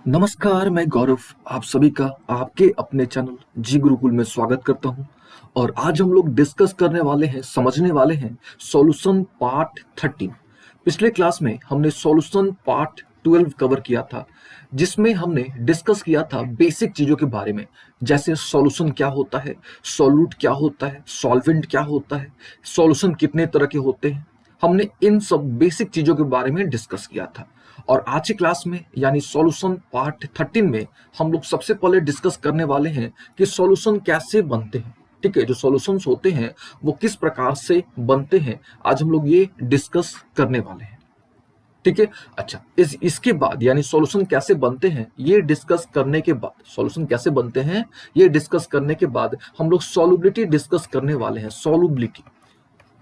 नमस्कार, मैं गौरव आप सभी का आपके अपने चैनल जी गुरुकुल में स्वागत करता हूं। और आज हम लोग डिस्कस करने वाले हैं, समझने वाले हैं सॉल्यूशन पार्ट 13। पिछले क्लास में हमने सॉल्यूशन पार्ट 12 कवर किया था, जिसमें हमने डिस्कस किया था बेसिक चीजों के बारे में, जैसे सॉल्यूशन क्या होता है, सॉल्यूट क्या होता है, सॉल्वेंट क्या होता है, सॉल्यूशन कितने तरह के होते हैं। हमने इन सब बेसिक चीजों के बारे में डिस्कस किया था। और आज की क्लास में यानी सॉल्यूशन पार्ट 13 में हम लोग सबसे पहले डिस्कस करने वाले हैं कि सॉल्यूशन कैसे बनते हैं। ठीक है, जो सॉल्यूशंस होते हैं वो किस प्रकार से बनते हैं, आज हम लोग ये डिस्कस करने वाले हैं। ठीक है। अच्छा, इसके बाद यानी सॉल्यूशन कैसे बनते हैं ये डिस्कस करने के बाद, सॉल्यूशन कैसे बनते हैं ये डिस्कस करने के बाद हम लोग सॉल्युबिलिटी डिस्कस करने वाले हैं। सॉल्युबिलिटी,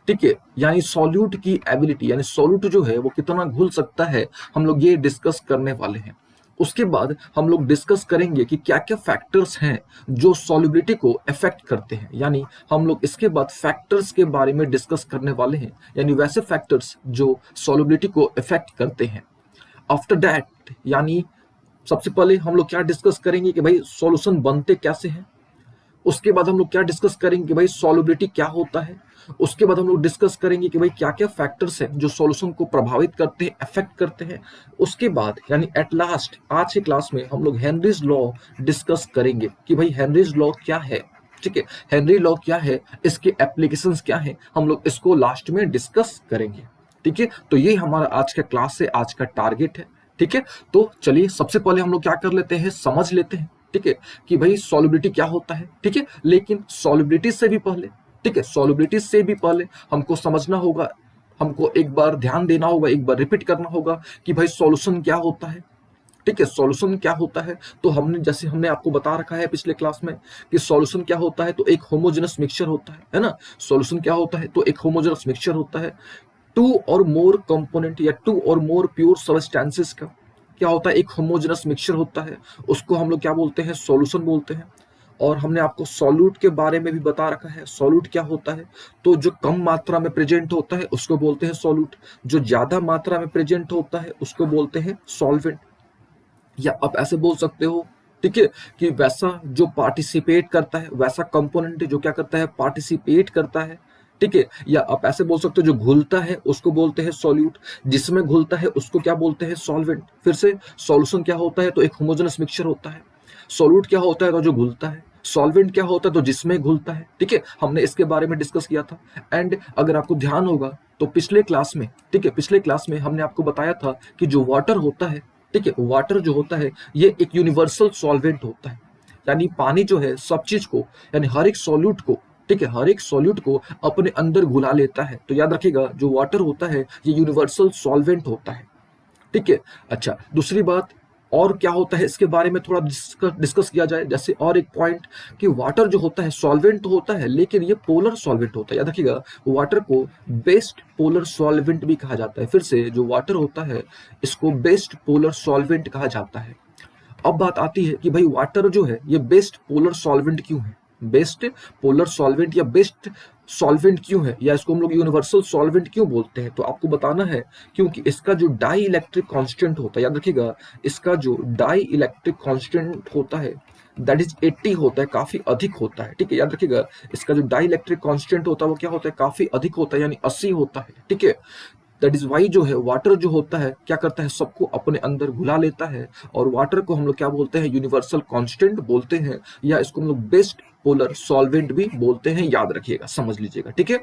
ठीक है, यानी सॉल्यूट की एबिलिटी, यानी सॉल्यूट जो है वो कितना घुल सकता है, हम लोग ये डिस्कस करने वाले हैं। उसके बाद हम लोग डिस्कस करेंगे कि क्या क्या फैक्टर्स हैं जो सॉल्युबिलिटी को अफेक्ट करते हैं। यानी हम लोग इसके बाद फैक्टर्स के बारे में डिस्कस करने वाले हैं, यानी वैसे फैक्टर्स जो सॉल्युबिलिटी को अफेक्ट करते हैं। आफ्टर दैट यानी सबसे पहले हम लोग क्या डिस्कस करेंगे कि भाई सॉल्यूशन बनते कैसे हैं। उसके बाद हम लोग क्या डिस्कस करेंगे कि भाई सॉल्युबिलिटी क्या होता है। उसके बाद हम लोग डिस्कस करेंगे कि भाई क्या क्या फैक्टर्स हैं जो सॉल्यूशन को प्रभावित करते हैं, अफेक्ट करते हैं। उसके बाद यानी एट लास्ट आज की क्लास में हम लोग हेनरीज लॉ डिस्कस करेंगे कि भाई हेनरीज लॉ क्या है। ठीक है, हेनरी लॉ क्या है, इसके एप्लीकेशंस क्या है, हम लोग इसको लास्ट में डिस्कस करेंगे। ठीक है, तो ये हमारा आज का क्लास से आज का टारगेट है। ठीक है, तो चलिए सबसे पहले हम लोग क्या कर लेते हैं, समझ लेते हैं। ठीक है, कि भाई सॉल्युबिलिटी क्या होता है। ठीक है, लेकिन सॉल्युबिलिटी से भी पहले, ठीक है, सॉल्युबिलिटी से भी पहले हमको समझना होगा, हमको एक बार ध्यान देना होगा, एक बार रिपीट करना होगा कि भाई सॉल्यूशन क्या होता है। ठीक है, सॉल्यूशन क्या होता है, तो हमने आपको बता रखा है पिछले क्लास में कि सॉल्यूशन क्या होता है, तो एक होमोजेनस मिक्सचर होता है ना। सॉल्यूशन क्या होता है, तो एक होमोजेनस मिक्सचर होता है। टू और मोर कंपोनेंट या टू और मोर प्योर सब्सटेंसेस का क्या होता है, एक होमोजेनस मिक्सचर होता है। उसको हम लोग क्या बोलते हैं, सॉल्यूशन बोलते हैं। और हमने आपको सॉल्यूट के बारे में भी बता रखा है, सॉल्यूट क्या होता है, तो जो कम मात्रा में प्रेजेंट होता है उसको बोलते हैं सॉल्यूट, जो ज्यादा मात्रा में प्रेजेंट होता है उसको बोलते हैं सॉल्वेंट। या आप ऐसे बोल सकते हो, ठीक है, कि वैसा जो पार्टिसिपेट करता है, वैसा कंपोनेंट जो क्या करता है, पार्टिसिपेट करता है। ठीक है, या आप ऐसे बोल सकते हो जो घुलता है उसको बोलते हैं सॉल्यूट, जिसमें घुलता है उसको क्या बोलते हैं, सॉल्वेंट। फिर से, सॉल्यूशन क्या होता है, तो एक होमोजेनस मिक्सचर होता है। सॉल्यूट क्या होता है, तो जो घुलता है। सॉल्वेंट क्या होता है, तो जिसमें घुलता है। ठीक है, हमने इसके बारे में डिस्कस किया था। एंड अगर आपको ध्यान होगा तो पिछले क्लास में, ठीक है, पिछले क्लास में हमने आपको बताया था कि जो वाटर होता है, ठीक है, वाटर जो होता है ये एक यूनिवर्सल सॉल्वेंट होता है। यानी पानी जो है सब चीज को, यानी हर एक सॉल्यूट को, ठीक है, हर एक सॉल्यूट को अपने अंदर घुला लेता है। तो याद रखिएगा जो वाटर होता है ये यूनिवर्सल सॉल्वेंट होता है। ठीक है। अच्छा, दूसरी बात और क्या होता है इसके बारे में थोड़ा डिस्कस किया जाए। जैसे और एक पॉइंट कि वाटर जो होता है सॉल्वेंट तो होता है लेकिन ये पोलर सॉल्वेंट होता है। याद रखिएगा वाटर को बेस्ट पोलर सॉल्वेंट भी कहा जाता है। फिर से, जो वाटर होता है इसको बेस्ट पोलर सॉल्वेंट कहा जाता है। अब बात आती है कि भाई वाटर जो है ये बेस्ट पोलर सॉल्वेंट क्यों है, बेस्ट पोलर सॉल्वेंट या बेस्ट सॉल्वेंट क्यों है, या इसको हम लोग यूनिवर्सल सॉल्वेंट क्यों बोलते हैं। तो आपको बताना है क्योंकि इसका जो डाई इलेक्ट्रिक कॉन्स्टेंट होता है, याद रखिएगा इसका जो डाई इलेक्ट्रिक कॉन्स्टेंट होता है दैट इज 80 होता है, काफी अधिक होता है। ठीक है, याद रखिएगा इसका जो डाई इलेक्ट्रिक कॉन्स्टेंट होता है वो क्या होता है, काफी अधिक होता है, यानी 80 होता है। ठीक है, दैट इज वाई जो है वाटर जो होता है क्या करता है, सबको अपने अंदर घुला लेता है। और वाटर को हम लोग क्या बोलते हैं, यूनिवर्सल कांस्टेंट बोलते हैं, या इसको हम लोग बेस्ट पोलर सॉल्वेंट भी बोलते हैं। याद रखिएगा, समझ लीजिएगा। ठीक है,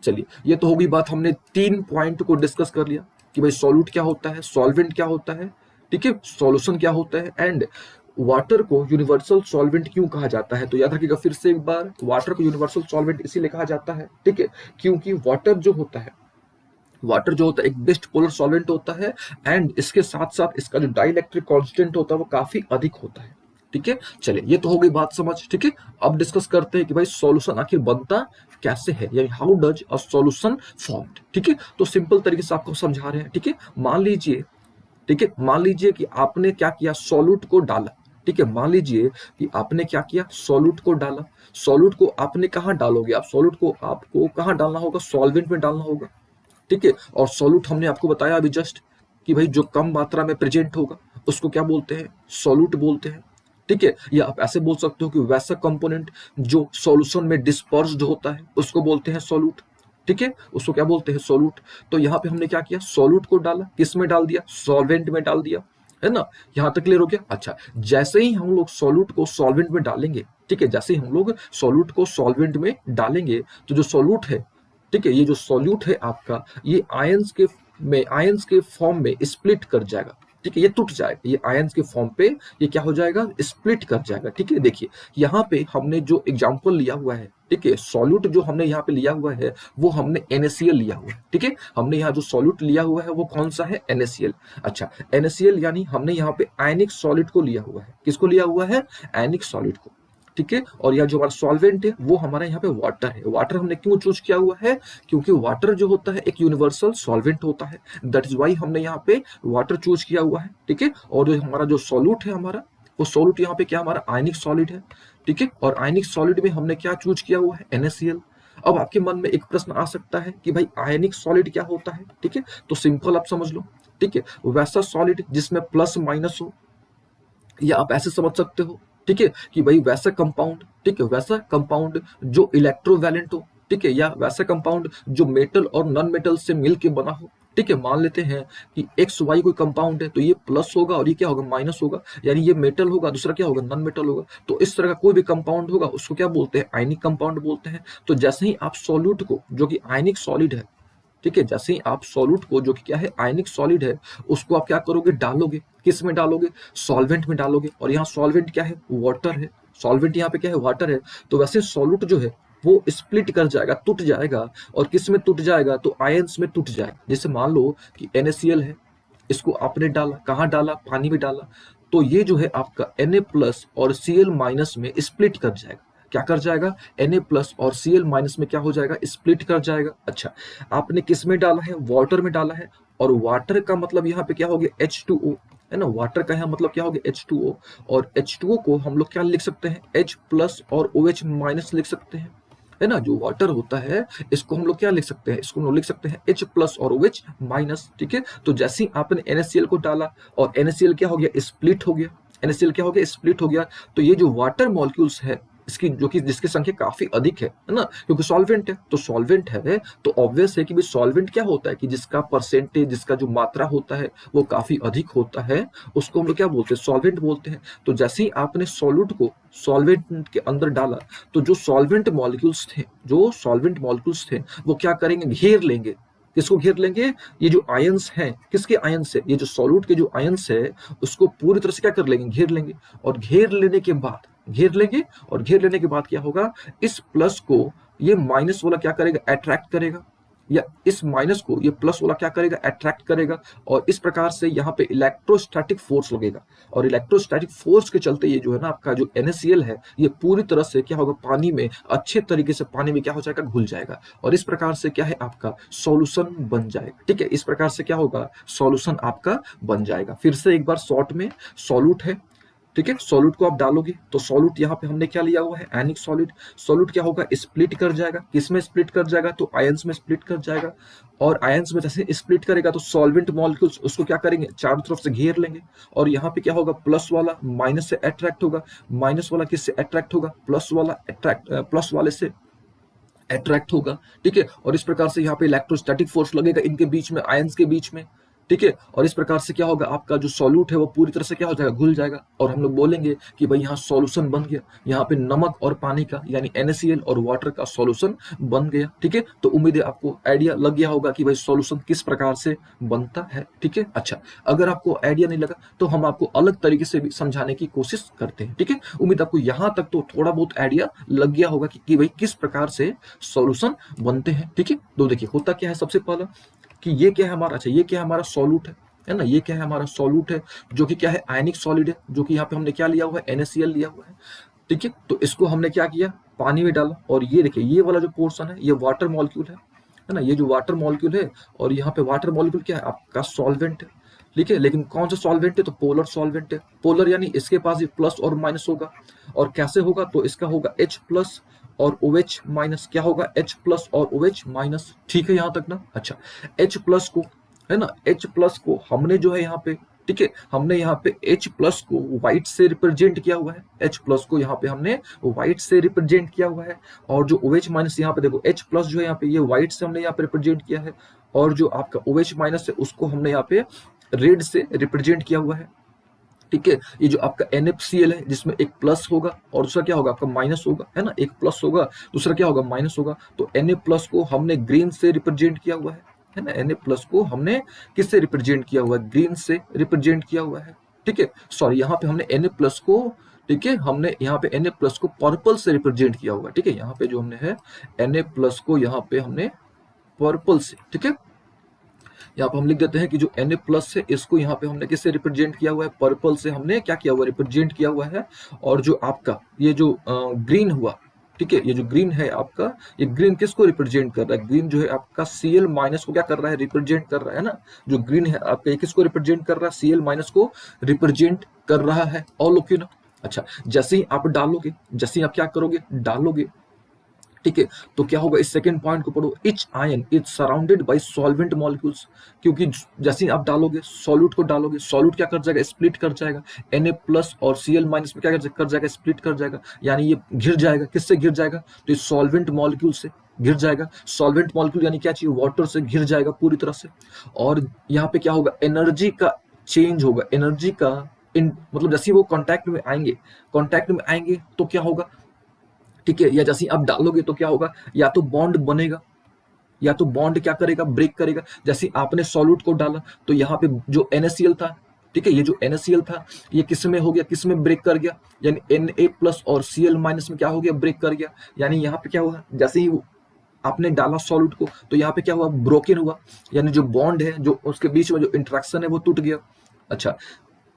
चलिए ये तो होगी बात, हमने 3 पॉइंट को डिस्कस कर लिया कि भाई सॉल्यूट क्या होता है, सॉल्वेंट क्या होता है, ठीक है, सॉल्यूशन क्या होता है, एंड वाटर को यूनिवर्सल सॉल्वेंट क्यों कहा जाता है। तो याद रखिएगा फिर से एक बार, वाटर को यूनिवर्सल सॉल्वेंट इसीलिए कहा जाता है, ठीक है, क्योंकि वाटर जो होता है, वाटर जो होता है एक बेस्ट पोलर सॉल्वेंट होता है। एंड इसके साथ साथ इसका जो डाइलेक्ट्रिक कांस्टेंट होता है वो काफी अधिक होता है। ठीक है, चलिए ये तो हो गई बात समझ। ठीक है, अब डिस्कस करते हैं कि भाई सॉल्यूशन आखिर बनता कैसे है, यानी how does a solution formed. ठीक है, तो सिंपल तरीके से आपको समझा रहे हैं। ठीक है, मान लीजिए, ठीक है, मान लीजिए कि आपने क्या किया, सॉल्यूट को डाला। ठीक है, मान लीजिए कि आपने क्या किया, सॉल्यूट को डाला। सॉल्यूट को आपने कहाँ डालोगे, आप सॉल्यूट को आपको कहाँ डालना होगा, सॉल्वेंट में डालना होगा। ठीक है, और सॉल्यूट हमने आपको बताया अभी जस्ट कि भाई जो कम मात्रा में प्रेजेंट होगा उसको क्या बोलते हैं, सॉल्यूट बोलते हैं। ठीक है, या आप ऐसे बोल सकते हो कि वैसा कंपोनेंट जो सॉल्यूशन में डिस्पर्स्ड होता है उसको बोलते हैं सॉल्यूट। ठीक है, उसको क्या बोलते हैं, सॉल्यूट। तो यहाँ पे हमने क्या किया, सॉल्यूट को डाला, किस में डाल दिया, सॉल्वेंट में डाल दिया, है ना। यहाँ तक क्लियर हो गया। अच्छा, जैसे ही हम लोग सॉल्यूट को सॉल्वेंट में डालेंगे, ठीक है, जैसे ही हम लोग सॉल्यूट को सॉल्वेंट में डालेंगे तो जो सॉल्यूट है, ठीक है, ये जो सॉल्यूट है आपका, ये आयंस के फॉर्म में स्प्लिट कर जाएगा। ठीक है, ये टूट जाएगा, ये आयंस के फॉर्म पे ये क्या हो जाएगा, स्प्लिट कर जाएगा। ठीक है, देखिए यहाँ पे हमने जो एग्जांपल लिया हुआ है, ठीक है, सॉल्यूट जो हमने यहाँ पे लिया हुआ है वो हमने NaCl लिया हुआ है। ठीक है, हमने यहाँ जो सॉल्यूट लिया हुआ है वो कौन सा है, NaCl। अच्छा, NaCl यानी हमने यहाँ पे आयनिक सॉलिड को लिया हुआ है, किसको लिया हुआ है, आयनिक सॉलिड को। ठीक है, और यह जो हमारा सॉल्वेंट है वो हमारा यहाँ पे वाटर है। वाटर हमने क्यों चूज किया हुआ है, क्योंकि वाटर जो होता है एक यूनिवर्सल सॉल्वेंट होता है, दैट इज वाई हमने यहाँ पे वाटर चूज किया हुआ है। ठीक है, और जो हमारा जो सॉल्यूट है हमारा, वो सॉल्यूट यहाँ पे क्या हमारा आयनिक सॉलिड है। ठीक है, और आयनिक सॉलिड में हमने क्या चूज किया हुआ है, NaCl। अब आपके मन में एक प्रश्न आ सकता है कि भाई आयनिक सॉलिड क्या होता है। ठीक है, तो सिंपल आप समझ लो। ठीक है, वैसा सॉलिड जिसमें प्लस माइनस हो, या आप ऐसे समझ सकते हो, ठीक है, कि भाई वैसा कंपाउंड, ठीक है, वैसा कंपाउंड जो इलेक्ट्रोवैलेंट हो, ठीक है, या वैसा कंपाउंड जो मेटल और नॉन मेटल से मिलके बना हो। ठीक है, मान लेते हैं कि एक्स वाई कोई कंपाउंड है तो ये प्लस होगा और ये क्या होगा, माइनस होगा, यानी ये मेटल होगा, दूसरा क्या होगा, नॉन मेटल होगा। तो इस तरह का कोई भी कंपाउंड होगा उसको क्या बोलते हैं, आयनिक कंपाउंड बोलते हैं। तो जैसे ही आप सॉल्यूट को, जो कि आयनिक सॉलिड है, ठीक है, जैसे ही आप सॉल्यूट को, जो कि क्या है, आयनिक सॉलिड है, उसको आप क्या करोगे, डालोगे, किस में डालोगे, सॉल्वेंट में डालोगे। और यहाँ सॉल्वेंट क्या है, वाटर है। सॉल्वेंट यहाँ पे क्या है, वाटर है। तो वैसे सॉल्यूट जो है वो स्प्लिट कर जाएगा, टूट जाएगा, और किस में टूट जाएगा, तो आयंस में टूट जाएगा। जैसे मान लो कि NaCl है, इसको आपने डाला, कहाँ डाला, पानी में डाला, तो ये जो है आपका Na प्लस और Cl माइनस में स्प्लिट कर जाएगा। क्या कर जाएगा, Na प्लस और Cl माइनस में क्या हो जाएगा, स्प्लिट कर जाएगा। अच्छा, आपने किस में डाला है, वाटर में डाला है, और वाटर का मतलब यहाँ पे क्या हो गया, H2O, है ना। वाटर का यहाँ मतलब क्या हो गया, H2O, और H2O को हम लोग क्या लिख सकते हैं, H प्लस और OH माइनस लिख सकते हैं, है ना। जो वाटर होता है इसको हम लोग क्या लिख सकते हैं, इसको हम लोग लिख सकते हैं H प्लस और OH माइनस। ठीक है, तो जैसे ही आपने NaCl को डाला और NaCl क्या हो गया, स्प्लिट हो गया, NaCl क्या हो गया, स्प्लिट हो गया। तो ये जो वाटर मॉलिक्यूल्स है इसकी, जो कि जिसकी संख्या काफी अधिक है ना, क्योंकि सॉल्वेंट है, तो सॉल्वेंट है तो ऑब्वियस है कि भी सॉल्वेंट क्या होता है कि जिसका परसेंटेज, जिसका जो मात्रा होता है वो काफी अधिक होता है, उसको हम लोग क्या बोलते हैं, सॉल्वेंट बोलते हैं। तो जैसे ही आपने सॉल्यूट को सॉल्वेंट के अंदर डाला तो जो सॉल्वेंट मॉलिक्यूल्स थे, जो सॉल्वेंट मॉलिक्यूल्स थे वो क्या करेंगे, घेर लेंगे। किसको घेर लेंगे, ये जो आयंस हैं, किसके आयंस है, ये जो सॉल्यूट के जो आयंस है उसको पूरी तरह से क्या कर लेंगे, घेर लेंगे। और घेर लेने के बाद, घेर लेंगे, और घेर लेने के बाद क्या होगा, इस प्लस को ये माइनस वाला क्या करेगा, अट्रैक्ट करेगा, या इस माइनस को ये प्लस वाला क्या करेगा, अट्रैक्ट करेगा। और इस प्रकार से यहाँ पे इलेक्ट्रोस्टैटिक फोर्स लगेगा, और इलेक्ट्रोस्टैटिक फोर्स के चलते ये जो है ना आपका जो NaCl है ये पूरी तरह से क्या होगा, पानी में अच्छे तरीके से पानी में क्या हो जाएगा, घुल जाएगा, और इस प्रकार से क्या है, आपका सॉल्यूशन बन जाएगा। ठीक है, इस प्रकार से क्या होगा, सॉल्यूशन आपका बन जाएगा। फिर से एक बार शॉर्ट में, सॉल्यूट है, ठीक है, सॉल्यूट को आप डालोगे तो सॉल्यूट यहाँ पे हमने क्या लिया हुआ है, आयनिक सॉलिड। सॉल्यूट क्या होगा, स्प्लिट कर जाएगा, किस में स्प्लिट कर जाएगा, तो आयंस में स्प्लिट कर जाएगा। और आयंस में जैसे स्प्लिट करेगा तो सॉल्वेंट मॉलिक्यूल्स उसको क्या करेंगे, चारों तरफ से घेर लेंगे। और यहाँ पे क्या होगा, प्लस वाला माइनस से अट्रैक्ट होगा, माइनस वाला किससे अट्रैक्ट होगा, प्लस वाला अट्रैक्ट, प्लस वाले से अट्रैक्ट होगा। ठीक है, और इस प्रकार से यहाँ पे इलेक्ट्रोस्टैटिक फोर्स लगेगा इनके बीच में, आयंस के बीच में। ठीक है, और इस प्रकार से क्या होगा, आपका जो सॉल्यूट है वो पूरी तरह से क्या हो जाएगा, घुल जाएगा, और हम लोग बोलेंगे कि भाई यहाँ सॉल्यूशन बन गया। यहाँ पे नमक और पानी का, यानी NaCl और वाटर का सॉल्यूशन बन गया। ठीक है, तो उम्मीद है आपको आइडिया लग गया होगा कि भाई सॉल्यूशन किस प्रकार से बनता है। ठीक है, अच्छा, अगर आपको आइडिया नहीं लगा तो हम आपको अलग तरीके से भी समझाने की कोशिश करते हैं। ठीक है, उम्मीद आपको यहाँ तक तो थोड़ा बहुत आइडिया लग गया होगा कि भाई किस प्रकार से सॉल्यूशन बनते हैं। ठीक है, तो देखिए होता क्या है, सबसे पहला कि ये क्या है हमारा, अच्छा ये क्या है हमारा, सॉल्यूट है ना, ये क्या है हमारा, सॉल्यूट है, जो कि क्या है, आयनिक सॉलिड है, जो कि यहाँ पे हमने क्या लिया हुआ है, NaCl लिया हुआ है। ठीक है, तो इसको हमने क्या किया, पानी में डाला, और ये देखिए ये वाला जो पोर्शन है ये वाटर मॉलिक्यूल है ना, ये जो वाटर मॉलिक्यूल है, और यहाँ पे वाटर मॉलिक्यूल क्या है, आपका सॉल्वेंट है। ठीक है, लेकिन कौन सा सॉल्वेंट है, तो पोलर सॉल्वेंट है। पोलर यानी इसके पास ये प्लस और माइनस होगा, और कैसे होगा, तो इसका होगा H प्लस और OH माइनस, क्या होगा, H प्लस और OH माइनस। ठीक है यहाँ तक ना। अच्छा, H प्लस को, है ना, H प्लस को हमने जो है यहाँ पे, ठीक है, हमने यहाँ पे H प्लस को व्हाइट से रिप्रेजेंट किया हुआ है, H प्लस को यहाँ पे हमने व्हाइट से रिप्रेजेंट किया हुआ है, और जो OH माइनस यहाँ पे देखो H प्लस जो है यहाँ पे ये व्हाइट से हमने यहाँ पे रिप्रेजेंट किया है, और जो आपका OH माइनस है उसको हमने यहाँ पे रेड से रिप्रेजेंट किया हुआ है। ठीक है, ये जो आपका NaCl है जिसमें एक प्लस होगा और दूसरा क्या होगा आपका माइनस होगा, है ना, एक प्लस होगा दूसरा क्या होगा माइनस होगा, तो Na प्लस को हमने ग्रीन से रिप्रेजेंट किया हुआ है ना, Na प्लस को हमने किससे रिप्रेजेंट किया हुआ है, ग्रीन से रिप्रेजेंट किया हुआ है। ठीक है, सॉरी यहाँ पे हमने Na प्लस को, ठीक है, हमने यहाँ पे Na प्लस को पर्पल से रिप्रेजेंट किया हुआ है। ठीक है, यहाँ पे जो हमने है Na प्लस को यहाँ पे हमने पर्पल से, ठीक है, यहाँ पे हम लिख देते हैं कि जो Na प्लस है इसको यहाँ पे हमने किससे रिप्रेजेंट किया हुआ है, पर्पल से हमने क्या किया हुआ है, रिप्रेजेंट किया हुआ है। और जो आपका ये जो ग्रीन हुआ, ठीक है, ये जो ग्रीन है आपका, ये ग्रीन किसको रिप्रेजेंट कर रहा है, ग्रीन जो है आपका Cl माइनस को क्या कर रहा है, रिप्रेजेंट कर रहा है ना, जो ग्रीन है आपका ये किसको रिप्रेजेंट कर रहा है, Cl माइनस को रिप्रेजेंट कर रहा है। और लोग क्यों ना, अच्छा जैसे ही आप डालोगे, जैसे ही आप क्या करोगे डालोगे, ठीक है, तो क्या होगा, इस सेकंड पॉइंट को पढ़ो, etch ion is surrounded by solvent molecules, क्योंकि जैसे ही आप डालोगे सॉल्यूट को डालोगे, सॉल्यूट क्या कर जाएगा, स्प्लिट कर जाएगा, Na प्लस और Cl माइनस में क्या कर जाएगा, स्प्लिट कर जाएगा, यानी ये घिर जाएगा, किससे घिर जाएगा, तो ये सॉल्वेंट मॉलिक्यूल से घिर जाएगा। सॉल्वेंट मॉलिक्यूल यानी क्या चाहिए, वाटर से घिर जाएगा पूरी तरह से। और यहाँ पे क्या होगा, एनर्जी का चेंज होगा, एनर्जी का मतलब जैसे वो कांटेक्ट में आएंगे तो क्या होगा, ठीक है, या जैसे आप डालोगे तो क्या होगा, या तो बॉन्ड बनेगा या तो बॉन्ड क्या करेगा, ब्रेक करेगा। जैसे आपने सॉल्यूट को डाला तो यहाँ पे जो NaCl था, ठीक है, ये जो NaCl था ये किस में हो गया, किस में ब्रेक कर गया, यानी Na प्लस और Cl माइनस में क्या हो गया, ब्रेक कर गया। यानी यहाँ पे क्या हुआ, जैसे ही आपने डाला सॉल्यूट को तो यहाँ पे क्या हुआ, ब्रोकन हुआ, यानी जो बॉन्ड है, जो उसके बीच में जो इंटरेक्शन है वो टूट गया। अच्छा,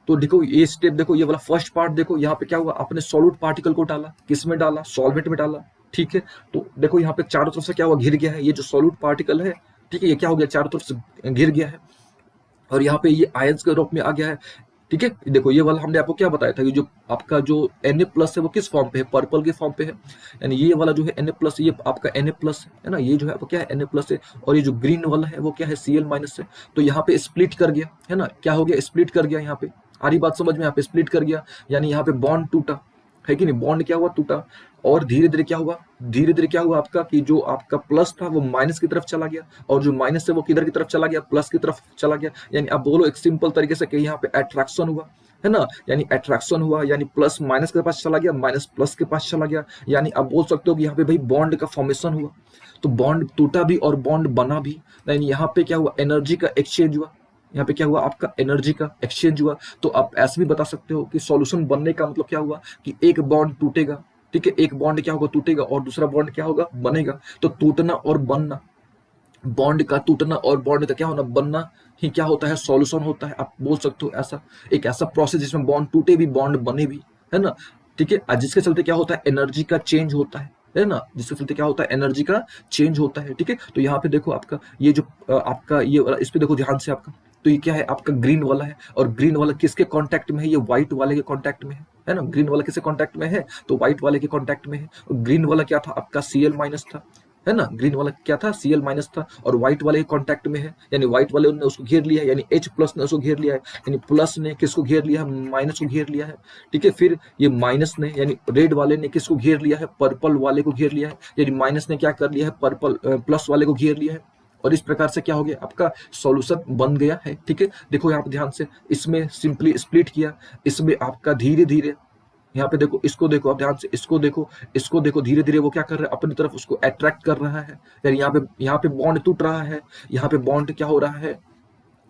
तो देखो ये स्टेप, देखो ये वाला फर्स्ट पार्ट, देखो यहाँ पे क्या हुआ, आपने सॉल्यूट पार्टिकल को डाला, किस में डाला, सॉल्वेंट में डाला, ठीक है, तो देखो यहाँ पे चारों तरफ से क्या हुआ, घिर गया है, ये जो सॉल्यूट पार्टिकल है, ठीक है, ये क्या हो गया, चारों तरफ से घिर गया है, और यहाँ पे ये आयंस के रूप में आ गया है। ठीक है, देखो ये वाला हमने आपको क्या बताया था कि जो आपका जो Na प्लस है वो किस फॉर्म पे है, पर्पल के फॉर्म पे है, यानी ये वाला जो है Na प्लस, ये आपका Na प्लस है ना, ये जो है वो क्या है, Na प्लस है, और ये जो ग्रीन वाला है वो क्या है, Cl माइनस है। तो यहाँ पे स्प्लिट कर गया है ना, क्या हो गया, स्प्लिट कर गया, यहाँ पे आ रही बात समझ में, यहाँ पे स्प्लिट कर गया, यानी यहाँ पे बॉन्ड टूटा है कि नहीं, बॉन्ड क्या हुआ, टूटा। और धीरे धीरे क्या हुआ आपका, कि जो आपका प्लस था वो माइनस की तरफ चला गया, और जो माइनस है वो किधर की तरफ चला गया, प्लस की तरफ चला गया। यानी आप बोलो एक सिंपल तरीके से कि यहाँ पे अट्रैक्शन हुआ, है ना, यानी अट्रैक्शन हुआ, यानी प्लस माइनस के पास चला गया, माइनस प्लस के पास चला गया। यानी आप बोल सकते हो कि यहाँ पे भाई बॉन्ड का फॉर्मेशन हुआ, तो बॉन्ड टूटा भी और बॉन्ड बना भी। यानी यहाँ पे क्या हुआ, एनर्जी का एक्सचेंज हुआ, यहाँ पे क्या हुआ, आपका एनर्जी का एक्सचेंज हुआ। तो आप ऐसे भी बता सकते हो कि सॉल्यूशन बनने का मतलब क्या हुआ, कि एक बॉन्ड टूटेगा, ठीक है, एक बॉन्ड क्या होगा, टूटेगा, और दूसरा बॉन्ड क्या होगा, बनेगा। तो टूटना और बनना, बॉन्ड का टूटना और बॉन्ड का क्या होना, बनना ही क्या होता है, सॉल्यूशन होता है। आप बोल सकते हो ऐसा, एक ऐसा प्रोसेस जिसमें बॉन्ड टूटे भी, बॉन्ड बने भी, है ना, ठीक है, जिसके चलते क्या होता है, एनर्जी का चेंज होता है ना, जिसके चलते क्या होता है, एनर्जी का चेंज होता है। ठीक है, तो यहाँ पे देखो आपका ये जो आपका ये वाला, इस पे देखो ध्यान से आपका, तो ये क्या है, आपका ग्रीन वाला है, और ग्रीन वाला किसके कांटेक्ट में है, ये व्हाइट वाले के कांटेक्ट में है ना, ग्रीन वाला किसके कांटेक्ट में है, तो व्हाइट वाले के कांटेक्ट में है। और ग्रीन वाला क्या था, आपका Cl माइनस था, है ना, ग्रीन वाला क्या था, Cl माइनस था, और व्हाइट वाले के कांटेक्ट में है, यानी व्हाइट वाले ने उसको घेर लिया है, यानी H प्लस ने उसको घेर लिया है, यानी प्लस ने किसको घेर लिया है, माइनस को घेर लिया है। ठीक है, फिर ये माइनस ने, यानी रेड वाले ने किसको घेर लिया है, पर्पल वाले को घेर लिया है, यानी माइनस ने क्या कर लिया है, पर्पल प्लस वाले को घेर लिया है। और इस प्रकार से क्या हो गया, आपका सॉल्यूशन बन गया है। ठीक है, देखो यहाँ पे ध्यान से, इसमें सिंपली स्प्लिट किया, इसमें आपका धीरे धीरे, यहाँ पे देखो, इसको देखो आप ध्यान से, इसको देखो, धीरे धीरे वो क्या कर रहा है, अपनी तरफ उसको अट्रैक्ट कर रहा है, यानी यहाँ पे बॉन्ड टूट रहा है, यहाँ पे बॉन्ड क्या हो रहा है,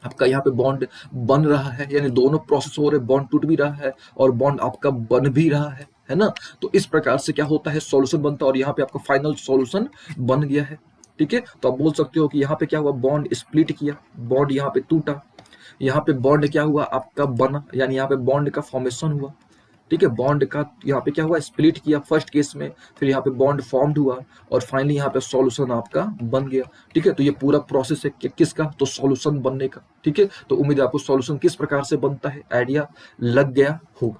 आपका यहाँ पे बॉन्ड बन रहा है, यानी दोनों प्रोसेस हो रहे, बॉन्ड टूट भी रहा है और बॉन्ड आपका बन भी रहा है ना। तो इस प्रकार से क्या होता है, सॉल्यूशन बनता है, और यहाँ पे आपका फाइनल सॉल्यूशन बन गया है। ठीक है, तो आप बोल सकते हो कि यहाँ पे क्या हुआ, बॉन्ड स्प्लिट किया, बॉन्ड यहाँ पे टूटा, यहाँ पे बॉन्ड क्या हुआ, आपका बना, यानी यहाँ पे बॉन्ड का फॉर्मेशन हुआ। ठीक है, बॉन्ड का यहाँ पे क्या हुआ, स्प्लिट किया फर्स्ट केस में, फिर यहाँ पे बॉन्ड फॉर्म्ड हुआ, और फाइनली यहाँ पे सॉल्यूशन आपका बन गया। ठीक है, तो ये पूरा प्रोसेस है किसका, तो सॉल्यूशन बनने का। ठीक है, तो उम्मीद है आपको सॉल्यूशन किस प्रकार से बनता है आइडिया लग गया होगा।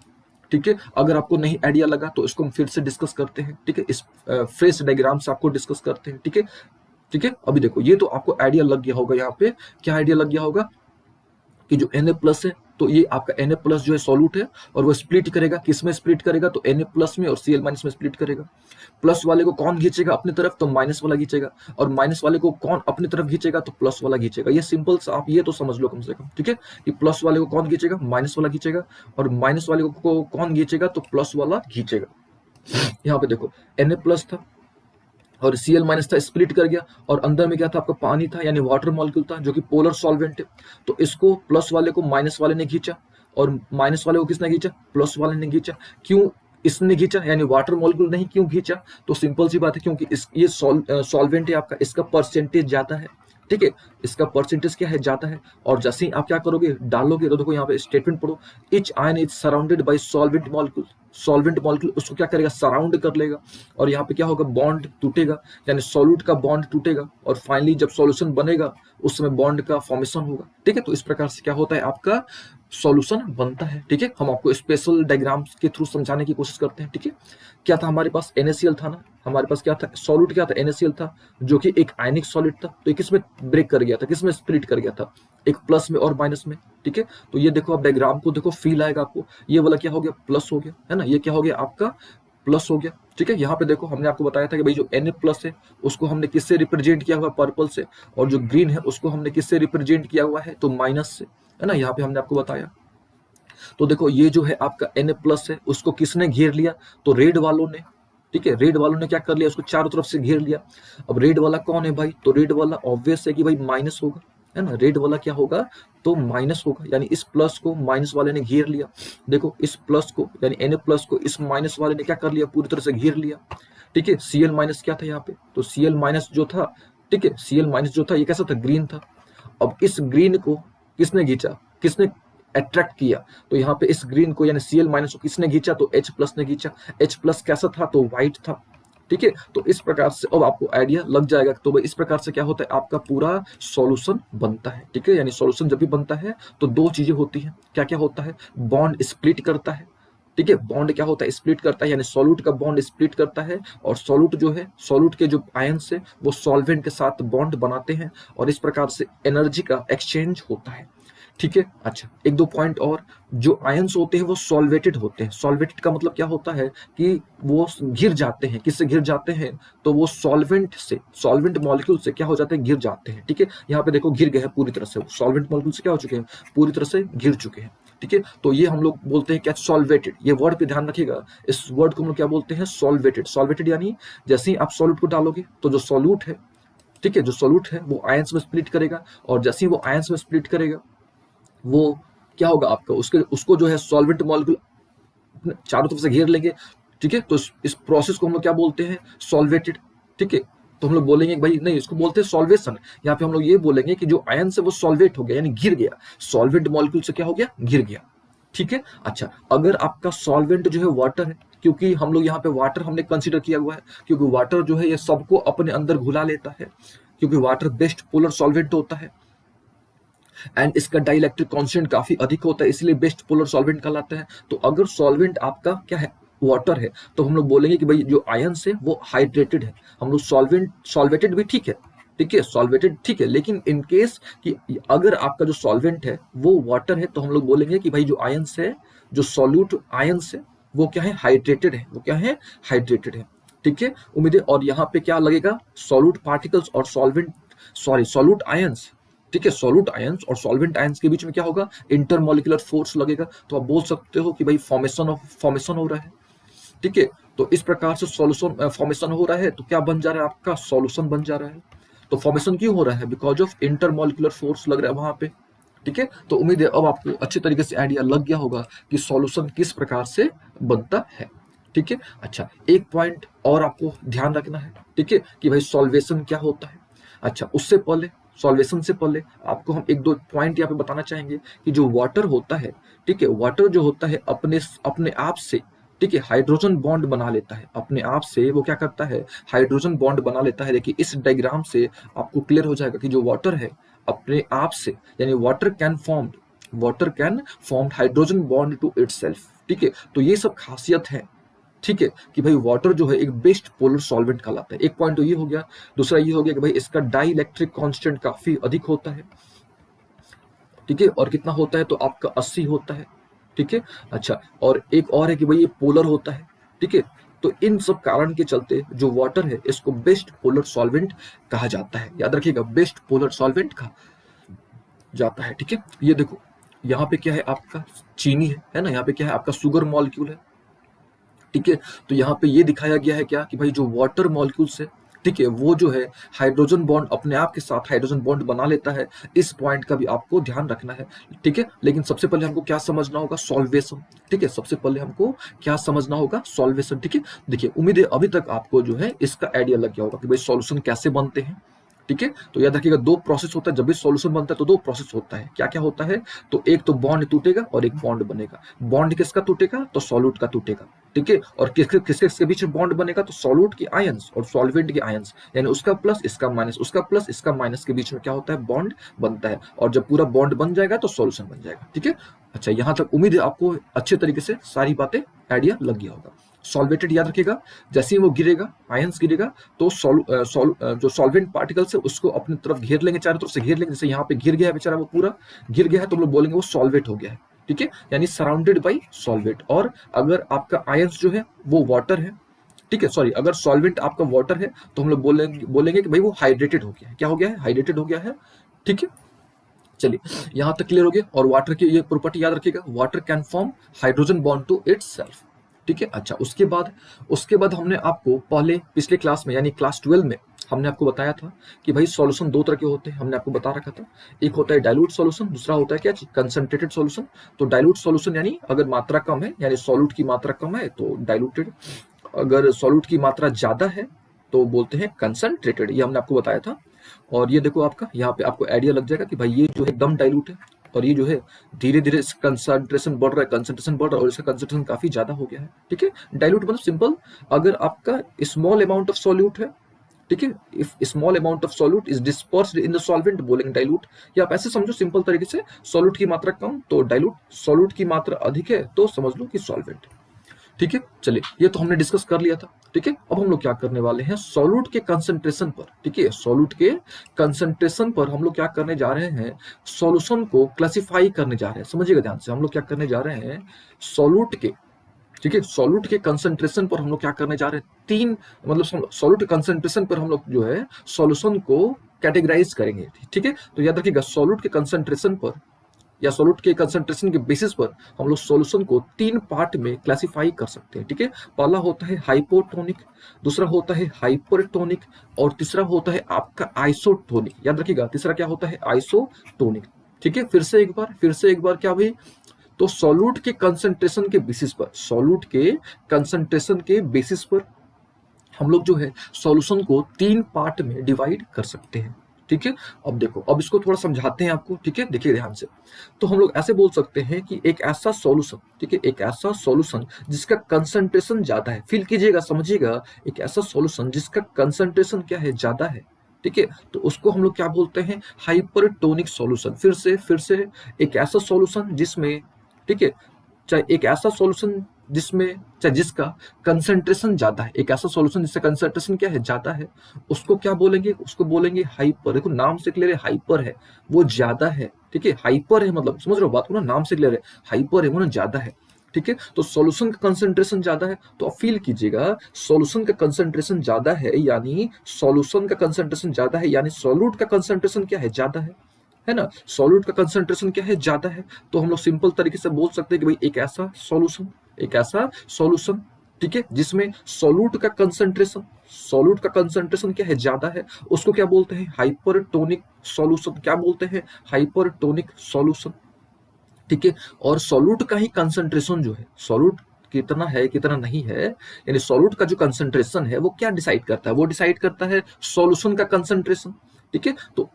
ठीक है, अगर आपको नहीं आइडिया लगा तो इसको हम फिर से डिस्कस करते हैं। ठीक है, इस फ्रेश डायग्राम से आपको डिस्कस करते हैं। ठीक है, ठीक है, अभी देखो ये तो आपको आइडिया लग गया होगा, यहाँ पे क्या आइडिया लग गया होगा कि जो Na प्लस है तो ये आपका Na+ जो है सॉल्यूट है, और वो स्प्लिट करेगा, किस में स्प्लिट करेगा, तो Na+ में और Cl- में स्प्लिट करेगा। प्लस वाले को कौन खींचेगा अपनी तरफ, तो माइनस वाला खींचेगा, और माइनस वाले को कौन अपनी तरफ खींचेगा, तो प्लस वाला खींचेगा। ये सिंपल सा आप ये तो समझ लो कम से कम, ठीक है, कि प्लस वाले को कौन खींचेगा, माइनस वाला खींचेगा, और माइनस वाले को कौन खींचेगा, तो प्लस वाला खींचेगा। यहाँ पे देखो Na+ था और Cl- था, स्प्लिट कर गया, और अंदर में क्या था आपका, पानी था, यानी वाटर मॉलिक्यूल था, जो कि पोलर सॉल्वेंट है। तो इसको प्लस वाले को माइनस वाले ने खींचा, और माइनस वाले को किसने खींचा, प्लस वाले ने खींचा। क्यों इसने खींचा, यानी वाटर मॉलिक्यूल नहीं क्यों खींचा, तो सिंपल सी बात है, क्योंकि ये सॉल्वेंट है आपका, इसका परसेंटेज ज्यादा है, ठीक है, इसका परसेंटेज क्या है, ज्यादा है। और जैसे ही आप क्या करोगे, डालोगे, तो देखो यहाँ पे स्टेटमेंट पढ़ो, etch ion is surrounded by solvent molecule. Solvent molecule उसको क्या करेगा, सराउंड कर लेगा, और यहाँ पे क्या होगा, बॉन्ड टूटेगा, यानी सॉल्यूट का बॉन्ड टूटेगा, और फाइनली जब सॉल्यूशन बनेगा उस समय बॉन्ड का फॉर्मेशन होगा, ठीक है। तो इस प्रकार से क्या होता है, आपका सॉल्यूशन बनता है, ठीक है। हम आपको स्पेशल डायग्राम्स के थ्रू समझाने की कोशिश करते हैं, ठीक है। क्या था हमारे पास, NaCl था ना, हमारे पास क्या था, सॉल्यूट क्या था, NaCl था, जो कि एक आयनिक सॉलिड था। तो ये किसमें ब्रेक कर गया था, किसमें स्प्लिट कर गया था, एक प्लस में और माइनस में, ठीक है। तो ये देखो आप डायग्राम को देखो, फील आएगा आपको, ये वाला क्या हो गया, प्लस हो गया, है ना, ये क्या हो गया आपका, प्लस हो गया, ठीक है। यहाँ पे देखो हमने आपको बताया था कि भाई जो Na+ है उसको हमने किससे रिप्रेजेंट किया हुआ, पर्पल से, और जो ग्रीन है उसको हमने किससे रिप्रेजेंट किया हुआ है, तो माइनस से, है ना, यहाँ पे हमने आपको बताया। तो देखो ये जो है आपका Na+ है, उसको किसने घेर लिया, तो रेड वालों ने, ठीक है, रेड वालों ने क्या कर लिया, उसको चारों तरफ से घेर लिया। अब रेड वाला कौन है भाई, तो रेड वाला ऑब्वियस है कि भाई माइनस होगा, है ना, रेड वाला क्या होगा, तो माइनस होगा, यानी इस प्लस को माइनस वाले ने घेर लिया। देखो इस प्लस को, यानी Na+ को इस माइनस वाले ने क्या कर लिया, पूरी तरह से घेर लिया, ठीक है। Cl- क्या था यहाँ पे, तो Cl- जो था, ठीक है, Cl- जो था ये कैसा था, ग्रीन था। अब इस ग्रीन को किसने खींचा, किसने अट्रैक्ट किया, तो यहाँ पे इस ग्रीन को यानी Cl- को किसने खींचा, तो H+ ने खींचा। H+ कैसा था, तो व्हाइट था, ठीक है। तो इस प्रकार से अब आपको आइडिया लग जाएगा। तो भाई इस प्रकार से क्या होता है, आपका पूरा सॉल्यूशन बनता है, ठीक है। यानी सॉल्यूशन जब भी बनता है तो दो चीजें होती हैं, क्या क्या होता है, बॉन्ड स्प्लिट करता है, ठीक है, बॉन्ड क्या होता है, स्प्लिट करता है, यानी सॉल्यूट का बॉन्ड स्प्लिट करता है, और सॉल्यूट जो है, सॉल्यूट के जो आयंस है वो सॉल्वेंट के साथ बॉन्ड बनाते हैं, और इस प्रकार से एनर्जी का एक्सचेंज होता है, ठीक है। अच्छा एक दो पॉइंट और, जो आयंस होते हैं वो सॉल्वेटेड होते हैं। सॉल्वेटेड का मतलब क्या होता है कि वो घिर जाते हैं, किससे घिर जाते हैं, तो वो सॉल्वेंट से, सॉल्वेंट मॉलिक्यूल से क्या हो जाते हैं, घिर जाते हैं, ठीक है। यहाँ पे देखो घिर गए हैं पूरी तरह से, सॉल्वेंट मॉलिक्यूल से क्या हो चुके हैं, पूरी तरह से घिर चुके हैं, ठीक है। तो ये हम लोग बोलते हैं क्या, सॉल्वेटेड। ये वर्ड पे ध्यान रखिएगा, इस वर्ड को हम लोग क्या बोलते हैं, सॉल्वेटेड। सॉल्वेटेड यानी जैसे ही आप सॉल्यूट को डालोगे तो जो सॉल्यूट है, ठीक है, जो सॉल्यूट है वो आयंस में स्प्लिट करेगा, और जैसे ही वो आयंस में स्प्लिट करेगा वो क्या होगा आपका, उसके उसको जो है सॉल्वेंट मॉलिक्यूल चारों तरफ से घेर लेंगे, ठीक है। तो इस प्रोसेस को हम लोग क्या बोलते हैं, सॉल्वेटेड, ठीक है। तो हम लोग बोलेंगे कि भाई नहीं, इसको बोलते हैं सॉल्वेशन। यहाँ पे हम लोग ये बोलेंगे कि जो आयन से वो सॉल्वेट हो गया, यानी घिर गया, सॉल्वेंट मॉलिक्यूल से क्या हो गया, घिर गया, ठीक है। अच्छा अगर आपका सॉल्वेंट जो है वाटर है, क्योंकि हम लोग यहाँ पे वाटर हमने कंसिडर किया हुआ है, क्योंकि वाटर जो है ये सबको अपने अंदर घुला लेता है, क्योंकि वाटर बेस्ट पोलर सॉल्वेंट होता है, एंड इसका डाइलेक्ट्रिक कांस्टेंट काफी अधिक होता है, इसलिए बेस्ट पोलर सॉल्वेंट कहलाता है। तो अगर सॉल्वेंट आपका क्या है, वाटर है, तो हम लोग बोलेंगे कि भाई जो आयंस है वो हाइड्रेटेड है। हम लोग सॉल्वेटेड भी ठीक है, ठीक है, सॉल्वेटेड ठीक है, लेकिन इन केस कि अगर आपका जो सॉल्वेंट है वो वाटर है, तो हम लोग बोलेंगे कि भाई जो आयंस है, जो सॉल्यूट आयंस है वो क्या है, हाइड्रेटेड है, वो क्या है, हाइड्रेटेड है, ठीक है। उम्मीद है। और यहाँ पे क्या लगेगा, सॉल्यूट पार्टिकल्स और सॉल्यूट आयंस, ठीक है, सॉल्यूट आयंस और सॉल्वेंट आयंस के बीच में क्या होगा, इंटरमोलिकुलर फोर्स लगेगा। तो आप बोल सकते हो कि भाई फॉर्मेशन हो रहा है, ठीक है। तो इस प्रकार से सॉल्यूशन फॉर्मेशन हो रहा है, तो क्या बन जा रहा है, आपका सॉल्यूशन बन जा रहा है। तो फॉर्मेशन क्यों हो रहा है, बिकॉज ऑफ इंटरमोलिकुलर फोर्स लग रहा है वहां पे, ठीक है। तो उम्मीद है अब आपको अच्छे तरीके से आइडिया लग गया होगा कि सॉल्यूशन किस प्रकार से बनता है, ठीक है। अच्छा एक पॉइंट और आपको ध्यान रखना है, ठीक है, कि भाई सॉल्वेशन क्या होता है। अच्छा उससे पहले, सॉल्वेशन से पहले आपको हम एक दो पॉइंट यहाँ पे बताना चाहेंगे कि जो वाटर होता है, ठीक है, वाटर जो होता है अपने अपने आप से, ठीक है, हाइड्रोजन बॉन्ड बना लेता है अपने आप से। वो क्या करता है, हाइड्रोजन बॉन्ड बना लेता है। देखिए इस डायग्राम से आपको क्लियर हो जाएगा कि जो वाटर है अपने आप से, यानी water can form hydrogen bond to itself, ठीक है। तो ये सब खासियत है, ठीक है, कि भाई वाटर जो है एक बेस्ट पोलर सॉल्वेंट कहलाता है। एक पॉइंट तो ये हो गया। दूसरा ये हो गया कि भाई इसका डाई इलेक्ट्रिक कॉन्स्टेंट काफी अधिक होता है, ठीक है, और कितना होता है तो आपका 80 होता है। ठीक है, अच्छा, और एक और है कि भाई ये पोलर होता है। ठीक है, तो इन सब कारण के चलते जो वाटर है इसको बेस्ट पोलर सॉल्वेंट कहा जाता है। याद रखिएगा, बेस्ट पोलर सॉल्वेंट कहा जाता है। ठीक है, ये देखो यहाँ पे क्या है, आपका चीनी है ना, यहाँ पे क्या है, आपका शुगर मॉलिक्यूल है। ठीक है, तो यहाँ पे ये दिखाया गया है क्या कि भाई जो वाटर मॉलिक्यूल्स है, ठीक है, वो जो है हाइड्रोजन बॉन्ड अपने आप के साथ हाइड्रोजन बॉन्ड बना लेता है। इस पॉइंट का भी आपको ध्यान रखना है। ठीक है, लेकिन सबसे पहले हमको क्या समझना होगा, सॉल्वेशन। ठीक है, सबसे पहले हमको क्या समझना होगा, सॉल्वेशन। ठीक है, देखिए उम्मीद है अभी तक आपको जो है इसका आइडिया लग गया होगा कि भाई सॉल्यूशन कैसे बनते हैं। ठीक है, तो याद रखिएगा दो प्रोसेस होता है, जब भी सॉल्यूशन बनता है तो दो प्रोसेस होता है। क्या क्या होता है, तो एक तो बॉन्ड टूटेगा और एक बॉन्ड बनेगा। बॉन्ड किसका टूटेगा, तो सॉल्यूट का टूटेगा। ठीक है, और किसके किसके किसके बीच में बॉन्ड बनेगा, तो सॉल्यूट के आयंस और सॉल्वेंट के आयंस, यानी उसका प्लस इसका माइनस, उसका प्लस इसका माइनस के बीच में क्या होता है, बॉन्ड बनता है। और जब पूरा बॉन्ड बन जाएगा तो सॉल्यूशन बन जाएगा। ठीक है, अच्छा, यहां तक उम्मीद है आपको अच्छे तरीके से सारी बातें आइडिया लग गया होगा। सॉल्वेटेड याद रखिएगा, जैसे ही वो गिरेगा, आयंस गिरेगा, तो जो सॉल्वेंट पार्टिकल्स है उसको अपनी तरफ घेर लेंगे, चारों तरफ से घेर लेंगे। जैसे यहाँ पे गिर गया है बेचारा, वो पूरा गिर गया है, तो हम लोग बोलेंगे वो सॉल्वेट हो गया है। ठीक है, यानी सराउंडेड बाई सॉल्वेट। और अगर आपका आयंस जो है वो वाटर है, ठीक है, सॉरी, अगर सॉल्वेंट आपका वाटर है तो हम लोग बोलेंगे कि भाई वो हाइड्रेटेड हो गया है। क्या हो गया है, हाइड्रेटेड हो गया है। ठीक है, चलिए यहां तक क्लियर हो गया। और वाटर की ये प्रॉपर्टी याद रखिएगा, water can form hydrogen bond to itself. ठीक है, अच्छा, उसके बाद हमने आपको पहले पिछले क्लास में यानी क्लास 12 में हमने आपको बताया था कि भाई सॉल्यूशन दो तरह के होते हैं। हमने आपको बता रखा था, एक होता है डाइल्यूट सॉल्यूशन, दूसरा होता है क्या, कंसंट्रेटेड सॉल्यूशन। तो डाइल्यूट सॉल्यूशन यानी अगर मात्रा कम है, यानी सॉल्यूट की मात्रा कम है तो डाइल्यूटेड। अगर सॉल्यूट की मात्रा ज्यादा है तो बोलते हैं कंसंट्रेटेड। ये हमने आपको बताया था। और ये देखो आपका यहाँ पे आपको आइडिया लग जाएगा कि भाई ये जो है एकदम डाइल्यूट है, और ये जो है धीरे धीरे कंसंट्रेशन बढ़ रहा है, कंसंट्रेशन बढ़ रहा है, और इसका कंसंट्रेशन काफी ज्यादा हो गया है। ठीक है, डाइल्यूट मतलब सिंपल, अगर आपका स्मॉल अमाउंट ऑफ सॉल्यूट है, ठीक है, if small amount of solute is dispersed in the solvent बोलेंगे डाइल्यूट। या आप ऐसे समझो सिंपल तरीके से, सॉल्यूट की मात्रा कम तो डाइल्यूट, सॉल्यूट की मात्रा अधिक है तो समझ लो कि सॉल्वेंट। ठीक है, चलिए ये तो हमने डिस्कस कर लिया था। ठीक है, अब हम लोग क्या करने वाले हैं, सॉल्यूट के कंसंट्रेशन पर। ठीक है, सॉल्यूट के कंसंट्रेशन पर हम लोग क्या करने जा रहे हैं, सॉल्यूशन को क्लासिफाई करने जा रहे हैं। समझिएगा ध्यान से, हम लोग क्या करने जा रहे हैं, सॉल्यूट के, ठीक है, सॉल्यूट के कंसंट्रेशन पर हम लोग क्या करने जा रहे हैं, तीन, मतलब सॉल्यूट के कंसंट्रेशन पर हम लोग जो है सॉल्यूशन को कैटेगराइज करेंगे। ठीक है, तो याद रखिएगा सॉल्यूट के कंसंट्रेशन पर या सॉल्यूट के कंसंट्रेशन के बेसिस पर हम लोग सॉल्यूशन को तीन पार्ट में क्लासिफाई कर सकते हैं। ठीक है, पहला होता है हाइपोटोनिक, दूसरा होता है हाइपरटोनिक, और तीसरा होता है आपका आइसोटोनिक। याद रखिएगा तीसरा क्या होता है, आइसोटोनिक। ठीक है, फिर से एक बार क्या भाई, तो सॉल्यूट के कंसंट्रेशन के बेसिस पर, सॉल्यूट के कंसंट्रेशन के बेसिस पर हम लोग जो है सॉल्यूशन को तीन पार्ट में डिवाइड कर सकते हैं। ठीक है, अब देखो, अब इसको थोड़ा समझाते हैं आपको। ठीक है, देखिए ध्यान से, तो हम लोग ऐसे बोल सकते हैं कि एक ऐसा सॉल्यूशन, ठीक है, एक ऐसा सॉल्यूशन जिसका कंसंट्रेशन ज्यादा है, फील कीजिएगा, समझिएगा, एक ऐसा सॉल्यूशन जिसका कंसंट्रेशन क्या है, ज्यादा है। ठीक है, तो उसको हम लोग क्या बोलते हैं, हाइपरटोनिक सॉल्यूशन। फिर से एक ऐसा सॉल्यूशन जिसमें, ठीक है, चाहे एक ऐसा सॉल्यूशन जिसमें, चाहे जिसका कंसंट्रेशन ज्यादा है, एक ऐसा सॉल्यूशन जिसका कंसंट्रेशन क्या है, ज्यादा है, उसको क्या बोलेंगे, उसको बोलेंगे हाइपर। देखो नाम से क्लियर है, हाइपर है, वो ज्यादा है। ठीक है, हाइपर है मतलब समझ रहे हो बात को ना, नाम से क्लियर है, हाइपर है वो ना ज्यादा है। ठीक है, तो सॉल्यूशन का कंसंट्रेशन ज्यादा है, तो आप फील कीजिएगा सॉल्यूशन का कंसंट्रेशन ज्यादा है, यानी सॉल्यूशन का कंसंट्रेशन ज्यादा है, यानी सॉल्यूट का कंसंट्रेशन क्या है, ज्यादा है ना, सॉल्यूट का कंसंट्रेशन क्या है, ज्यादा है। तो हम लोग सिंपल तरीके से बोल सकते हैं कि भाई एक ऐसा सॉल्यूशन, ठीक है, जिसमें सॉल्यूट का कंसंट्रेशन क्या है, ज्यादा है, उसको क्या बोलते हैं, हाइपरटोनिक सॉल्यूशन। क्या बोलते हैं, हाइपरटोनिक सॉल्यूशन। ठीक है, और सॉल्यूट का ही कंसंट्रेशन जो है, सॉल्यूट कितना है कितना नहीं है, यानी सॉल्यूट का जो कंसंट्रेशन है वो क्या डिसाइड करता है, वो डिसाइड करता है सॉल्यूशन का कंसंट्रेशन। ठीक है, तो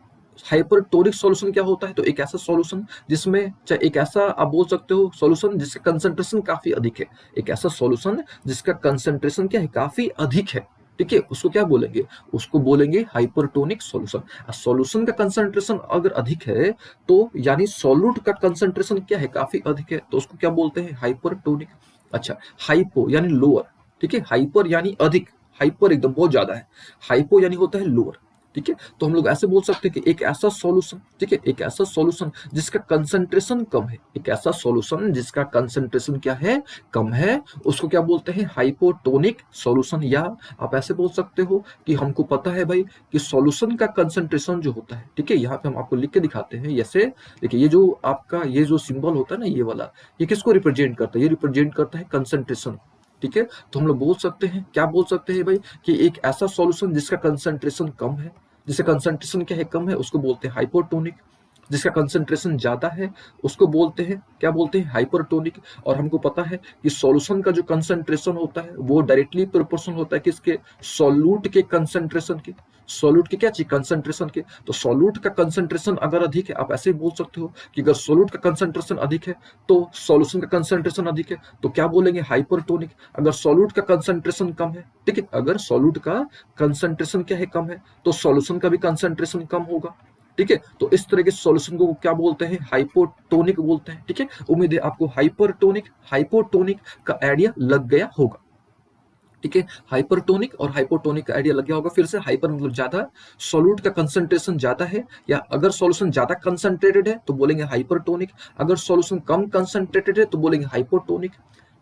हाइपरटोनिक सॉल्यूशन क्या होता है, तो एक ऐसा सॉल्यूशन जिसमें, चाहे एक ऐसा आप बोल सकते हो सॉल्यूशन जिसका कंसंट्रेशन काफी अधिक है, एक ऐसा सॉल्यूशन जिसका कंसंट्रेशन क्या है, काफी अधिक है। ठीक है, उसको क्या बोलेंगे, उसको बोलेंगे हाइपरटोनिक सॉल्यूशन। सॉल्यूशन का कंसंट्रेशन अगर अधिक है तो यानी सॉल्यूट का कंसंट्रेशन क्या है, काफी अधिक है, तो उसको क्या बोलते हैं, हाइपरटोनिक। अच्छा, हाइपो यानी लोअर, ठीक है, हाइपर यानी अधिक, हाइपर एकदम बहुत ज्यादा है, हाइपो यानी होता है लोअर। ठीक है। तो हम लोग ऐसे बोल सकते हैं कि एक ऐसा सॉल्यूशन, ठीक है, एक ऐसा सॉल्यूशन जिसका कंसंट्रेशन कम है, एक ऐसा सॉल्यूशन जिसका कंसंट्रेशन क्या है, कम है, उसको क्या बोलते हैं, हाइपोटोनिक सॉल्यूशन। या आप ऐसे बोल सकते हो कि हमको पता है भाई कि सॉल्यूशन का कंसंट्रेशन जो होता है, ठीक है, यहाँ पे हम आपको लिख के दिखाते हैं। जैसे देखिए, ये जो आपका ये जो सिंबल होता है ना, ये वाला, ये किसको रिप्रेजेंट करता है, ये रिप्रेजेंट करता है कंसंट्रेशन, ठीक है। तो हम लोग बोल सकते हैं, क्या बोल सकते हैं भाई, कि एक ऐसा सॉल्यूशन जिसका कंसंट्रेशन कम है, जिसका कंसंट्रेशन क्या है, कम है, उसको बोलते हैं हाइपोटोनिक। जिसका कंसंट्रेशन ज्यादा है उसको बोलते हैं, क्या बोलते हैं, हाइपरटोनिक। और हमको पता है कि सॉल्यूशन का जो कंसंट्रेशन होता है वो डायरेक्टली प्रोपोर्शनल होता है किसके, सॉल्यूट के कंसंट्रेशन के। सॉल्यूट के क्या चाहिए, कंसंट्रेशन के। तो सॉल्यूट का कंसंट्रेशन अगर अधिक है, आप ऐसे बोल सकते हो कि अगर सॉल्यूट का कंसंट्रेशन अधिक है तो सॉल्यूशन का कंसंट्रेशन अधिक है, तो क्या बोलेंगे, हाइपरटोनिक। अगर सॉल्यूट का कंसंट्रेशन कम है, ठीक है, अगर सॉल्यूट का कंसंट्रेशन क्या है, कम है, तो सॉल्यूशन का भी कंसंट्रेशन कम होगा, ठीक है। तो इस तरह के सॉल्यूशन को क्या बोलते हैं, हाइपोटोनिक बोलते हैं, ठीक है। उम्मीद है आपको हाइपरटोनिक हाइपोटोनिक का आइडिया लग गया होगा, ठीक है। हाइपरटोनिक और हाइपोटोनिक का आइडिया लग गया होगा। फिर से, हाइपर मतलब ज्यादा, सॉल्यूट का कंसंट्रेशन ज्यादा है, या अगर सॉल्यूशन ज्यादा कंसंट्रेटेड है तो बोलेंगे हाइपरटोनिक, अगर सॉल्यूशन कम कंसंट्रेटेड है तो बोलेंगे हाइपोटोनिक,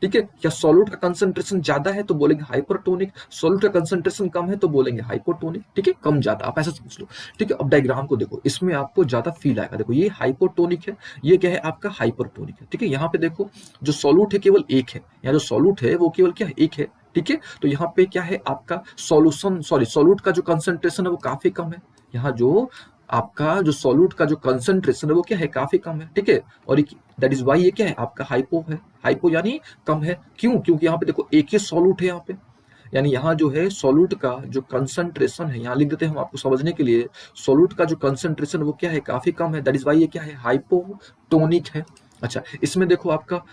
ठीक है। या सॉल्यूट का कंसंट्रेशन ज्यादा है तो बोलेंगे हाइपरटोनिक, सॉल्यूट का कंसंट्रेशन कम है तो बोलेंगे हाइपोटोनिक, ठीक है, कम ज्यादा, आप ऐसा समझ लो, ठीक है। अब डायग्राम को देखो, इसमें आपको ज्यादा फील आएगा। देखो, ये हाइपोटोनिक है, ये क्या है आपका, हाइपरटोनिक है, ठीक है। यहाँ पे देखो, जो सॉल्यूट है केवल एक है, यहाँ जो सॉल्यूट है वो केवल क्या है, एक है, ठीक है। तो यहाँ पे क्या है आपका सॉल्यूशन, सॉरी, सॉल्यूट का जो कंसंट्रेशन है वो काफी कम है। यहाँ जो आपका जो सॉल्यूट का जो कंसंट्रेशन है वो क्या है, काफी कम है, ठीक है। और दैट इज वाई ये क्या है आपका, हाइपो है। हाइपो यानी कम है, क्यों, क्योंकि यहाँ पे देखो एक ही सॉल्यूट है यहाँ पे, यानी यहाँ जो है सॉल्यूट का जो कंसंट्रेशन है, यहाँ लिख देते हैं हम आपको समझने के लिए, सॉल्यूट का जो कंसंट्रेशन वो क्या है, काफी कम है, दैट इज वाई ये क्या है, हाइपोटोनिक है। अच्छा, इसमें देखो आपका,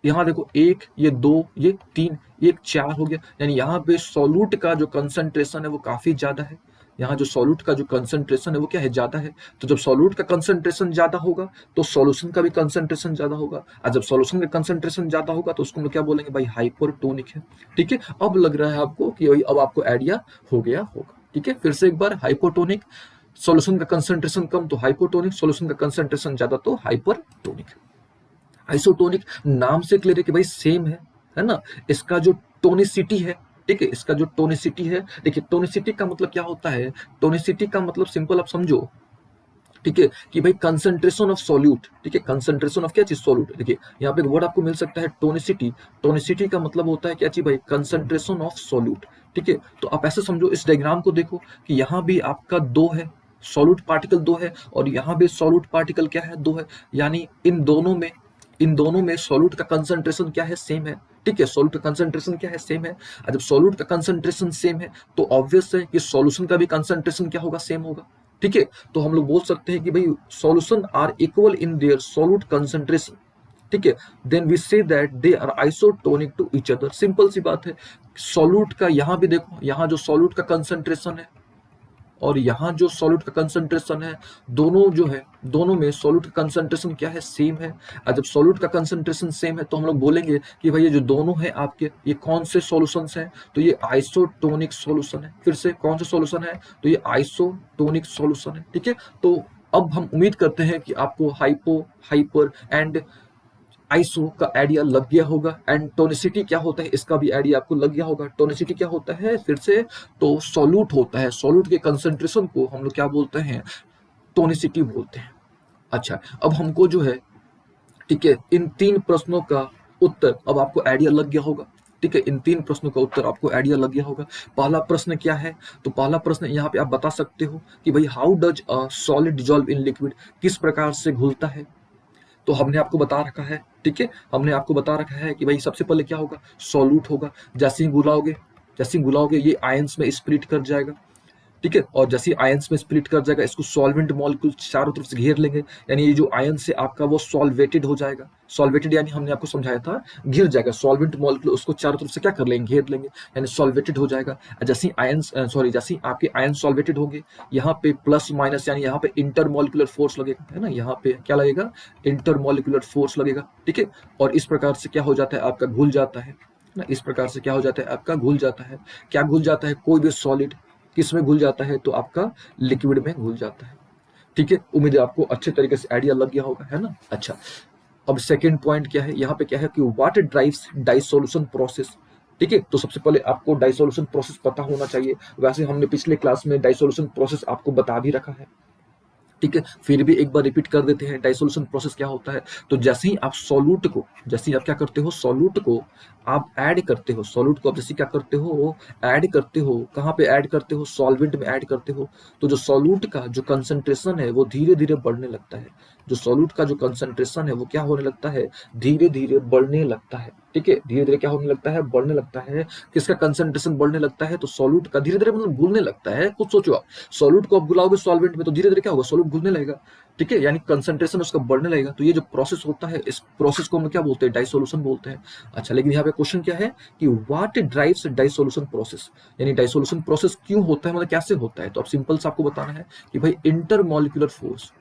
यहाँ देखो एक, ये दो, ये तीन, ये चार हो गया, यानी यहाँ पे सॉल्यूट का जो कंसंट्रेशन है वो काफी ज्यादा है। यहाँ जो सॉल्यूट का जो कंसंट्रेशन है वो क्या है, ज्यादा है। तो जब सॉल्यूट का कंसंट्रेशन ज्यादा होगा तो सॉल्यूशन का भी कंसंट्रेशन ज्यादा होगा, और जब सॉल्यूशन का कंसंट्रेशन ज्यादा होगा तो उसको हम लोग क्या बोलेंगे भाई, हाइपरटोनिक है, ठीक है। अब लग रहा है आपको कि भाई अब आपको आइडिया हो गया होगा, ठीक है। फिर से एक बार, हाइपोटोनिक, सॉल्यूशन का कंसंट्रेशन कम तो हाइपोटोनिक, सॉल्यूशन का कंसंट्रेशन ज्यादा तो हाइपरटोनिक। आइसोटोनिक नाम से क्लियर है कि भाई सेम है ना। इसका जो टोनिसिटी है, ठीक है, इसका जो टोनिसिटी है, देखिए टोनिसिटी का मतलब क्या होता है, टोनिसिटी का मतलब सिंपल आप समझो, ठीक है, कि भाई कंसंट्रेशन ऑफ सॉल्यूट, ठीक है, कंसंट्रेशन ऑफ क्या चीज, सॉल्यूट। देखिए यहाँ पे एक वर्ड आपको मिल सकता है टोनिसिटी, टोनिसिटी का मतलब होता है क्या चीज भाई, कंसंट्रेशन ऑफ सॉल्यूट, ठीक है। तो आप ऐसे समझो, इस डायग्राम को देखो कि यहाँ भी आपका दो है, सॉल्यूट पार्टिकल दो है, और यहाँ भी सॉल्यूट पार्टिकल क्या है, दो है, यानी इन दोनों में सॉल्यूट का कंसंट्रेशन क्या है, सेम है, ठीक है। सॉल्यूट का कंसंट्रेशन क्या है, सेम है। और जब सॉल्यूट का कंसंट्रेशन सेम है तो ऑब्वियस है कि सॉल्यूशन का भी कंसंट्रेशन क्या होगा, सेम होगा, ठीक है। तो हम लोग बोल सकते हैं कि भाई solution are equal in their solute concentration, ठीक है। Then we say that they are isotonic to each other. Simple सी बात है, सॉल्यूट का यहाँ भी देखो, यहाँ जो सॉल्यूट का कंसंट्रेशन है और यहाँ जो सॉल्यूट का कंसंट्रेशन है, दोनों जो है, दोनों में सॉल्यूट का कंसंट्रेशन क्या है, सेम है। और जब सॉल्यूट का कंसंट्रेशन सेम है तो हम लोग बोलेंगे कि भाई ये जो दोनों है आपके, ये कौन से सॉल्यूशंस हैं, तो ये आइसोटोनिक सॉल्यूशन है। फिर से कौन सा सॉल्यूशन है, तो ये आइसोटोनिक सॉल्यूशन है, ठीक है। तो अब हम उम्मीद करते हैं कि आपको हाइपो, हाइपर एंड आइसो का आइडिया लग गया होगा, एंड टोनिसिटी क्या होता है इसका भी आइडिया आपको लग गया होगा। टोनिसिटी क्या होता है, फिर से, तो सॉल्यूट होता है, सॉल्यूट के कंसंट्रेशन को हम लोग क्या बोलते हैं, टोनिसिटी बोलते हैं। अच्छा, अब हमको जो है, ठीक है, इन तीन प्रश्नों का उत्तर अब आपको आइडिया लग गया होगा, ठीक है। इन तीन प्रश्नों का उत्तर आपको आइडिया लग गया होगा। पहला प्रश्न क्या है, तो पहला प्रश्न यहाँ पे आप बता सकते हो कि भाई how does a solid dissolve in liquid, किस प्रकार से घुलता है। तो हमने आपको बता रखा है, ठीक है, हमने आपको बता रखा है कि भाई सबसे पहले क्या होगा, सॉल्यूट होगा। जैसे ही घुलाओगे ये आयंस में स्प्लिट कर जाएगा, ठीक है। और जैसे आयंस में स्प्लिट कर जाएगा, इसको सॉल्वेंट मॉलिक्यूल चारों तरफ से घेर लेंगे, यानी ये जो आयंस है आपका वो सॉल्वेटेड हो जाएगा। सॉल्वेटेड यानी हमने आपको समझाया था, घिर जाएगा, सॉल्वेंट मॉलिक्यूल उसको चारों तरफ से क्या कर लेंगे, घेर लेंगे, यानी सॉल्वेटेड हो जाएगा। जैसे आयंस, सॉरी, जैसे आपके आयन सॉल्वेटेड होंगे, यहाँ पे प्लस माइनस यानी यहाँ पे इंटरमॉलिक्यूलर फोर्स लगेगा, है ना, यहाँ पे क्या लगेगा, इंटरमॉलिक्यूलर फोर्स लगेगा, ठीक है। और इस प्रकार से क्या हो जाता है आपका, घुल जाता है ना, इस प्रकार से क्या हो जाता है आपका, घुल जाता है। क्या घुल जाता है, कोई भी सॉलिड किस में घुल जाता है, तो आपका लिक्विड में घुल जाता है। ठीक है, उम्मीद है आपको अच्छे तरीके से आइडिया लग गया होगा, है ना। अच्छा, अब सेकंड पॉइंट क्या है, यहाँ पे क्या है कि व्हाट ड्राइव्स डाइसोल्यूशन प्रोसेस। ठीक है, तो सबसे पहले आपको डाइसोल्यूशन प्रोसेस पता होना चाहिए। वैसे हमने पिछले क्लास में डाइसोल्यूशन प्रोसेस आपको बता भी रखा है। ठीक है, फिर भी एक बार रिपीट कर देते हैं डाइसोल्यूशन प्रोसेस क्या होता है। तो जैसे ही आप सॉल्यूट को, जैसे ही आप क्या करते हो, सॉल्यूट को आप ऐड करते हो, सॉल्यूट को आप जैसे क्या करते हो, ऐड करते हो, कहाँ पे ऐड करते हो, सॉल्वेंट में ऐड करते हो, तो जो सॉल्यूट का जो कंसंट्रेशन है वो धीरे धीरे बढ़ने लगता है। जो सॉल्यूट का जो कंसंट्रेशन है वो क्या होने लगता है, धीरे धीरे बढ़ने लगता है। ठीक है, धीरे धीरे क्या होने लगता है, बढ़ने लगता है। किसका कंसंट्रेशन बढ़ने लगता है, तो सॉल्यूट का धीरे धीरे मतलब घुलने लगता है। कुछ सोचो आप, सॉल्यूट को आप घुलाओगे सॉल्वेंट में तो धीरे धीरे क्या होगा, सॉल्यूट घुलने लगेगा। ठीक है, यानी कंसंट्रेशन उसका बढ़ने लगेगा। तो ये जो प्रोसेस होता है, इस प्रोसेस को हम क्या बोलते हैं, डाइसोल्यूशन बोलते हैं। अच्छा, लेकिन यहाँ पे क्वेश्चन क्या है कि व्हाट ड्राइव्स डाइसोल्यूशन प्रोसेस, यानी डाइसोल्यूशन प्रोसेस क्यों होता है, मतलब कैसे होता है। तो अब सिंपल से आपको बताना है कि भाई इंटरमॉलिक्यूलर फोर्स,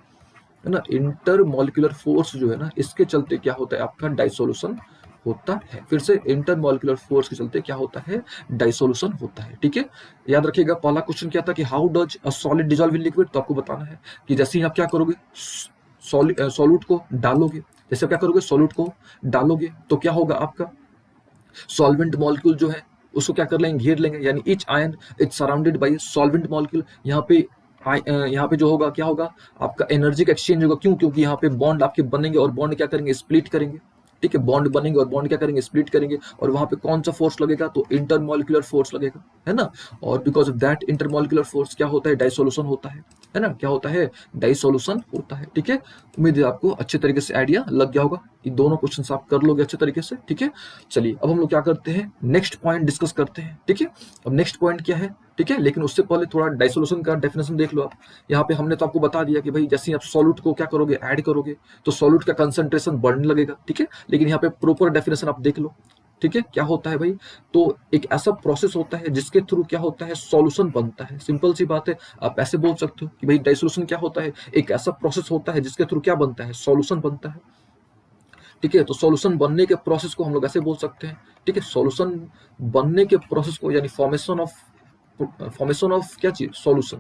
है ना, इंटरमॉलिक्यूलर फोर्स जो है ना, इसके चलते क्या होता है, आपका डाइसोल्यूशन होता है। फिर से इंटरमॉलिक्यूलर फोर्स के चलते क्या होता है, डाइसोल्यूशन होता है। ठीक है, याद रखिएगा पहला क्वेश्चन क्या था कि how does a solid dissolve in liquid. तो आपको बताना है कि जैसे ही आप क्या करोगे, सॉल्यूट को डालोगे, जैसे आप क्या करोगे, सॉल्यूट को डालोगे तो क्या होगा, आपका सॉल्वेंट मॉलिक्यूल जो है उसको क्या कर लेंगे, घेर लेंगे। यानी each ion is surrounded by solvent molecule. यहाँ पे जो होगा क्या होगा, आपका एनर्जी का एक्सचेंज होगा। क्यों, क्योंकि यहाँ पे बॉन्ड आपके बनेंगे और बॉन्ड क्या करेंगे, स्प्लिट करेंगे। ठीक है, बॉन्ड बनेंगे और बॉन्ड क्या करेंगे, स्प्लिट करेंगे। और वहां पे कौन सा फोर्स लगेगा, तो इंटरमॉलिक्यूलर फोर्स लगेगा, है ना। और because of that intermolecular force क्या होता है, डाइसोल्यूशन होता है ना। क्या होता है, डाइसोल्यूशन होता है। ठीक है, उम्मीद है आपको अच्छे तरीके से आइडिया लग गया होगा। ये दोनों क्वेश्चन आप कर लोगे अच्छे तरीके से। ठीक है, चलिए अब हम लोग क्या करते हैं, नेक्स्ट पॉइंट डिस्कस करते हैं। ठीक है, अब नेक्स्ट पॉइंट क्या है, ठीक है, लेकिन उससे पहले थोड़ा डाइसोल्यूशन का डेफिनेशन देख लो आप। यहाँ पे हमने तो आपको बता दिया कि भाई जैसे ही आप सॉल्यूट को क्या करोगे, ऐड करोगे, तो सॉल्यूट का कंसंट्रेशन बढ़ने लगेगा। ठीक है, लेकिन यहाँ पे प्रॉपर डेफिनेशन आप देख लो। ठीक है, क्या होता है भाई, तो एक ऐसा प्रोसेस होता है जिसके थ्रू क्या होता है, सॉल्यूशन बनता है। सिंपल सी बात है, आप ऐसे बोल सकते हो कि भाई डाइसोल्यूशन क्या होता है, एक ऐसा प्रोसेस होता है जिसके थ्रू क्या बनता है, सॉल्यूशन बनता है। ठीक है, तो सॉल्यूशन बनने के प्रोसेस को हम लोग ऐसे बोल सकते हैं। ठीक है, सॉल्यूशन बनने के प्रोसेस को, यानी फॉर्मेशन ऑफ क्या चीज, solution,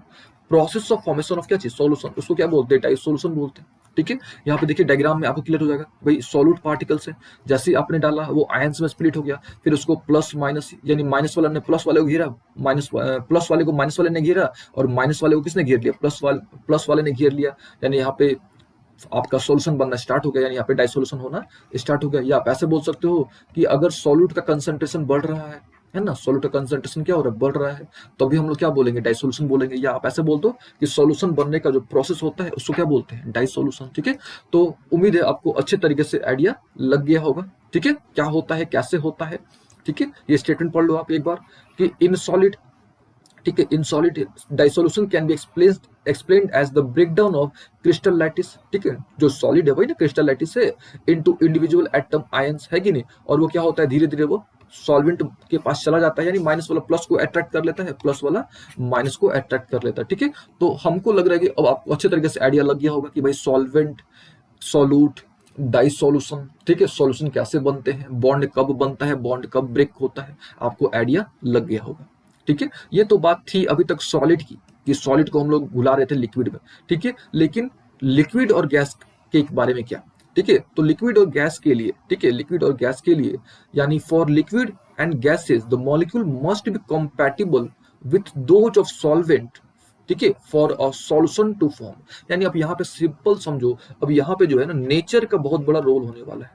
process of formation of क्या चीज, सॉल्यूशन, उसको क्या बोलते हैं, डाइसोल्यूशन बोलते हैं। ठीक है, यहाँ पे देखिए डायग्राम में आपको क्लियर हो जाएगा भाई, सॉल्यूट पार्टिकल्स है, जैसे आपने डाला वो आयंस में स्प्लिट हो गया, फिर उसको प्लस माइनस, यानी माइनस वाला ने प्लस वाले को घेरा, माइनस प्लस वाले को माइनस वाले ने घेरा, और माइनस वाले को किसने घेर लिया, प्लस वाले ने घेर लिया। यानी यहाँ पे आपका सॉल्यूशन बनना स्टार्ट हो गया, यानी यहाँ पे डाइसोल्यूशन होना स्टार्ट हो गया। या आप ऐसे बोल सकते हो कि अगर सॉल्यूट का कंसंट्रेशन बढ़ रहा है ना, सॉल्यूट का कंसंट्रेशन क्या हो रहा है, बढ़ रहा है, तो अभी हम लोग क्या बोलेंगे, डाइसोल्यूशन बोलेंगे। या आप ऐसे बोल दो कि सॉल्यूशन बनने का जो प्रोसेस होता है उसको क्या बोलते हैं, डाइसोल्यूशन। ठीक है, तो उम्मीद है आपको अच्छे तरीके से आइडिया लग गया होगा। ठीक है, क्या होता है, कैसे होता है। ठीक है, ये स्टेटमेंट पढ़ लो आप एक बार कि इन सॉलिड, ठीक है, in solid dissolution can be explained as the breakdown of crystal lattice. ठीक है, जो सॉलिड है वही ना क्रिस्टल लैटिस है, इनटू इंडिविजुअल एटम आयंस, है कि नहीं। और वो क्या होता है, धीरे धीरे वो सॉल्वेंट के पास चला जाता है, यानी माइनस वाला प्लस को अट्रैक्ट कर लेता है, प्लस वाला माइनस को अट्रैक्ट कर लेता है। ठीक है, तो हमको लग रहा है कि अब आपको अच्छे तरीके से आइडिया लग गया होगा कि भाई सॉल्वेंट, सॉल्यूट, डाइसोल्यूशन, ठीक है, सॉल्यूशन कैसे बनते हैं, बॉन्ड कब बनता है, बॉन्ड कब ब्रेक होता है, आपको आइडिया लग गया होगा। ठीक है, ये तो बात थी अभी तक सॉलिड की, कि सॉलिड को हम लोग घुला रहे थे लिक्विड में। ठीक है, लेकिन लिक्विड और गैस के बारे में क्या। ठीक है, तो लिक्विड और गैस के लिए, ठीक है, लिक्विड और गैस के लिए, यानी for liquid and gases the molecule must be compatible with those of solvent. ठीक है, for a solution to form. यानी अब यहाँ पे सिंपल समझो, अब यहाँ पे जो है ना, नेचर का बहुत बड़ा रोल होने वाला है।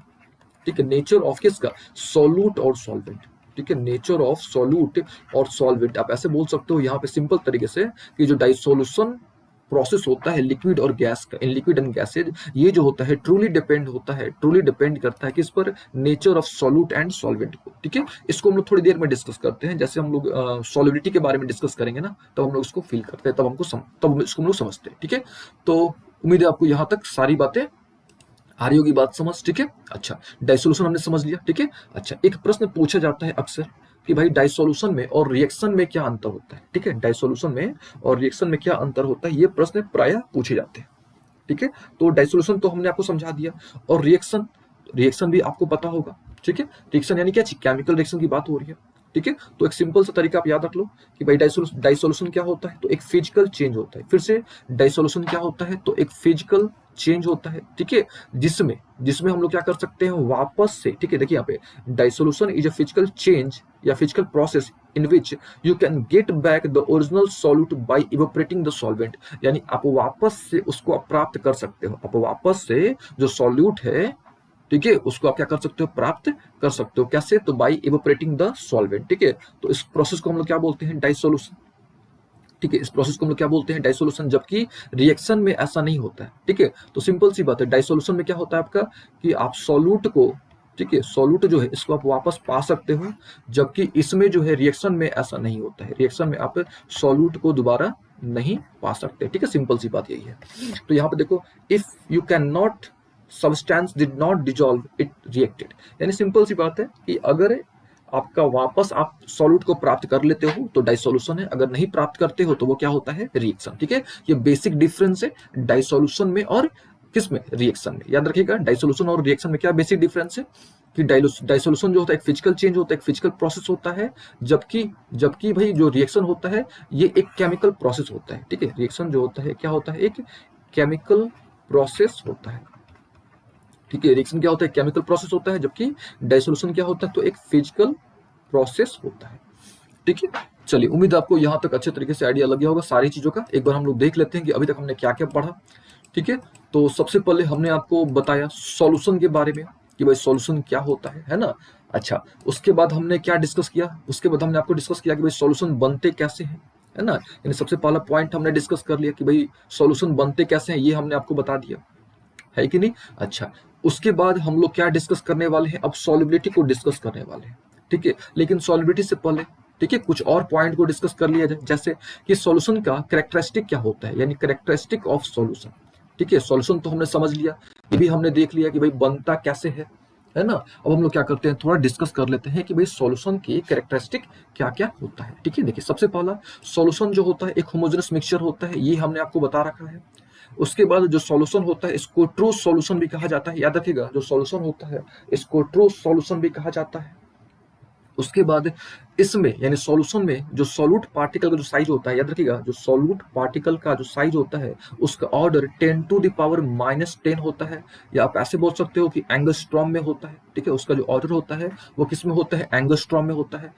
ठीक है, नेचर ऑफ किसका, सॉल्यूट और सॉल्वेंट। ठीक है, नेचर ऑफ सॉल्यूट और सॉल्वेंट, आप ऐसे बोल सकते हो यहाँ पे सिंपल तरीके से कि जो डाइसोल्यूशन प्रोसेस होता है लिक्विड और गैस का, इन लिक्विड एंड गैसेज, ये जो होता है ट्रूली डिपेंड करता है किस पर, nature of solute and solvent को। ठीक है, इसको हम लोग थोड़ी देर में डिस्कस करते हैं, जैसे हम लोग सॉलिडिटी के बारे में डिस्कस करेंगे ना, तब हम लोग इसको फील करते हैं, तब इसको हम लोग समझते हैं। ठीक है, तो उम्मीद है आपको यहाँ तक सारी बातें आ रही होगी, बात समझ। ठीक है, अच्छा, डाइसोल्यूशन हमने समझ लिया। ठीक है, अच्छा, एक प्रश्न पूछा जाता है अक्सर कि भाई डाइसोल्यूशन में और रिएक्शन में क्या अंतर होता है। ठीक है, डाइसोल्यूशन में और रिएक्शन में क्या अंतर होता है, ये प्रश्न प्रायः पूछे जाते हैं। ठीक है, तो डाइसोल्यूशन तो हमने आपको समझा दिया, और रिएक्शन भी आपको पता होगा। ठीक है, रिएक्शन यानी क्या चीज, केमिकल रिएक्शन की बात हो रही है। ठीक है। तो एक सिंपल सा तरीका आप याद रख लो कि भाई डाइसोल्यूशन क्या होता है, तो एक फिजिकल चेंज होता है। फिर से डाइसोल्यूशन क्या होता है, तो एक फिजिकल चेंज होता है, ठीक है, जिसमें जिसमें हम लोग क्या कर सकते हैं वापस से, ठीक है, देखिए यहाँ पे डाइसोल्यूशन इज अ फिजिकल चेंज या physical process in which you can get back the original solute bye evaporating the solvent. यानी आप वापस से उसको आप प्राप्त कर सकते हो, आप वापस से जो सॉल्यूट है, ठीक है, उसको आप क्या कर सकते हो, प्राप्त कर सकते हो। कैसे, तो बाय इवेपोरेटिंग द सॉल्वेंट, ठीक है। तो इस प्रोसेस को हम लोग क्या बोलते हैं, डाइसोल्यूशन, ठीक है। इस प्रोसेस को हम लोग क्या बोलते हैं, डाइसोल्यूशन, जबकि रिएक्शन में ऐसा नहीं होता है, ठीक है। तो सिंपल सी बात है, डाइसोल्यूशन में क्या होता है आपका कि आप सॉल्यूट को, ठीक है, सॉल्यूट जो है इसको आप वापस पा सकते हो, जबकि इसमें जो है रिएक्शन में ऐसा नहीं होता है, रिएक्शन में आप सॉल्यूट को दोबारा नहीं पा सकते, ठीक है। सिंपल सी बात यही है। तो यहाँ पे देखो, if you can not substance did not dissolve it reacted, यानी सिंपल सी बात है कि अगर आपका वापस आप सॉल्यूट को प्राप्त कर लेते हो तो डाइसोल्यूशन है, अगर नहीं प्राप्त करते हो तो वो क्या होता है, रिएक्शन, ठीक है। ये बेसिक डिफरेंस है डाइसोल्यूशन में और किसमें, रिएक्शन में। याद रखिएगा डाइसोल्यूशन और रिएक्शन में क्या बेसिक डिफरेंस है कि डाइसोल्यूशन जो होता है एक फिजिकल चेंज होता है, एक फिजिकल प्रोसेस होता है, जबकि जबकि भाई जो रिएक्शन होता है ये एक केमिकल प्रोसेस होता है, ठीक है। रिएक्शन जो होता है क्या होता है, एक केमिकल प्रोसेस होता है, ठीक है। रिएक्शन क्या होता है, केमिकल प्रोसेस होता है, जबकि डाइसोल्यूशन क्या होता है, तो एक फिजिकल प्रोसेस होता है, ठीक है। चलिए, उम्मीद आपको यहाँ तक अच्छे तरीके से आइडिया लग गया होगा सारी चीजों का। एक बार हम लोग देख लेते हैं कि अभी तक हमने क्या क्या पढ़ा, ठीक है। तो सबसे पहले हमने आपको बताया सॉल्यूशन के बारे में कि भाई सॉल्यूशन क्या होता है ना। अच्छा, उसके बाद हमने क्या डिस्कस किया, उसके बाद हमने आपको डिस्कस किया कि भाई सॉल्यूशन बनते कैसे हैं, है ना। यानी सबसे पहला पॉइंट हमने डिस्कस कर लिया कि भाई सॉल्यूशन बनते कैसे हैं, ये हमने आपको बता दिया, है कि नहीं। अच्छा, उसके बाद हम लोग क्या डिस्कस करने वाले हैं, अब सॉल्युबिलिटी को डिस्कस करने वाले हैं, ठीक है। लेकिन सॉल्युबिलिटी से पहले, ठीक है, कुछ और पॉइंट को डिस्कस कर लिया जाए, जैसे कि सॉल्यूशन का कैरेक्टरिस्टिक क्या होता है, यानी कैरेक्टरिस्टिक ऑफ सॉल्यूशन, ठीक है। सॉल्यूशन तो हमने समझ लिया, ये भी हमने देख लिया कि भाई बनता कैसे है ना। अब हम लोग क्या करते हैं, थोड़ा डिस्कस कर लेते हैं कि भाई सॉल्यूशन की कैरेक्टरिस्टिक क्या क्या होता है, ठीक है। देखिए, सबसे पहला सॉल्यूशन जो होता है एक होमोजेनस मिक्सचर होता है, ये हमने आपको बता रखा है। उसके बाद जो सॉल्यूशन होता है इसको ट्रू सॉल्यूशन भी कहा जाता है, याद रखिएगा, जो सॉल्यूशन होता है इसको ट्रू सॉल्यूशन भी कहा जाता है। उसके बाद इसमें यानी सॉल्यूशन में जो सॉल्यूट पार्टिकल का जो साइज होता है, याद रखिएगा, जो सॉल्यूट पार्टिकल का जो साइज होता है उसका ऑर्डर 10⁻⁻10 होता है, या आप ऐसे बोल सकते हो कि एंगस्ट्रॉम में होता है, ठीक है। उसका जो ऑर्डर होता है वो किस में होता है, एंगस्ट्रॉम में होता है।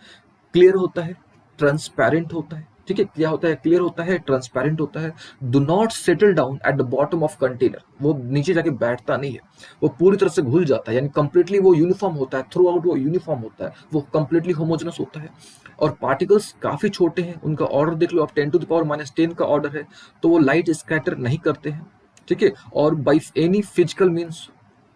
क्लियर होता है, ट्रांसपेरेंट होता है, ठीक है। क्या होता है, क्लियर होता है, ट्रांसपेरेंट होता है। Do not settle down at the bottom of container, वो नीचे जाके बैठता नहीं है, वो पूरी तरह से घुल जाता है, यानी कंप्लीटली वो यूनिफॉर्म होता है, थ्रू आउट वो यूनिफॉर्म होता है, वो कंप्लीटली होमोजेनस होता है। और पार्टिकल्स काफी छोटे हैं, उनका ऑर्डर देख लो आप, 10⁻⁻10 का ऑर्डर है, तो वो लाइट स्कैटर नहीं करते हैं, ठीक है। और बाई एनी फिजिकल मीन्स,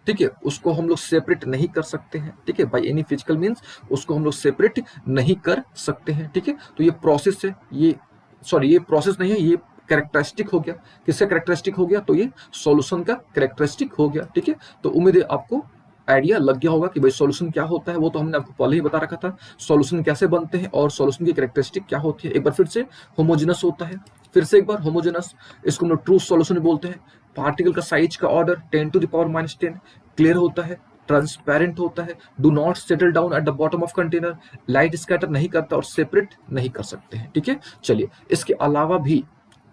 ठीक है, उसको हम लोग सेपरेट नहीं कर सकते हैं, ठीक है। बाई एनी फिजिकल मीन्स उसको हम लोग सेपरेट नहीं कर सकते हैं, ठीक है। तो ये प्रोसेस है, ये प्रोसेस नहीं है, ये कैरेक्टरिस्टिक हो गया। किसका कैरेक्टरिस्टिक हो गया, तो ये सॉल्यूशन का कैरेक्टरिस्टिक हो गया, ठीक है। तो उम्मीद है आपको आइडिया लग गया होगा कि भाई सॉल्यूशन क्या होता है, वो तो हमने आपको पहले ही बता रखा था, सॉल्यूशन कैसे बनते हैं और सॉल्यूशन की कैरेक्टरिस्टिक क्या होती है। एक बार फिर से, होमोजेनस होता है, फिर से एक बार होमोजेनस, इसको हम लोग ट्रू सॉल्यूशन बोलते हैं। पार्टिकल का साइज का ऑर्डर 10⁻⁻10, क्लियर होता है, ट्रांसपेरेंट होता है, do not settle down at the bottom of container, light scatter नहीं करता और सेपरेट नहीं कर सकते हैं, ठीक है। चलिए, इसके अलावा भी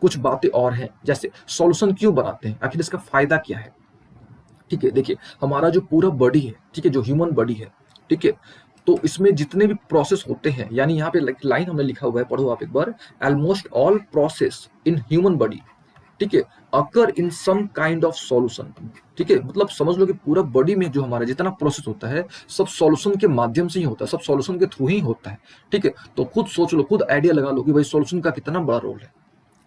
कुछ बातें और हैं, जैसे सॉल्यूशन क्यों बनाते हैं, आखिर इसका फायदा क्या है, ठीक है। देखिए, हमारा जो पूरा बॉडी है, ठीक है, जो ह्यूमन बॉडी है, ठीक है, तो इसमें जितने भी प्रोसेस होते हैं, यानी यहाँ पे लाइन हमने लिखा हुआ है, पढ़ो आप एक बार, almost all process in human body, ठीक है, occur in some kind of solution, ठीक है। मतलब समझ लो कि पूरा बॉडी में जो हमारा जितना प्रोसेस होता है सब सॉल्यूशन के माध्यम से ही होता है, सब सॉल्यूशन के थ्रू ही होता है, ठीक है। तो खुद सोच लो, खुद आइडिया लगा लो कि भाई सॉल्यूशन का कितना बड़ा रोल है,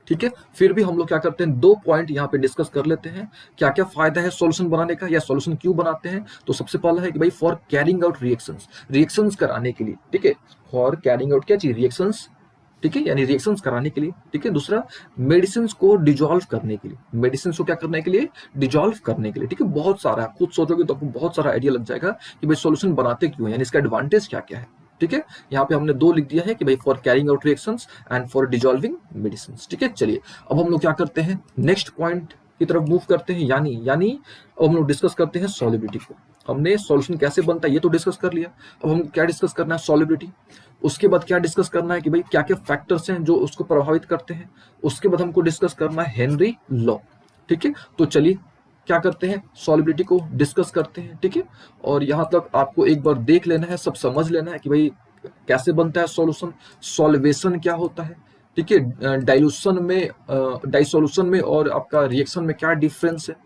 ठीक है। फिर भी हम लोग क्या करते हैं, दो पॉइंट यहाँ पे डिस्कस कर लेते हैं, क्या क्या फायदा है सॉल्यूशन बनाने का, या सॉल्यूशन क्यों बनाते हैं। तो सबसे पहला है कि भाई फॉर कैरिंग आउट रिएक्शंस कराने के लिए, ठीक है, फॉर कैरिंग आउट क्या चीज, रिएक्शंस, ठीक है, यानी रिएक्शंस कराने के लिए, ठीक है। दूसरा, मेडिसिन को डिजॉल्व करने के लिए, मेडिसिन को क्या करने के लिए, डिजॉल्व करने के लिए, ठीक है। बहुत सारा, खुद सोचोगे तो आपको बहुत सारा आइडिया लग जाएगा कि भाई सॉल्यूशन बनाते क्यों है, यानी इसका एडवांटेज क्या क्या है, ठीक है। यहाँ पे हमने दो लिख दिया है कि भाई for carrying out reactions and for dissolving medicine, ठीक है। चलिए, अब हम लोग क्या करते हैं, नेक्स्ट पॉइंट की तरफ मूव करते हैं, यानी अब हम लोग डिस्कस करते हैं सॉल्युबिलिटी को। हमने सॉल्यूशन कैसे बनता है ये तो डिस्कस कर लिया। अब हम क्या डिस्कस करना है, सॉल्युबिलिटी। उसके बाद क्या डिस्कस करना है कि भाई क्या क्या फैक्टर्स हैं जो उसको प्रभावित करते हैं। उसके बाद हमको डिस्कस करना है हेनरी लॉ। ठीक है, तो चलिए क्या करते हैं, सॉल्युबिलिटी को डिस्कस करते हैं। ठीक है, और यहाँ तक आपको एक बार देख लेना है, सब समझ लेना है कि भाई कैसे बनता है सॉल्यूशन, सॉल्वेशन क्या होता है। ठीक है, डाइल्यूशन में डाइसोल्यूशन में और आपका रिएक्शन में क्या डिफरेंस है।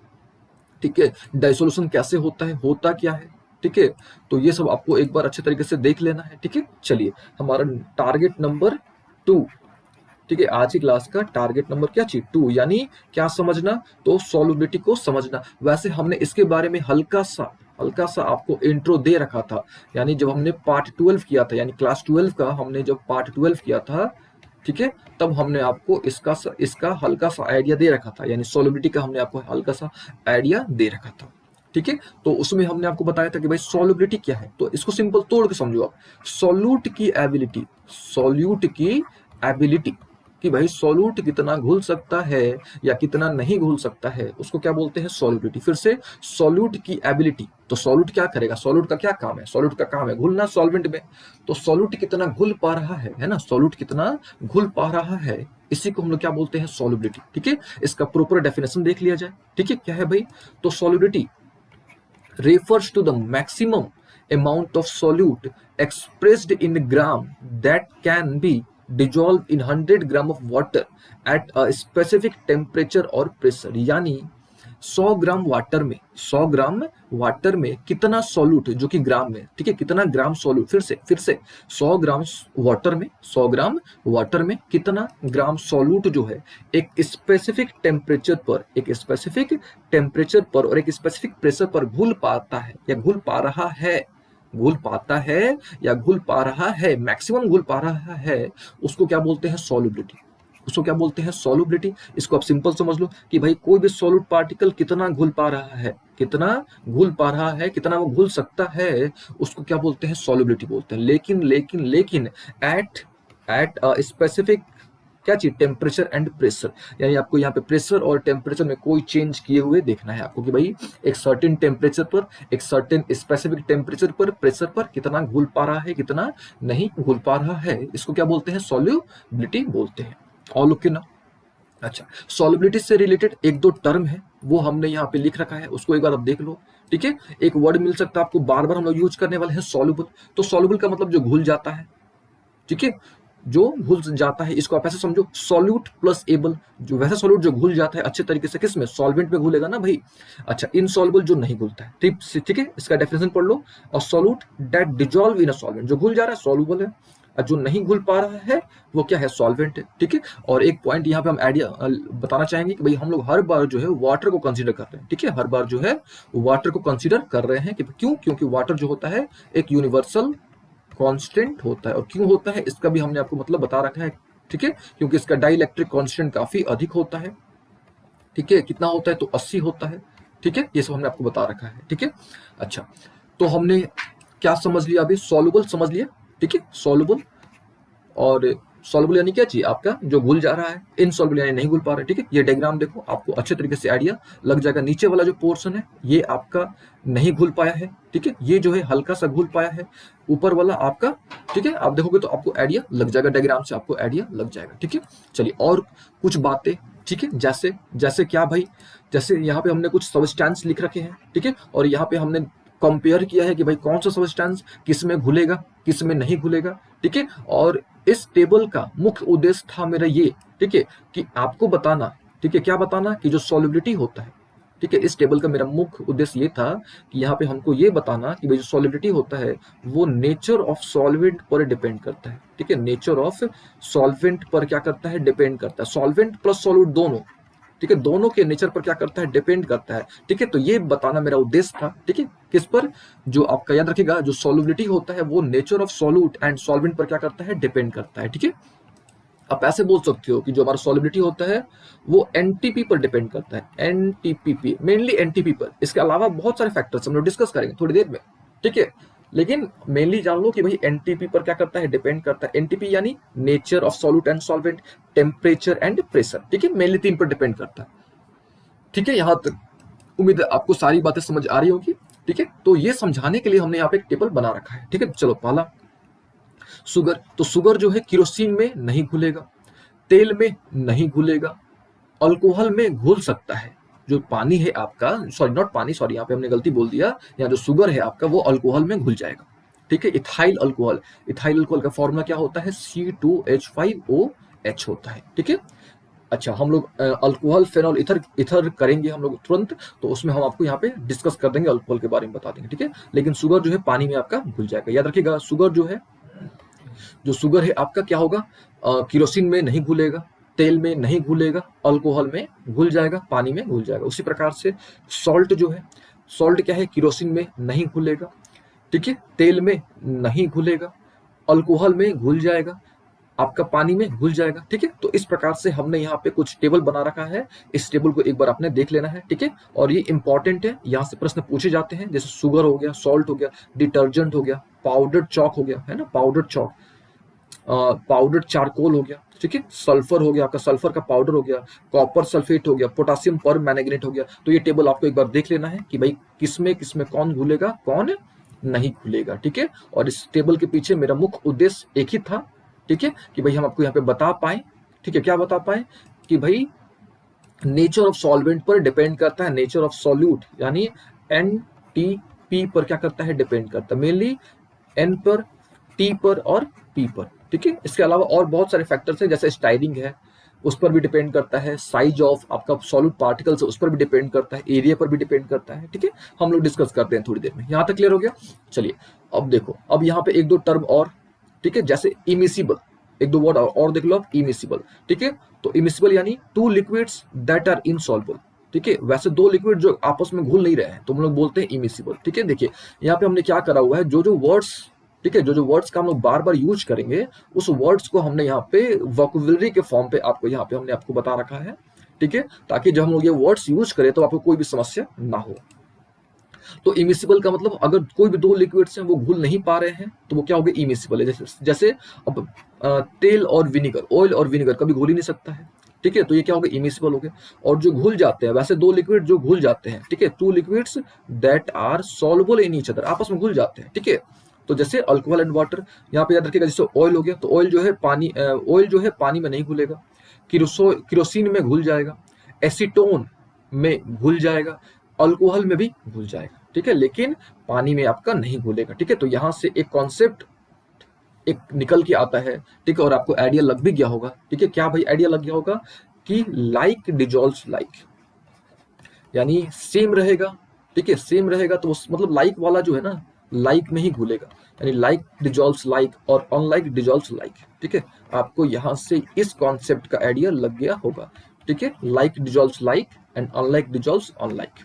ठीक है, डाइसोल्यूशन कैसे होता है, होता क्या है। ठीक है, तो ये सब आपको एक बार अच्छे तरीके से देख लेना है। ठीक है, चलिए हमारा टारगेट नंबर 2। ठीक है, आज की क्लास का टारगेट नंबर क्या चाहिए, 2, यानी क्या समझना, तो सॉल्युबिलिटी को समझना। वैसे हमने इसके बारे में हल्का सा आपको इंट्रो दे रखा था, यानी जब हमने पार्ट 12 किया था, यानी क्लास 12 का हमने जब पार्ट 12 किया था, ठीक है, तब हमने आपको इसका हल्का सा आइडिया दे रखा था, यानी सॉल्युबिलिटी का हमने आपको हल्का सा आइडिया दे रखा था। ठीक है, तो उसमें हमने आपको बताया था कि भाई सॉल्युबिलिटी क्या है, तो इसको सिंपल तोड़ के समझो आप। सॉल्यूट की एबिलिटी कि भाई सॉल्यूट कितना घुल सकता है या कितना नहीं घुल सकता है, उसको क्या बोलते हैं, सॉल्युबिलिटी। फिर से सॉल्यूट की एबिलिटी, तो सॉल्यूट क्या करेगा, सॉल्यूट का क्या काम है, सॉल्यूट का काम है घुलना सॉल्वेंट में। तो सॉल्यूट कितना घुल पा रहा है ना, सॉल्यूट कितना घुल पा रहा है, इसी को हम लोग क्या बोलते हैं, सॉल्युबिलिटी। ठीक है, इसका प्रॉपर डेफिनेशन देख लिया जाए। ठीक है, क्या है भाई, तो solubility refers to the maximum amount of solute expressed in gram that can be dissolved in 100 gram of water at a specific temperature or pressure। यानी 100 ग्राम वाटर में कितना सॉल्यूट, जो कि ग्राम में, ठीक है, कितना ग्राम सॉल्यूट, फिर से 100 ग्राम वाटर में कितना ग्राम सॉल्यूट जो है एक स्पेसिफिक टेम्परेचर पर और एक स्पेसिफिक प्रेशर पर घुल पाता है या घुल पा रहा है, मैक्सिमम घुल पा रहा है, उसको क्या बोलते हैं, सॉल्युबिलिटी। इसको आप सिंपल समझ लो कि भाई कोई भी सॉल्यूट पार्टिकल कितना घुल पा रहा है, कितना वो घुल सकता है, उसको क्या बोलते हैं, सॉल्युबिलिटी बोलते हैं। लेकिन एट अ स्पेसिफिक क्या चीज, टेम्परेचर एंड प्रेशर, यानी आपको यहाँ पे प्रेशर और टेम्परेचर में कोई चेंज किए हुए देखना है आपको कि भाई एक सर्टेन टेम्परेचर पर, एक सर्टेन स्पेसिफिक टेम्परेचर पर, प्रेशर पर कितना घुल पा रहा है, कितना नहीं घुल पा रहा है, इसको क्या बोलते हैं, सॉल्युबिलिटी बोलते हैं। ऑल ओके ना। अच्छा, सॉल्युबिलिटी से रिलेटेड एक दो टर्म है, वो हमने यहाँ पे लिख रखा है, उसको एक बार आप देख लो। ठीक है, एक वर्ड मिल सकता है आपको, बार बार हम लोग यूज करने वाले हैं, सॉल्युबल। तो सॉल्युबल का मतलब जो घुल जाता है, ठीक है, जो घुल जाता है, इसको आप ऐसे समझो, सॉल्यूट प्लस एबल, जो वैसा सॉल्यूट जो घुल जाता है अच्छे तरीके से, किस में, सॉल्वेंट में घुलेगा ना भाई। अच्छा, इनसॉल्युबल जो नहीं घुलता है, ठीक है, इसका डेफिनेशन पढ़ लो। और solute that dissolve in a solvent, जो घुल जा रहा है सॉल्युबल है, और जो नहीं घुल पा रहा है वो क्या है, सॉल्वेंट है। ठीक है, और एक पॉइंट यहाँ पे हम आइडिया बताना चाहेंगे कि भाई हम लोग हर बार जो है वाटर को कंसीडर कर रहे हैं। ठीक है, हर बार जो है वाटर को कंसीडर कर रहे हैं कि क्यों, क्योंकि वाटर जो होता है एक यूनिवर्सल कांस्टेंट होता है। और क्यों होता है इसका भी हमने आपको मतलब बता रखा है। ठीक है, क्योंकि इसका डाइलेक्ट्रिक कांस्टेंट काफी अधिक होता है। ठीक है, कितना होता है, तो 80 होता है। ठीक है, ये सब हमने आपको बता रखा है। ठीक है, अच्छा, तो हमने क्या समझ लिया अभी, सॉल्युबल समझ लिया। ठीक है, सॉल्युबल, और सॉल्युबल यानी क्या चाहिए आपका, जो घुल जा रहा है, इनसॉल्युबल यानी नहीं घुल पा रहा है। ठीक है, ये डायग्राम देखो, आपको अच्छे तरीके से आइडिया लग जाएगा। नीचे वाला जो पोर्शन है ये आपका नहीं घुल पाया है, ठीक है, ये जो है हल्का सा घुल पाया है, ऊपर वाला आपका, ठीक है, आप देखोगे तो आपको आइडिया लग जाएगा, डायग्राम से आपको आइडिया लग जाएगा। ठीक है, चलिए और कुछ बातें, ठीक है, जैसे क्या भाई, जैसे यहाँ पे हमने कुछ सब्सटेंस लिख रखे हैं। ठीक है, और यहाँ पे हमने कंपेयर किया है कि भाई कौन सा सब्सटेंस किस में घुलेगा, किस में नहीं घुलेगा। ठीक है, और इस टेबल का मुख्य उद्देश्य था मेरा ये, ठीक है, कि आपको बताना, ठीक है, क्या बताना, कि जो सॉल्युबिलिटी होता है, ठीक है, इस टेबल का मेरा मुख्य उद्देश्य ये था कि यहाँ पे हमको ये बताना कि भाई जो सॉल्युबिलिटी होता है वो नेचर ऑफ सॉल्वेंट पर डिपेंड करता है। ठीक है, नेचर ऑफ सॉल्वेंट पर क्या करता है, डिपेंड करता है, सॉल्वेंट प्लस सॉल्यूट दोनों, ठीक है, दोनों के नेचर पर क्या करता है, डिपेंड करता है। ठीक है, तो ये बताना मेरा उद्देश्य था। ठीक है, किस पर, जो आपका याद रखेगा, जो सॉल्युबिलिटी होता है वो nature of solute and solvent पर क्या करता है, डिपेंड करता है। ठीक है, आप ऐसे बोल सकते हो कि जो हमारा सॉल्युबिलिटी होता है वो एनटीपी पर डिपेंड करता है, एनटीपी, मेनली एनटीपी पर। इसके अलावा बहुत सारे फैक्टर्स हम लोग डिस्कस करेंगे थोड़ी देर में। ठीक है, लेकिन मेनली जान लो कि भाई एनटीपी पर क्या करता है, डिपेंड करता है। एनटीपी यानी nature of solute and solvent, temperature and pressure. ठीक है, मेनली 3 पर डिपेंड करता है। ठीक है, यहां तक उम्मीद है आपको सारी बातें समझ आ रही होगी। ठीक है, तो ये समझाने के लिए हमने यहाँ पे एक टेबल बना रखा है। ठीक है, चलो पहला शुगर, तो शुगर जो है केरोसिन में नहीं घुलेगा, तेल में नहीं घुलेगा, अल्कोहल में घुल सकता है। जो पानी है आपका, सॉरी नॉट पानी, सॉरी यहाँ पे हमने गलती बोल दिया, यहाँ जो शुगर है आपका वो अल्कोहल में घुल जाएगा। ठीक है, इथाइल अल्कोहल, इथाइल अल्कोहल का फॉर्मूला क्या होता है, C2H5OH होता है। ठीक है, अच्छा हम लोग अल्कोहल फेनॉल इथर इथर करेंगे हम लोग तुरंत, तो उसमें हम आपको यहाँ पे डिस्कस कर देंगे, अल्कोहल के बारे में बता देंगे। ठीक है, लेकिन शुगर जो है पानी में आपका घुल जाएगा, याद रखिएगा। शुगर जो है, जो शुगर है आपका क्या होगा, केरोसिन में नहीं घुलेगा, तेल में नहीं घुलेगा, अल्कोहल में घुल जाएगा, पानी में घुल जाएगा। उसी प्रकार से सॉल्ट जो है, सॉल्ट क्या है, केरोसिन में नहीं घुलेगा, ठीक है, तेल में नहीं घुलेगा, अल्कोहल में घुल जाएगा, आपका पानी में घुल जाएगा। ठीक है, तो इस प्रकार से हमने यहाँ पे कुछ टेबल बना रखा है, इस टेबल को एक बार आपने देख लेना है। ठीक है, और ये इंपॉर्टेंट है, यहाँ से प्रश्न पूछे जाते हैं, जैसे शुगर हो गया, सॉल्ट हो गया, डिटर्जेंट हो गया, पाउडर चॉक हो गया, है ना, पाउडर चॉक, पाउडर चारकोल हो गया, ठीक है, सल्फर हो गया आपका, सल्फर का पाउडर हो गया, कॉपर सल्फेट हो गया, पोटासियम पर मैंगनेट हो गया। तो ये टेबल आपको एक बार देख लेना है कि भाई किसमें किसमें कौन घुलेगा, कौन नहीं घुलेगा। ठीक है, और इस टेबल के पीछे मेरा मुख्य उद्देश्य एक ही था, ठीक है, कि भाई हम आपको यहाँ पे बता पाए, ठीक है, क्या बता पाए कि भाई नेचर ऑफ सॉल्वेंट पर डिपेंड करता है, नेचर ऑफ सॉल्यूट यानी NTP पर क्या करता है, डिपेंड करता है, मेनली N पर, T पर और P पर। ठीक है, इसके अलावा और बहुत सारे फैक्टर्स हैं, जैसे स्टाइरिंग है, उस पर भी डिपेंड करता है, साइज ऑफ आपका सॉल्यूट पार्टिकल्स उस पर भी डिपेंड करता है, एरिया पर भी डिपेंड करता है। ठीक है, हम लोग डिस्कस करते हैं थोड़ी देर में। यहाँ तक क्लियर हो गया। चलिए अब देखो, अब यहाँ पे एक दो टर्म और, ठीक है, जैसे इमिसिबल, एक दो वर्ड और देख लो आप, इमिसिबल। ठीक है, तो इमिसिबल यानी two liquids that are insoluble. ठीक है, वैसे दो लिक्विड जो आपस में घुल नहीं रहे हैं तो हम लोग बोलते हैं इमिसिबल। ठीक है, देखिए यहाँ पे हमने क्या करा हुआ है, जो जो वर्ड्स, ठीक है, जो जो वर्ड्स का हम लोग बार बार यूज करेंगे, उस वर्ड्स को हमने यहाँ पे वोकैबुलरी के फॉर्म पे आपको यहाँ पे हमने आपको बता रखा है। ठीक है, ताकि जब हम लोग ये वर्ड्स यूज करें तो आपको कोई भी समस्या ना हो। तो इमिसिबल का मतलब अगर कोई भी दो लिक्विड्स हैं वो घुल नहीं पा रहे हैं तो वो क्या हो गया, इमिसिबल है। जैसे अब तेल और विनेगर, ऑयल और विनेगर कभी घुल ही नहीं सकता है। ठीक है, तो ये क्या हो गया, इमिसिबल हो गया। और जो घुल जाते हैं, वैसे दो लिक्विड जो घुल जाते हैं, ठीक है, two liquids that are soluble in each other, आपस में घुल जाते हैं। ठीक है, तो जैसे अल्कोहल एंड वाटर, यहाँ पे याद रखिएगा, जैसे ऑयल हो गया तो ऑयल जो है पानी, ऑयल जो है पानी में नहीं घुलेगा, किरोसिन में घुल जाएगा, एसीटोन में घुल जाएगा, अल्कोहल में भी घुल जाएगा। ठीक है, लेकिन पानी में आपका नहीं घुलेगा। ठीक है, तो यहां से एक कॉन्सेप्ट एक निकल के आता है। ठीक है, और आपको आइडिया लग भी गया होगा। ठीक है, क्या भाई आइडिया लग गया होगा कि लाइक डिजॉल्व्स लाइक, यानी सेम रहेगा। ठीक है, सेम रहेगा तो मतलब लाइक वाला जो है ना, लाइक में ही घुलेगा, यानी लाइक डिजॉल्व्स लाइक और अनलाइक डिजॉल्व्स लाइक। ठीक है, आपको यहां से इस कॉन्सेप्ट का आइडिया लग गया होगा। ठीक है, like dissolves like and unlike dissolves unlike.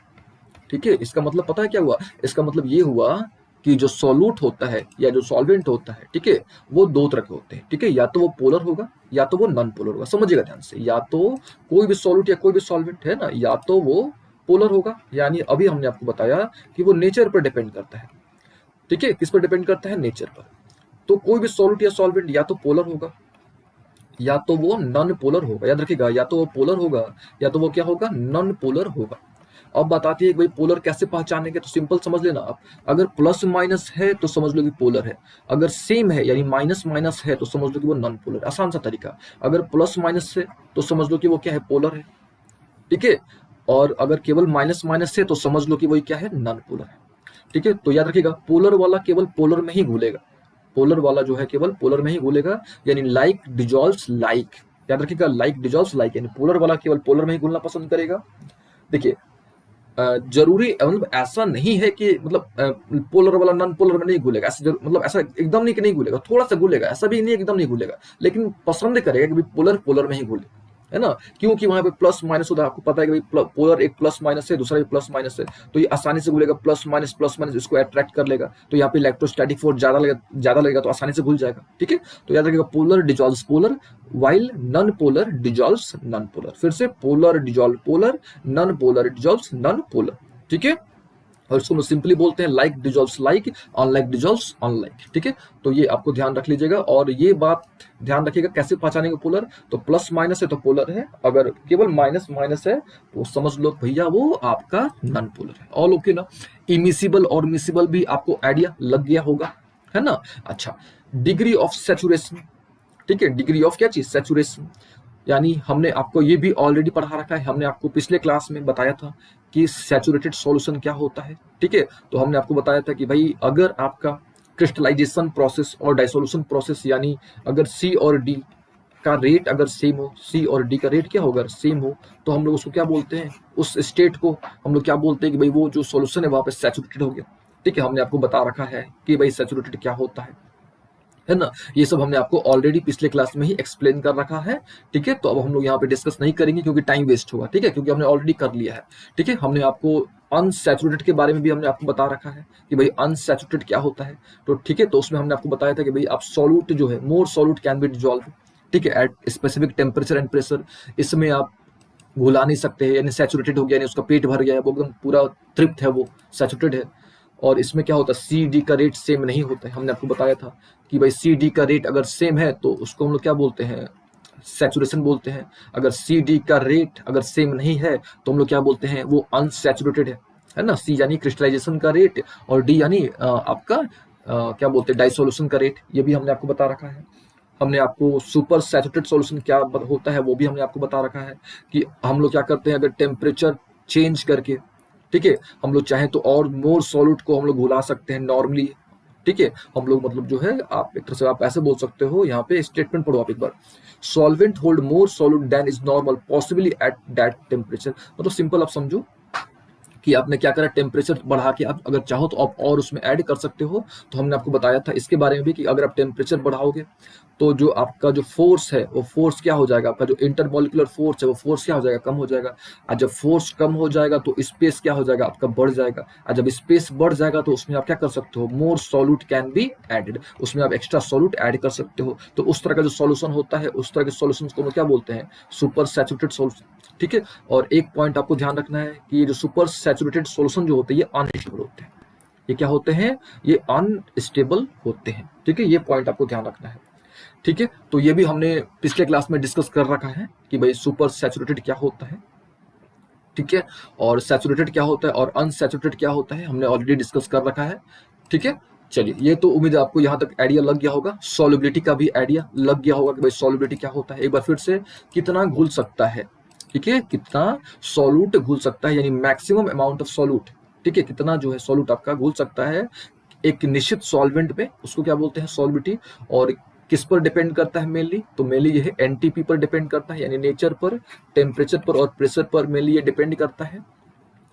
ठीक है, इसका मतलब पता है क्या हुआ, इसका मतलब ये हुआ कि जो सॉल्यूट होता है या जो सॉल्वेंट होता है, ठीक है, वो दो तरह के होते हैं। ठीक है, या तो वो पोलर होगा या तो वो नॉन पोलर होगा। समझिएगा ध्यान से, या तो कोई भी सॉल्यूट या कोई भी सॉल्वेंट है ना, या तो वो पोलर होगा, यानी अभी हमने आपको बताया कि वो नेचर पर डिपेंड करता है। ठीक है, किस पर डिपेंड करता है, नेचर पर। तो कोई भी सॉल्यूट या सॉल्वेंट या तो पोलर होगा या तो वो नॉन पोलर होगा। याद रखिएगा, या तो वो पोलर होगा या तो वो क्या होगा, नॉन पोलर होगा। अब बात आती है कि भाई पोलर कैसे पहचानेंगे, तो सिंपल समझ लेना आप, अगर प्लस माइनस है तो समझ लो कि पोलर है, अगर सेम है यानी माइनस माइनस है तो समझ लो कि वो नॉन पोलर। आसान सा तरीका, अगर प्लस माइनस है तो समझ लो कि वो क्या है, पोलर है। ठीक है, और अगर केवल माइनस माइनस है तो समझ लो कि वही क्या है, नॉन पोलर है। ठीक है, तो याद रखिएगा, पोलर वाला केवल पोलर में ही घुलेगा, पोलर वाला जो है केवल पोलर में ही घुलेगा, यानी लाइक डिजॉल्व्स लाइक। याद रखिएगा, लाइक डिजॉल्व्स लाइक, यानी पोलर वाला केवल पोलर में ही घुलना पसंद करेगा। देखिए जरूरी मतलब ऐसा नहीं है कि मतलब पोलर वाला नॉन पोलर में नहीं घुलेगा, ऐसा मतलब ऐसा एकदम नहीं कि नहीं घुलेगा, थोड़ा सा घुलेगा, ऐसा भी नहीं एकदम नहीं घुलेगा, लेकिन पसंद करेगा कि पोलर पोलर में ही घुले, है ना, क्योंकि वहां पे प्लस माइनस होता है। आपको पता है कि भाई पोलर एक प्लस माइनस है, दूसरा भी प्लस माइनस है, तो ये आसानी से घुलेगा, प्लस माइनस इसको अट्रैक्ट कर लेगा, तो यहाँ पे इलेक्ट्रोस्टैटिक फोर्स ज्यादा लगेगा तो आसानी से घुल जाएगा। ठीक है, तो याद रखिएगा, polar dissolves polar while non polar dissolves non polar. फिर से polar dissolve polar, non polar dissolves non polar. ठीक है, और इसको हम सिंपली बोलते हैं like dissolves like, unlike dissolves unlike. ठीक है, तो ये आपको ध्यान रख लीजिएगा। और ये बात ध्यान रखिएगा कैसे पहचानेंगे पोलर, तो प्लस माइनस है तो पोलर है, अगर केवल माइनस माइनस है तो समझ लो भैया वो आपका नॉन पोलर है। ऑल ओके ना। इमिसिबल और मिसिबल भी आपको आइडिया लग गया होगा, है ना। अच्छा, डिग्री ऑफ सैचुरेशन, ठीक है, डिग्री ऑफ क्या चीज, सैचुरेशन, यानी हमने आपको ये भी ऑलरेडी पढ़ा रखा है, हमने आपको पिछले क्लास में बताया था कि सैचुरेटेड सॉल्यूशन क्या होता है। ठीक है, तो हमने आपको बताया था कि भाई अगर आपका क्रिस्टलाइजेशन प्रोसेस और डाइसोल्यूशन प्रोसेस, यानी अगर सी और डी का रेट अगर सेम हो, सी और डी का रेट क्या होगा, सेम हो, तो हम लोग उसको क्या बोलते हैं, उस स्टेट को हम लोग क्या बोलते हैं कि भाई वो जो सॉल्यूशन है वहां पे सैचुरेटेड हो गया। ठीक है, हमने आपको बता रखा है कि भाई सैचुरेटेड क्या होता है ना। ये सब हमने आपको ऑलरेडी पिछले क्लास में ही एक्सप्लेन कर रखा है। ठीक है, तो अब हम लोग यहाँ पे डिस्कस नहीं करेंगे क्योंकि टाइम वेस्ट होगा। ठीक है, क्योंकि हमने ऑलरेडी कर लिया है। ठीक है, हमने आपको अनसैचुरेटेड के बारे में भी हमने आपको बता रखा है कि भाई अनसैचुरेटेड क्या होता है। तो ठीक है, तो उसमें हमने आपको बताया था कि भाई आप सॉल्यूट जो है, मोर सॉल्यूट कैन बी डिजॉल्व, ठीक है, at specific temperature and pressure. इसमें आप घुला नहीं सकते हैं, यानी सैचुरेटेड हो गया, यानी उसका पेट भर गया है, वो एकदम पूरा तृप्त है, वो सैचुरेटेड है। और इसमें क्या होता है, सी डी का रेट सेम नहीं होता है। हमने आपको बताया था कि भाई सी डी का रेट अगर सेम है तो उसको हम लोग क्या बोलते हैं, सैचुरेशन बोलते हैं। अगर सी डी का रेट अगर सेम नहीं है तो हम लोग क्या बोलते हैं, वो अनसैचुरेटेड है ना। सी यानी क्रिस्टलाइजेशन का रेट और डी यानी आपका क्या बोलते हैं, डाइसोल्यूशन का रेट। ये भी हमने आपको बता रखा है। हमने आपको सुपर सैचुरेटेड सॉल्यूशन क्या होता है वो भी हमने आपको बता रखा है कि हम लोग क्या करते हैं, अगर टेम्परेचर चेंज करके, ठीक है, हम लोग चाहें तो और मोर सॉल्यूट को हम लोग घुला सकते हैं नॉर्मली। ठीक है, हम लोग मतलब जो है, आप एक तरह से आप ऐसे बोल सकते हो, यहाँ पे स्टेटमेंट पढ़ो आप एक बार, solvent hold more solute than is normal possibly at that temperature. मतलब सिंपल आप समझो कि आपने क्या करा, टेम्परेचर बढ़ा के आप अगर चाहो तो आप और उसमें ऐड कर सकते हो। तो हमने आपको बताया था इसके बारे में भी कि अगर आप टेम्परेचर बढ़ाओगे तो जो आपका जो फोर्स है वो फोर्स क्या हो जाएगा, आपका जो इंटरमोलिकुलर फोर्स है वो फोर्स क्या हो जाएगा, कम हो जाएगा। और जब फोर्स कम हो जाएगा तो स्पेस क्या हो जाएगा, आपका बढ़ जाएगा। और जब स्पेस बढ़ जाएगा तो उसमें आप क्या कर सकते हो, more solute can be added, उसमें आप एक्स्ट्रा सॉल्यूट ऐड कर सकते हो। तो उस तरह का जो सॉल्यूशन होता है, उस तरह के सॉल्यूशन को हम क्या बोलते हैं, सुपर सैचुरेटेड सॉल्यूशन। ठीक है, और एक पॉइंट आपको ध्यान रखना है कि ये जो सुपर सैचुरेटेड सॉल्यूशन जो होते हैं ये अनस्टेबल होते हैं। ये क्या होते हैं, ये अनस्टेबल होते हैं। ठीक है, ये पॉइंट आपको ध्यान रखना है। ठीक है, तो ये भी हमने पिछले क्लास में डिस्कस कर रखा है कि भाई सुपर सैचुरेटेड क्या होता है। ठीक है, और सैचुरेटेड क्या होता है और अनसैचुरेटेड क्या होता है हमने ऑलरेडी डिस्कस कर रखा है। ठीक है, चलिए, ये तो उम्मीद है आपको यहाँ तक आइडिया लग गया होगा। सॉल्युबिलिटी का भी आइडिया लग गया होगा कि भाई सॉल्युबिलिटी क्या होता है। एक बार फिर से, कितना घुल सकता है, ठीक है, कितना सॉल्यूट घुल सकता है, यानी मैक्सिमम अमाउंट ऑफ सॉल्यूट। ठीक है, कितना जो है सॉल्यूट आपका घुल सकता है एक निश्चित सॉल्वेंट में, उसको क्या बोलते हैं, सॉल्युबिलिटी। और किस पर डिपेंड करता है मेनली, तो मेनली ये एनटीपी पर डिपेंड करता है, यानी नेचर पर, टेम्परेचर पर और प्रेशर पर मेनली ये डिपेंड करता है।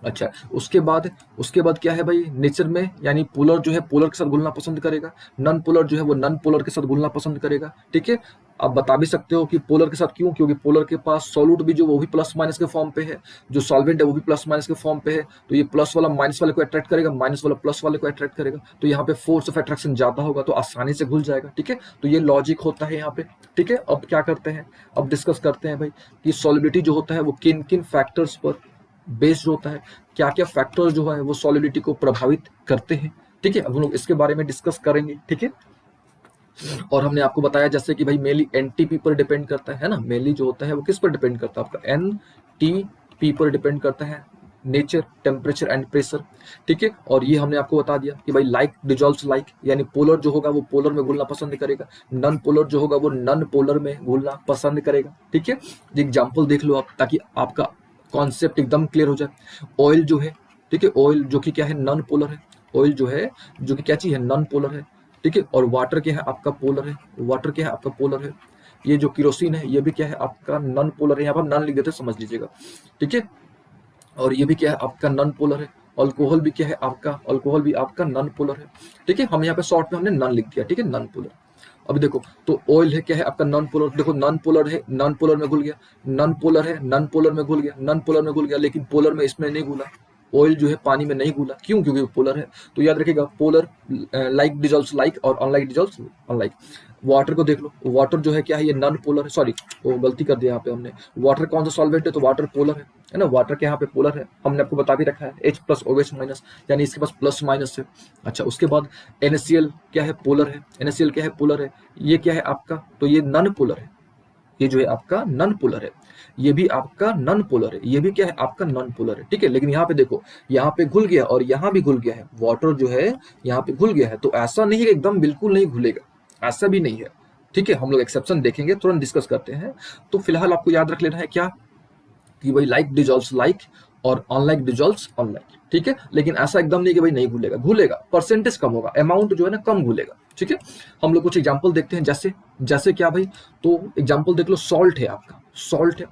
अच्छा, उसके बाद क्या है भाई, नेचर में, यानी पोलर जो है पोलर के साथ घुलना पसंद करेगा, नॉन पोलर जो है वो नॉन पोलर के साथ घुलना पसंद करेगा। ठीक है, आप बता भी सकते हो कि पोलर के साथ क्यों, क्योंकि पोलर के पास सॉल्यूट भी जो वो भी प्लस माइनस के फॉर्म पे है, जो सॉल्वेंट है वो भी प्लस माइनस के फॉर्म पे है। तो ये प्लस वाला माइनस वाले को अट्रैक्ट करेगा, माइनस वाला प्लस वाले को अट्रैक्ट करेगा, तो यहाँ पे फोर्स ऑफ अट्रैक्शन ज्यादा होगा तो आसानी से घुल जाएगा। ठीक है, तो ये लॉजिक होता है यहाँ पे। ठीक है, अब क्या करते हैं, अब डिस्कस करते हैं भाई कि सॉल्युबिलिटी जो होता है वो किन किन फैक्टर्स पर बेस्ड होता है, क्या क्या फैक्टर जो है वो सॉल्युबिलिटी को प्रभावित करते हैं। ठीक है, अब हम लोग इसके बारे में डिस्कस करेंगे। ठीक है, और हमने आपको बताया जैसे कि भाई मेनली एनटीपी पर डिपेंड करता है ना, मेनली जो होता है वो किस पर डिपेंड करता है, आपका एनटीपी पर डिपेंड करता है, नेचर, टेम्परेचर एंड प्रेशर। ठीक है, और ये हमने आपको बता दिया कि भाई लाइक डिजॉल्व्स लाइक, यानी पोलर जो होगा वो पोलर में घुलना पसंद करेगा, नॉन पोलर जो होगा वो नॉन पोलर में घुलना पसंद करेगा। ठीक है, एग्जाम्पल देख लो आप ताकि आपका कॉन्सेप्ट एकदम क्लियर हो जाए। ऑयल जो है, ठीक है, ऑयल जो कि क्या है, नॉन पोलर है। ऑयल जो है, जो कि क्या चीज है, नॉन पोलर है। ठीक है, और वाटर क्या है, आपका पोलर है। वाटर क्या है, आपका पोलर है। ये जो केरोसिन है ये भी क्या है, आपका नॉन पोलर है। यहाँ पर नॉन लिख देते समझ लीजिएगा। ठीक है, और ये भी क्या है, आपका नॉन पोलर है। अल्कोहल भी क्या है आपका, अल्कोहल भी आपका नॉन पोलर है। ठीक है, हम यहाँ पे शॉर्ट में हमने नॉन लिख दिया। ठीक है, नॉन पोलर। अब देखो, तो ऑयल है क्या है आपका, नॉन पोलर। देखो नॉन पोलर है, नॉन पोलर में घुल गया, नॉन पोलर है, नॉन पोलर में घुल गया, नॉन पोलर में घुल गया, लेकिन पोलर में इसमें नहीं घुला। ऑयल जो है पानी में नहीं घुला, क्यों? क्योंकि वो पोलर है। तो याद रखिएगा, पोलर लाइक डिजॉल्व्स लाइक और अनलाइक डिजॉल्व्स अनलाइक। वाटर को देख लो, वाटर जो है क्या है, ये नॉन पोलर है, सॉरी वो गलती कर दिया यहाँ पे हमने। वाटर कौन सा सॉल्वेंट है? तो वाटर पोलर है ना, वाटर के यहाँ पे पोलर है, हमने आपको बता भी रखा है, H प्लस OH माइनस, यानी इसके पास प्लस माइनस है। अच्छा, उसके बाद NaCl क्या है? पोलर है। NaCl क्या है? पोलर है। ये क्या है आपका? तो ये नॉन पोलर है, ये जो है आपका नॉन पोलर है, ये भी आपका नॉन पोलर है, ये भी क्या है? आपका नॉन पोलर है, ठीक है। लेकिन यहाँ पे देखो, यहाँ पे घुल गया और यहाँ भी घुल गया है, वाटर जो है यहाँ पे घुल गया है। तो ऐसा नहीं है कि एकदम बिल्कुल नहीं घुलेगा, ऐसा भी नहीं है, ठीक है। हम लोग एक्सेप्शन देखेंगे, तुरंत डिस्कस करते हैं। तो फिलहाल आपको याद रख लेना है क्या, कि भाई लाइक डिजॉल्व्स लाइक और अनलाइक डिजॉल्व्स अनलाइक, ठीक है। लेकिन ऐसा एकदम नहीं कि भाई नहीं घुलेगा, घुलेगा, परसेंटेज कम होगा, अमाउंट जो है ना कम घुलेगा, ठीक है। हम लोग कुछ एग्जांपल देखते हैं, जैसे जैसे क्या भाई, तो एग्जांपल देख लो, सॉल्ट है आपका, सॉल्ट है,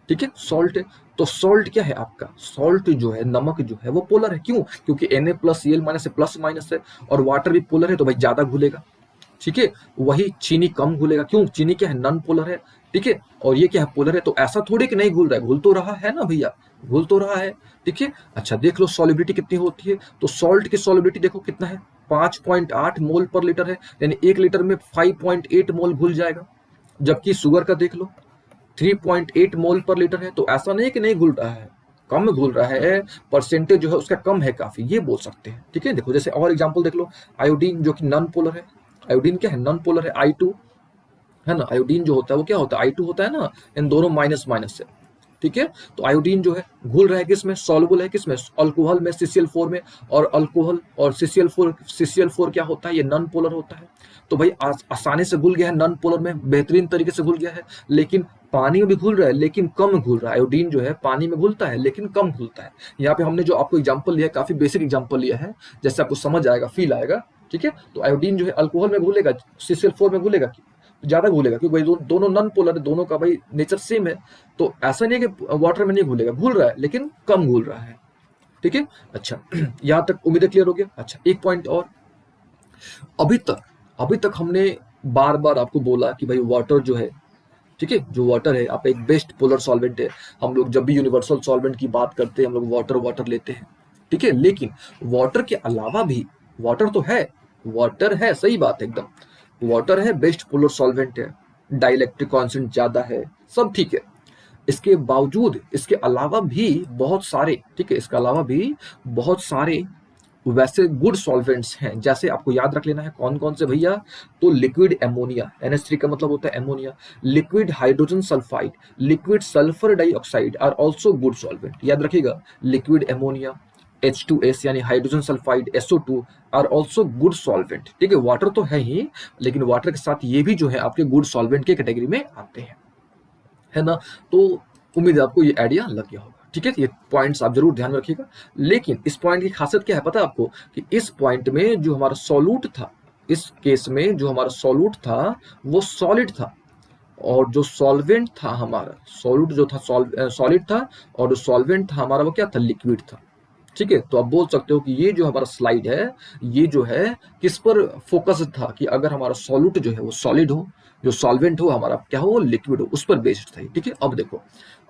ठीक है, सॉल्ट है। तो सॉल्ट क्या है आपका? सॉल्ट जो है, नमक जो है वो पोलर है, क्यों? क्योंकि Na+Cl- है, प्लस माइनस है, और वाटर भी पोलर है, तो भाई ज्यादा घुलेगा, ठीक है। वही चीनी कम घुलेगा, क्यों? चीनी क्या है? नॉन पोलर है, ठीक है। और ये क्या है? पोलर है। तो ऐसा थोड़ी कि नहीं घुल रहा है, घुल तो रहा है ना भैया, घुल तो रहा है, ठीक है। अच्छा, देख लो सॉलिबिलिटी कितनी होती है, तो सॉल्ट की सॉलिबिलिटी देखो कितना है, 5.8 मोल पर लीटर है, यानी 1 लीटर में 5.8 मोल घुल जाएगा। जबकि शुगर का देख लो, 3.8 मोल पर लीटर है। तो ऐसा नहीं कि नहीं घुल रहा है, कम घुल रहा है, परसेंटेज जो है उसका कम है काफी, ये बोल सकते हैं, ठीक है। देखो जैसे और एग्जांपल देख लो, आयोडीन जो कि नॉन पोलर है, आयोडीन क्या है? नॉन पोलर है, I2 है ना, आयोडीन जो होता है वो क्या होता है? I2 होता है ना, इन दोनों माइनस माइनस से, ठीक है। तो आयोडीन जो है घुल रहा है किसमें? सॉल्युबल है किसमें? अल्कोहल में, CCl4 में। और अल्कोहल और CCl4 क्या होता है? ये नॉन पोलर होता है। तो भाई आसानी से घुल गया है, नॉन पोलर में बेहतरीन तरीके से घुल गया है। लेकिन पानी में भी घुल रहा है, लेकिन कम घुल रहा है। आयोडीन जो है पानी में घुलता है लेकिन कम घुलता है। यहाँ पे हमने जो आपको एग्जाम्पल लिया है, काफी बेसिक एग्जाम्पल लिया है, जैसे आपको समझ आएगा, फील आएगा, ठीक है। तो आयोडीन जो है अल्कोहल में घुलेगा, CCl4 में घुलेगा, ज्यादा घुलेगा, क्योंकि भाई दोनों नॉन पोलर है, दोनों का भाई नेचर सेम है। तो ऐसा नहीं है कि वाटर में नहीं घुलेगा, घुल रहा है लेकिन कम घुल रहा है, ठीक है। अच्छा, यहाँ तक उम्मीद क्लियर हो गया। अच्छा, एक पॉइंट और, अभी तक हमने बार बार आपको बोला कि भाई वाटर जो है, ठीक है, जो वाटर है आप एक बेस्ट पोलर सॉल्वेंट है। हम लोग जब भी यूनिवर्सल सॉल्वेंट की बात करते हैं, हम लोग वाटर वाटर लेते हैं, ठीक है। लेकिन वाटर के अलावा भी, वाटर तो है, वाटर है, सही बात है एकदम, वाटर है, बेस्ट पोलर सॉल्वेंट है, डाइलेक्ट्रिक कांस्टेंट ज्यादा है, सब ठीक है। इसके बावजूद, इसके अलावा भी बहुत सारे, ठीक है, इसके अलावा भी बहुत सारे वैसे गुड सॉल्वेंट्स हैं। जैसे आपको याद रख लेना है कौन कौन से भैया, तो लिक्विड एमोनिया, NH3 का मतलब होता है ammonia, liquid hydrogen sulphide, liquid sulphur dioxide are also good solvent. याद रखिएगा, लिक्विड एमोनिया, H2S यानी hydrogen sulphide, SO2 are also good solvent, ठीक है। वाटर तो है ही, लेकिन वाटर के साथ ये भी जो है आपके गुड सॉल्वेंट के कैटेगरी में आते हैं, है ना। तो उम्मीद है आपको ये आइडिया लग गया होगा, ठीक है। ये पॉइंट्स आप जरूर ध्यान में रखिएगा। लेकिन इस पॉइंट की खासियत क्या है पता है आपको, कि इस पॉइंट में जो हमारा सॉल्यूट था, इस केस में जो हमारा सॉल्यूट था वो सॉलिड था, और जो सॉल्वेंट था हमारा, सॉल्यूट जो था सॉलिड था, और जो सॉल्वेंट था हमारा वो क्या था? लिक्विड था, ठीक है। तो आप बोल सकते हो कि ये जो हमारा स्लाइड है, ये जो है किस पर फोकस था, कि अगर हमारा सॉल्यूट जो है वो सॉलिड हो, जो सॉल्वेंट हो हमारा क्या हो? लिक्विड हो, उस पर बेस्ड था, ठीक है। अब देखो,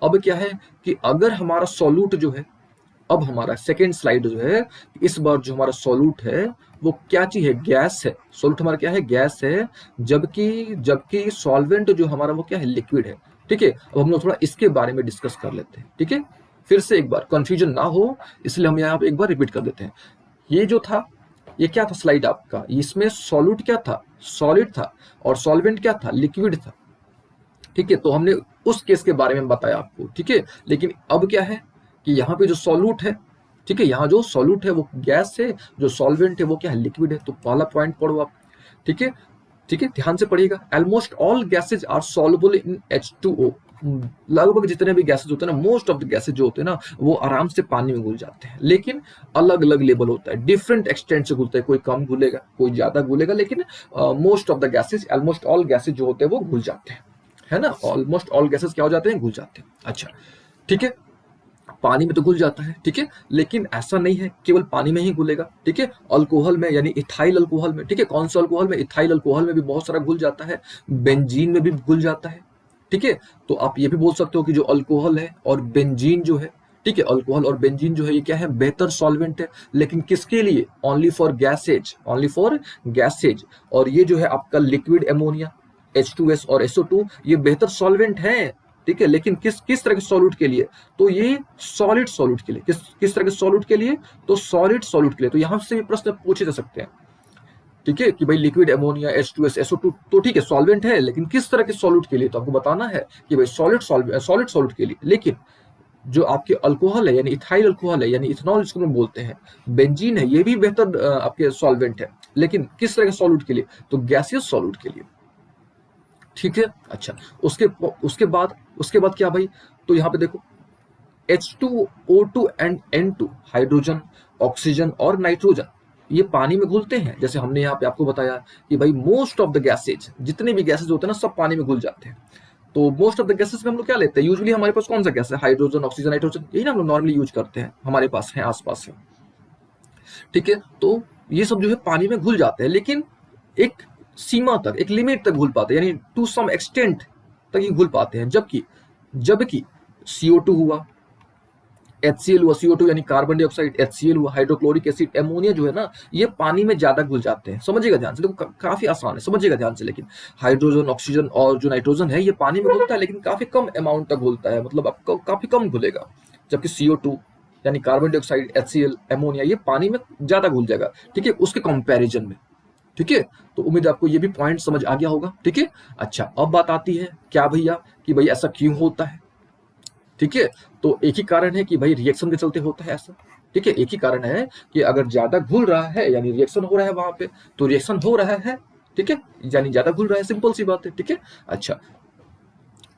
अब क्या है कि अगर हमारा सॉल्यूट जो है, अब हमारा सेकेंड स्लाइड जो है, इस बार जो हमारा सॉल्यूट है वो क्या चीज है? गैस है। सॉल्यूट हमारा क्या है? गैस है। जबकि जबकि सॉल्वेंट जो हमारा वो क्या है? लिक्विड है, ठीक है। अब हम लोग थोड़ा इसके बारे में डिस्कस कर लेते हैं, ठीक है। फिर से एक बार कंफ्यूजन ना हो, इसलिए हम यहाँ पे एक बार रिपीट कर देते हैं। ये जो था, ये क्या था स्लाइड आपका, इसमें सॉल्यूट क्या था? सॉलिड था। और सॉल्वेंट क्या था? लिक्विड था, ठीक है। तो हमने उस केस के बारे में बताया आपको, ठीक है। लेकिन अब क्या है कि यहाँ पे जो सॉल्यूट है, ठीक है, यहाँ जो सॉल्यूट है वो गैस है, जो सॉल्वेंट है वो क्या है? लिक्विड है। तो पहला पॉइंट पढ़ो आप, ठीक है, ठीक है, ध्यान से पढ़िएगा। Almost all gases are soluble in H2O। लगभग जितने भी गैसेज होते हैं ना, मोस्ट ऑफ द गैसेज जो होते हैं ना, वो आराम से पानी में घुल जाते हैं। लेकिन अलग अलग लेवल होता है, डिफरेंट एक्सटेंट से घुलते हैं, कोई कम घुलेगा, कोई ज्यादा घुलेगा, लेकिन most of the gases, almost all gases जो होते हैं वो घुल जाते हैं, है ना। ऑलमोस्ट ऑल गैसेज क्या हो जाते हैं? घुल जाते हैं। अच्छा, ठीक है, पानी में तो घुल जाता है, ठीक है। लेकिन ऐसा नहीं है केवल पानी में ही घुलेगा, ठीक है। अल्कोहल में, यानी इथाइल अल्कोहल में, ठीक है, कौन सा अल्कोहल में? इथाइल अल्कोहल में भी बहुत सारा घुल जाता है, बेंजीन में भी घुल जाता है, ठीक है। तो आप ये भी बोल सकते हो कि जो अल्कोहल है और बेंजीन जो है, ठीक है, अल्कोहल और बेंजीन जो है ये क्या है, बेहतर सॉल्वेंट है, लेकिन किसके लिए, only for gases, only for gases. और ये जो है आपका लिक्विड एमोनिया H2S और SO2 ये बेहतर सॉल्वेंट है, ठीक है, लेकिन किस किस तरह के सॉल्यूट के लिए, तो ये सॉलिड सॉल्यूट के लिए, किस किस तरह के सॉल्यूट के लिए, तो सॉलिड सॉल्यूट के लिए। तो यहां से भी प्रश्न पूछे जा सकते हैं, ठीक है, कि भाई लिक्विड एमोनिया H2S SO2 तो ठीक है सॉल्वेंट है, लेकिन किस तरह के सॉल्यूट के लिए, तो आपको बताना है कि भाई सॉलिड सॉलिड सॉल्यूट के लिए। लेकिन जो आपके अल्कोहल है यानी इथाइल अल्कोहल है यानी इथेनॉल जिसको हम बोलते हैं, बेंजीन है, ये भी बेहतर आपके सॉल्वेंट है, लेकिन किस तरह के सॉल्यूट के लिए, तो गैसियस सॉल्यूट के लिए, ठीक है। अच्छा, उसके उसके बाद क्या भाई, तो यहाँ पे देखो H2O2 and N2 hydrogen, oxygen और नाइट्रोजन ये पानी में घुलते हैं। जैसे हमने यहाँ पे आपको बताया कि भाई मोस्ट ऑफ द गैसेज, जितने भी गैसेज होते हैं ना सब पानी में घुल जाते हैं। तो मोस्ट ऑफ द गैसेस में हम लोग क्या लेते हैं, यूजुअली हमारे पास कौन सा गैस है, हाइड्रोजन, ऑक्सीजन, नाइट्रोजन, यही ना हम लोग नॉर्मली यूज करते हैं, हमारे पास है, आसपास है, ठीक है। तो ये सब जो है पानी में घुल जाते हैं, लेकिन एक सीमा तक, एक लिमिट तक घुल पाते हैं, यानी टू सम एक्सटेंट तक ही घुल पाते हैं। जबकि जबकि CO2 हुआ, HCl हुआ, CO2 यानी कार्बन डाइऑक्साइड, HCl हुआ, हाइड्रोक्लोरिक एसिड, एमोनिया जो है ना ये पानी में ज्यादा घुल जाते हैं। समझिएगा ध्यान से, देखो काफी आसान है, समझिएगा ध्यान से। लेकिन हाइड्रोजन, ऑक्सीजन और जो नाइट्रोजन है ये पानी में घुलता है, लेकिन काफी कम अमाउंट तक घुलता है, मतलब आपको काफी कम घुलेगा। जबकि CO2 यानी कार्बन डाइऑक्साइड, HCl, एमोनिया ये पानी में ज्यादा घुल जाएगा, ठीक है, उसके कंपैरिजन में, ठीक है। तो उम्मीद है आपको ये भी पॉइंट समझ आ गया होगा, ठीक है। अच्छा, अब बात आती है क्या भैया, कि भाई ऐसा क्यों होता है, ठीक है। तो एक ही कारण है कि भाई रिएक्शन के चलते होता है ऐसा, ठीक है। एक ही कारण है कि अगर ज्यादा घुल रहा है यानी रिएक्शन हो रहा है वहां पे, तो रिएक्शन हो रहा है, ठीक है, यानी ज्यादा घुल रहा है, सिंपल सी बात है, ठीक है। अच्छा,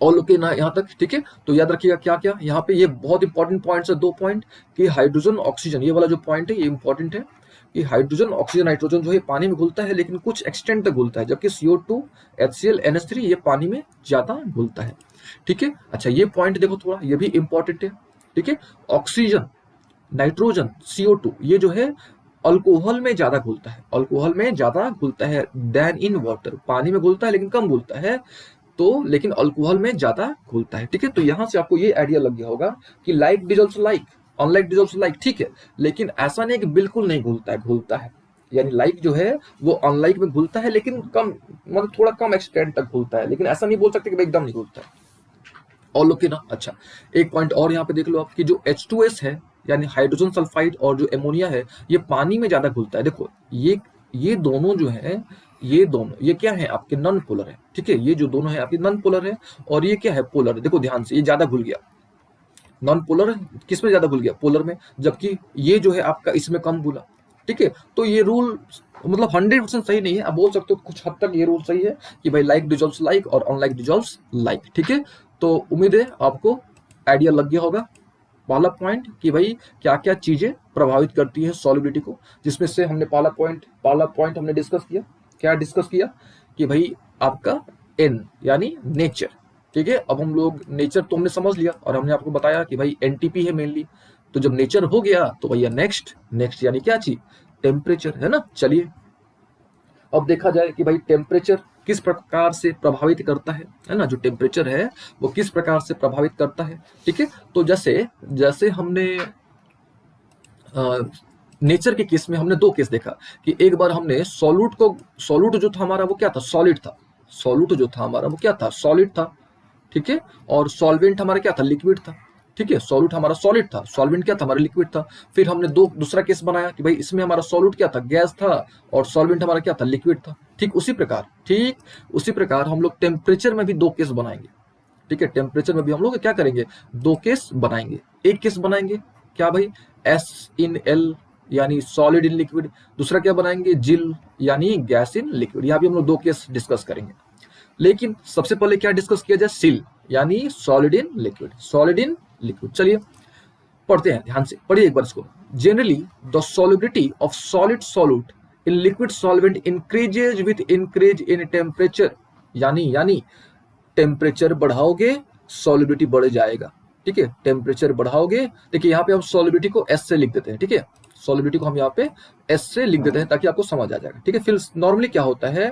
और लोग के ना यहाँ तक, ठीक है। तो याद रखिएगा क्या क्या यहाँ पे, ये बहुत इंपॉर्टेंट पॉइंट्स है, 2 पॉइंट, कि हाइड्रोजन ऑक्सीजन, ये वाला जो पॉइंट है ये इंपॉर्टेंट है, कि हाइड्रोजन, ऑक्सीजन, नाइट्रोजन जो है पानी में घुलता है, लेकिन कुछ एक्सटेंट तक घुलता है, जबकि CO2, HCl, NH3 ये पानी में ज्यादा घुलता है, ठीक है। अच्छा, ये पॉइंट देखो थोड़ा, ये भी इंपॉर्टेंट है, ठीक है। ऑक्सीजन, नाइट्रोजन, CO2 ये जो है अल्कोहल में ज्यादा घुलता है, अल्कोहल में ज्यादा घुलता है देन इन वाटर, पानी में घुलता है लेकिन कम घुलता है, तो लेकिन अल्कोहल में ज्यादा घुलता है, ठीक है। तो यहां से आपको ये आइडिया लग गया होगा कि like dissolves like, unlike dissolves like, ठीक है। लेकिन ऐसा नहीं कि बिल्कुल नहीं घुलता है, घुलता है, यानी लाइक जो है वो अनलाइक में घुलता है, लेकिन कम, मतलब थोड़ा कम एक्सटेंट तक घुलता है, लेकिन ऐसा नहीं बोल सकते कि भाई एकदम नहीं घुलता है। और लोग के ना, अच्छा, एक पॉइंट और यहाँ पे देख लो आप, कि जो H2S है यानी हाइड्रोजन सल्फाइड और जो एमोनिया है ये पानी में ज्यादा घुलता है। देखो ये दोनों जो है, ये दोनों ये क्या है आपके नॉन पोलर है, ठीक है। ये जो दोनों है आपके नॉन पोलर है, और ये क्या है, पोलर है। देखो ध्यान से, ये ज्यादा घुल गया, नॉन पोलर किस में ज्यादा घुल गया, पोलर में, जबकि ये जो है आपका इसमें कम घुला, ठीक है। तो ये रूल मतलब 100% सही नहीं है, आप बोल सकते हो कुछ हद तक ये रूल सही है कि भाई लाइक डिजॉल्व्स लाइक और अनलाइक डिजॉल्व्स लाइक, ठीक है। तो उम्मीद है आपको आइडिया लग गया होगा, पहला पॉइंट कि भाई क्या क्या चीजें प्रभावित करती है सॉल्युबिलिटी को, जिसमें से हमने पहला पॉइंट हमने डिस्कस किया, क्या डिस्कस किया, कि भाई आपका एन यानी नेचर, ठीक है। अब हम लोग नेचर तो हमने समझ लिया, और हमने आपको बताया कि भाई एनटीपी है मेनली। तो जब नेचर हो गया तो भैया नेक्स्ट यानी क्या चीज, टेम्परेचर, है ना। चलिए अब देखा जाए कि भाई टेम्परेचर किस प्रकार से प्रभावित करता है ना, जो टेम्परेचर है वो किस प्रकार से प्रभावित करता है, ठीक है। तो जैसे जैसे हमने नेचर के केस में हमने 2 केस देखा, कि एक बार हमने सॉल्यूट जो था हमारा वो क्या था, सॉलिड था, सॉल्यूट जो था हमारा वो क्या था, सॉलिड था, ठीक है। और सॉल्वेंट हमारा क्या था, लिक्विड था, ठीक है। सॉल्यूट हमारा सॉलिड था, सॉल्वेंट क्या था हमारा, लिक्विड था। फिर हमने दूसरा केस बनाया कि भाई इसमें हमारा सॉल्यूट क्या था, गैस था, और सॉल्वेंट हमारा क्या था, लिक्विड था। ठीक उसी प्रकार हम लोग टेम्परेचर में भी 2 केस बनाएंगे, ठीक है। टेम्परेचर में भी हम लोग क्या करेंगे, 2 केस बनाएंगे। एक केस बनाएंगे क्या भाई, S/L यानी सॉलिड इन लिक्विड, दूसरा क्या बनाएंगे, जिल यानी गैस इन लिक्विड। यहाँ भी हम लोग 2 केस डिस्कस करेंगे, लेकिन सबसे पहले क्या डिस्कस किया जाए, सिल यानी solid in liquid, solid in liquid. चलिए पढ़ते हैं, ध्यान से पढ़िए एक बार इसको। Generally the solubility of solid solute in liquid solvent increases with increase in temperature, यानी टेम्परेचर बढ़ाओगे सॉल्युबिलिटी बढ़ जाएगा, ठीक है। टेम्परेचर बढ़ाओगे, देखिए यहाँ पे हम सॉल्युबिलिटी को S से लिख देते हैं, ठीक है। सॉल्युबिलिटी को हम यहाँ पे S से लिख देते हैं ताकि आपको समझ आ जाएगा, ठीक है। फिर नॉर्मली क्या होता है,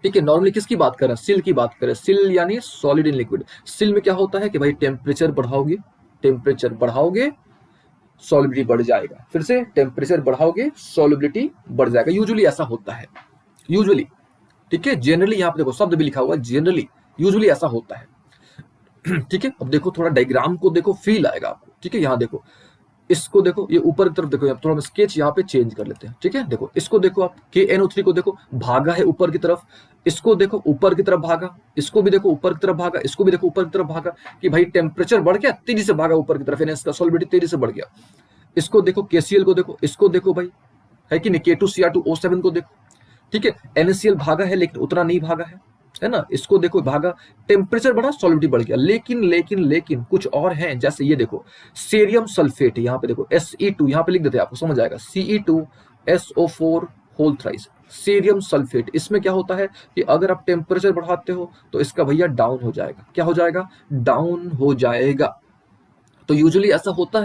ठीक है, नॉर्मली किसकी बात करें, सिल की बात करें, सिल यानी सॉलिड इन लिक्विड। सिल में क्या होता है कि भाई टेम्परेचर बढ़ाओगे, टेम्परेचर बढ़ाओगे सॉल्युबिलिटी बढ़ जाएगा, फिर से टेम्परेचर बढ़ाओगे सॉल्युबिलिटी बढ़ जाएगा। यूजुअली ऐसा होता है, यूजुअली, ठीक है। जनरली यहाँ पे देखो शब्द भी लिखा हुआ है जनरली, यूजुअली ऐसा होता है। ठीक है, अब देखो थोड़ा डायग्राम को देखो, फील आएगा आपको। ठीक है, यहाँ देखो, इसको देखो, ये ऊपर की तरफ देखो, थोड़ा हम स्केच यहाँ पे चेंज कर लेते हैं। ठीक है, देखो इसको देखो आप, KNO3 को देखो भागा है ऊपर की तरफ, इसको देखो ऊपर की तरफ भागा, इसको भी देखो ऊपर की तरफ भागा, इसको भी देखो ऊपर की तरफ भागा, कि भाई टेम्परेचर बढ़ गया, तेजी से भागा ऊपर की तरफ, यानी इसका सॉल्युबिलिटी तेजी से बढ़ गया। इसको देखो KCl को देखो, इसको देखो भाई, है कि नहीं, K2Cr2O7 को देखो। ठीक है, NaCl भागा है लेकिन उतना नहीं भागा है ना। इसको देखो भागा, टेम्परेचर बढ़ा सॉल्युबिलिटी बढ़ गया। लेकिन कुछ और हैं, जैसे ये देखो सीरियम सल्फेट, यहाँ पे देखो Se2, यहाँ पे लिख देते हैं आपको समझ आएगा, Ce2SO4 whole thrice, cerium sulphate. इसमें क्या होता है कि अगर आप टेम्परेचर बढ़ाते हो तो इसका भैया डाउन हो जाएगा। क्या हो जाएगा? डाउन हो जाएगा। तो यूजुअली ऐसा होता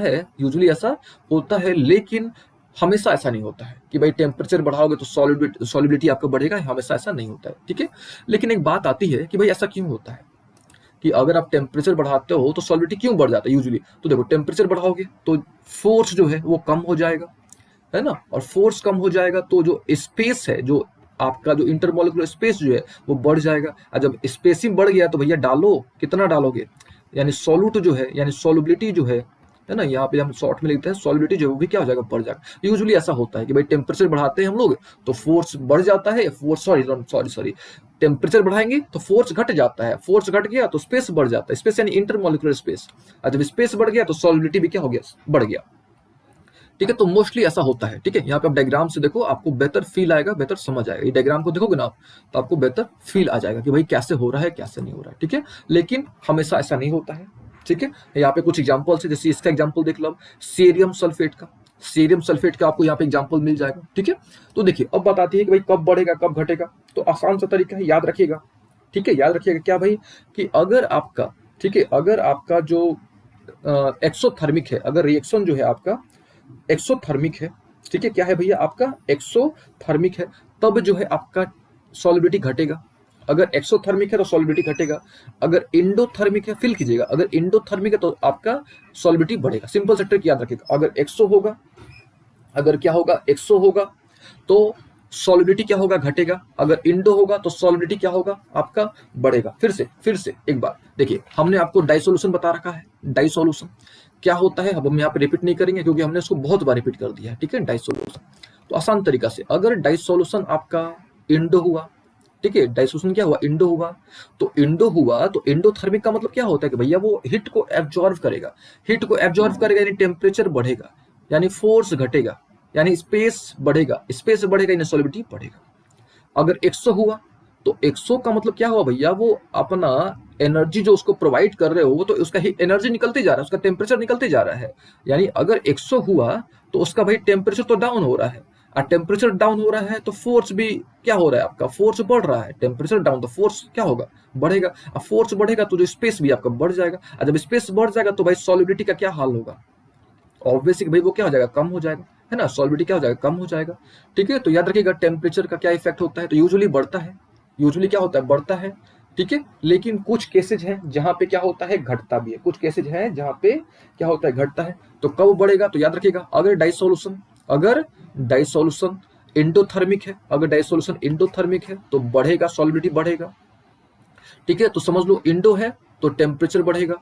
है, लेकिन हमेशा ऐसा नहीं होता है कि भाई टेम्परेचर बढ़ाओगे तो सॉल्युबिलिटी आपका बढ़ेगा, हमेशा ऐसा नहीं होता है। ठीक है, लेकिन एक बात आती है कि भाई ऐसा क्यों होता है कि अगर आप टेम्परेचर बढ़ाते हो तो सॉल्युबिलिटी क्यों बढ़ जाता है यूजुअली? तो देखो, टेम्परेचर बढ़ाओगे तो फोर्स जो है वो कम हो जाएगा, है ना, और फोर्स कम हो जाएगा तो जो स्पेस है, जो आपका जो इंटरमोलिकुलर स्पेस जो है वो बढ़ जाएगा। और जब स्पेसिंग बढ़ गया तो भैया डालो, कितना डालोगे, यानी सॉल्यूट जो है, यानी सॉल्युबिलिटी जो है ना, यहाँ पे हम शॉर्ट में लिखते हैं सॉल्युबिलिटी जो है वो भी क्या हो जाएगा? बढ़ जाएगा। यूजुअली ऐसा होता है कि भाई टेम्परेचर बढ़ाते हैं हम लोग तो फोर्स बढ़ जाता है, सॉरी टेम्परेचर बढ़ाएंगे तो फोर्स घट जाता है, फोर्स घट गया तो स्पेस बढ़ जाता है, स्पेस यानी इंटरमोलिकुलर स्पेस। और जब स्पेस बढ़ गया तो सॉल्युबिलिटी भी क्या हो गया? बढ़ गया। ठीक है, तो मोस्टली ऐसा होता है। ठीक है, यहाँ पे आप डायग्राम से देखो, आपको बेहतर फील आएगा, बेहतर समझ आएगा। ये डायग्राम को देखोगे ना आप, तो आपको बेहतर फील आ जाएगा कि भाई कैसे हो रहा है, कैसे नहीं हो रहा है। ठीक है, लेकिन हमेशा ऐसा नहीं होता है। ठीक है, यहाँ पे कुछ एग्जाम्पल्स है, जैसे इसका एग्जाम्पल देख लो, सीरियम सल्फेट का आपको यहाँ पे एग्जाम्पल मिल जाएगा। ठीक है, तो देखिए अब बात आती है कि भाई कब बढ़ेगा कब घटेगा। तो आसान सा तरीका है, याद रखिएगा। ठीक है, याद रखिएगा क्या भाई, कि अगर आपका, ठीक है, अगर आपका जो एक्सोथर्मिक है, अगर रिएक्शन जो है आपका एक्सोथर्मिक है, ठीक है, क्या है भैया आपका एक्सोथर्मिक है, तब जो है आपका सॉल्युबिलिटी घटेगा। अगर एक्सोथर्मिक है तो सॉल्युबिलिटी घटेगा। अगर इंडोथर्मिक है, फिल कीजिएगा, अगर इंडोथर्मिक है तो आपका सॉल्युबिलिटी बढ़ेगा। सिंपल सा ट्रिक याद रखिएगा, अगर एक्सो होगा, अगर क्या होगा, एक्सो होगा तो सॉल्युबिलिटी क्या होगा? घटेगा। अगर इंडो होगा तो सॉल्युबिलिटी क्या होगा? आपका बढ़ेगा। फिर से एक बार देखिए, हमने आपको डाई सॉल्यूशन बता रखा है। डाई सॉल्यूशन क्या होता है अब हम यहाँ पे रिपीट नहीं करेंगे क्योंकि हमने उसको बहुत बार रिपीट कर दिया है। ठीक है, डाई सॉल्यूशन तो आसान तरीका से, अगर डाई सॉल्यूशन आपका इंडो हुआ, ठीक है, डाई सॉल्यूशन क्या हुआ? इंडो हुआ। तो इंडोथर्मिक का मतलब क्या होता है कि भैया वो हीट को एब्जॉर्व करेगा, यानी टेम्परेचर बढ़ेगा, यानी फोर्स घटेगा, यानी स्पेस बढ़ेगा, यानी सॉल्युबिलिटी बढ़ेगा। अगर 100 हुआ तो 100 का मतलब क्या हुआ भैया? वो अपना एनर्जी जो उसको प्रोवाइड कर रहे हो वो तो उसका एनर्जी निकलते जा रहा है, उसका टेम्परेचर निकलते जा रहा है। यानी अगर 100 हुआ तो उसका भाई टेम्परेचर तो डाउन हो रहा है, और टेम्परेचर डाउन हो रहा है तो फोर्स भी क्या हो रहा है? आपका फोर्स बढ़ रहा है। टेम्परेचर डाउन तो फोर्स क्या होगा? बढ़ेगा। अब फोर्स बढ़ेगा तो जो स्पेस भी आपका बढ़ जाएगा, और जब स्पेस बढ़ जाएगा तो भाई सॉल्युबिलिटी का क्या हाल होगा? ऑब्वियसली भाई वो क्या हो जाएगा? कम हो जाएगा, है ना, सॉल्युबिलिटी क्या हो जाएगा? कम हो जाएगा। ठीक है, तो याद रखिएगा टेम्परेचर का क्या इफेक्ट होता है, तो यूजुअली बढ़ता है, यूजुअली क्या होता है? बढ़ता है। ठीक है, लेकिन कुछ केसेज हैं जहां पे क्या होता है? घटता भी है। कुछ केसेज हैं जहां पे क्या होता है? घटता है। तो कब बढ़ेगा? तो याद रखिएगा, अगर डाई सॉल्यूशन इंडोथर्मिक है, तो बढ़ेगा, सॉल्युबिलिटी बढ़ेगा। ठीक है, तो समझ लो इंडो है तो टेम्परेचर बढ़ेगा,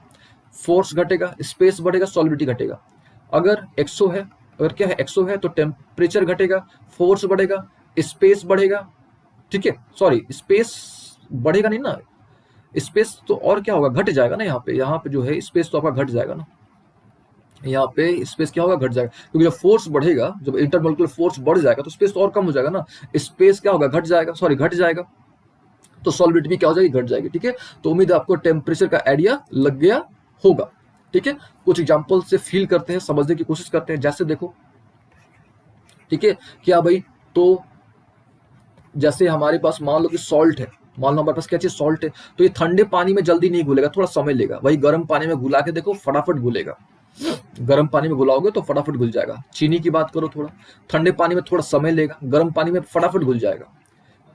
फोर्स घटेगा, स्पेस बढ़ेगा, सॉल्युबिलिटी घटेगा। अगर एक्सो है, तो टेम्परेचर घटेगा, फोर्स बढ़ेगा, स्पेस बढ़ेगा। ठीक है, सॉरी स्पेस बढ़ेगा नहीं ना, स्पेस तो और क्या होगा? घट जाएगा ना। यहाँ पे जो है स्पेस तो आपका घट जाएगा ना, यहाँ पे स्पेस क्या होगा? घट जाएगा, क्योंकि जब फोर्स बढ़ेगा, जब इंटरमोलिकुलर फोर्स बढ़ जाएगा तो स्पेस तो और कम हो जाएगा ना। स्पेस क्या होगा? घट जाएगा, तो सॉल्युबिलिटी भी क्या हो जाएगी? घट जाएगी। ठीक है, तो उम्मीद है आपको टेम्परेचर का आइडिया लग गया होगा। ठीक है, कुछ एग्जांपल से फील करते हैं, समझने की कोशिश करते हैं। जैसे देखो, ठीक है, क्या भाई, तो जैसे हमारे पास मान लो कि सॉल्ट है, मान लो हमारे पास क्या चीज? सॉल्ट है। तो ये ठंडे पानी में जल्दी नहीं घुलेगा, थोड़ा समय लेगा। वही गर्म पानी में घुला के देखो, फटाफट घुलेगा। गर्म पानी में घुलाओगे तो फटाफट घुल जाएगा। चीनी की बात करो, थोड़ा ठंडे पानी में थोड़ा समय लेगा, गर्म पानी में फटाफट घुल जाएगा।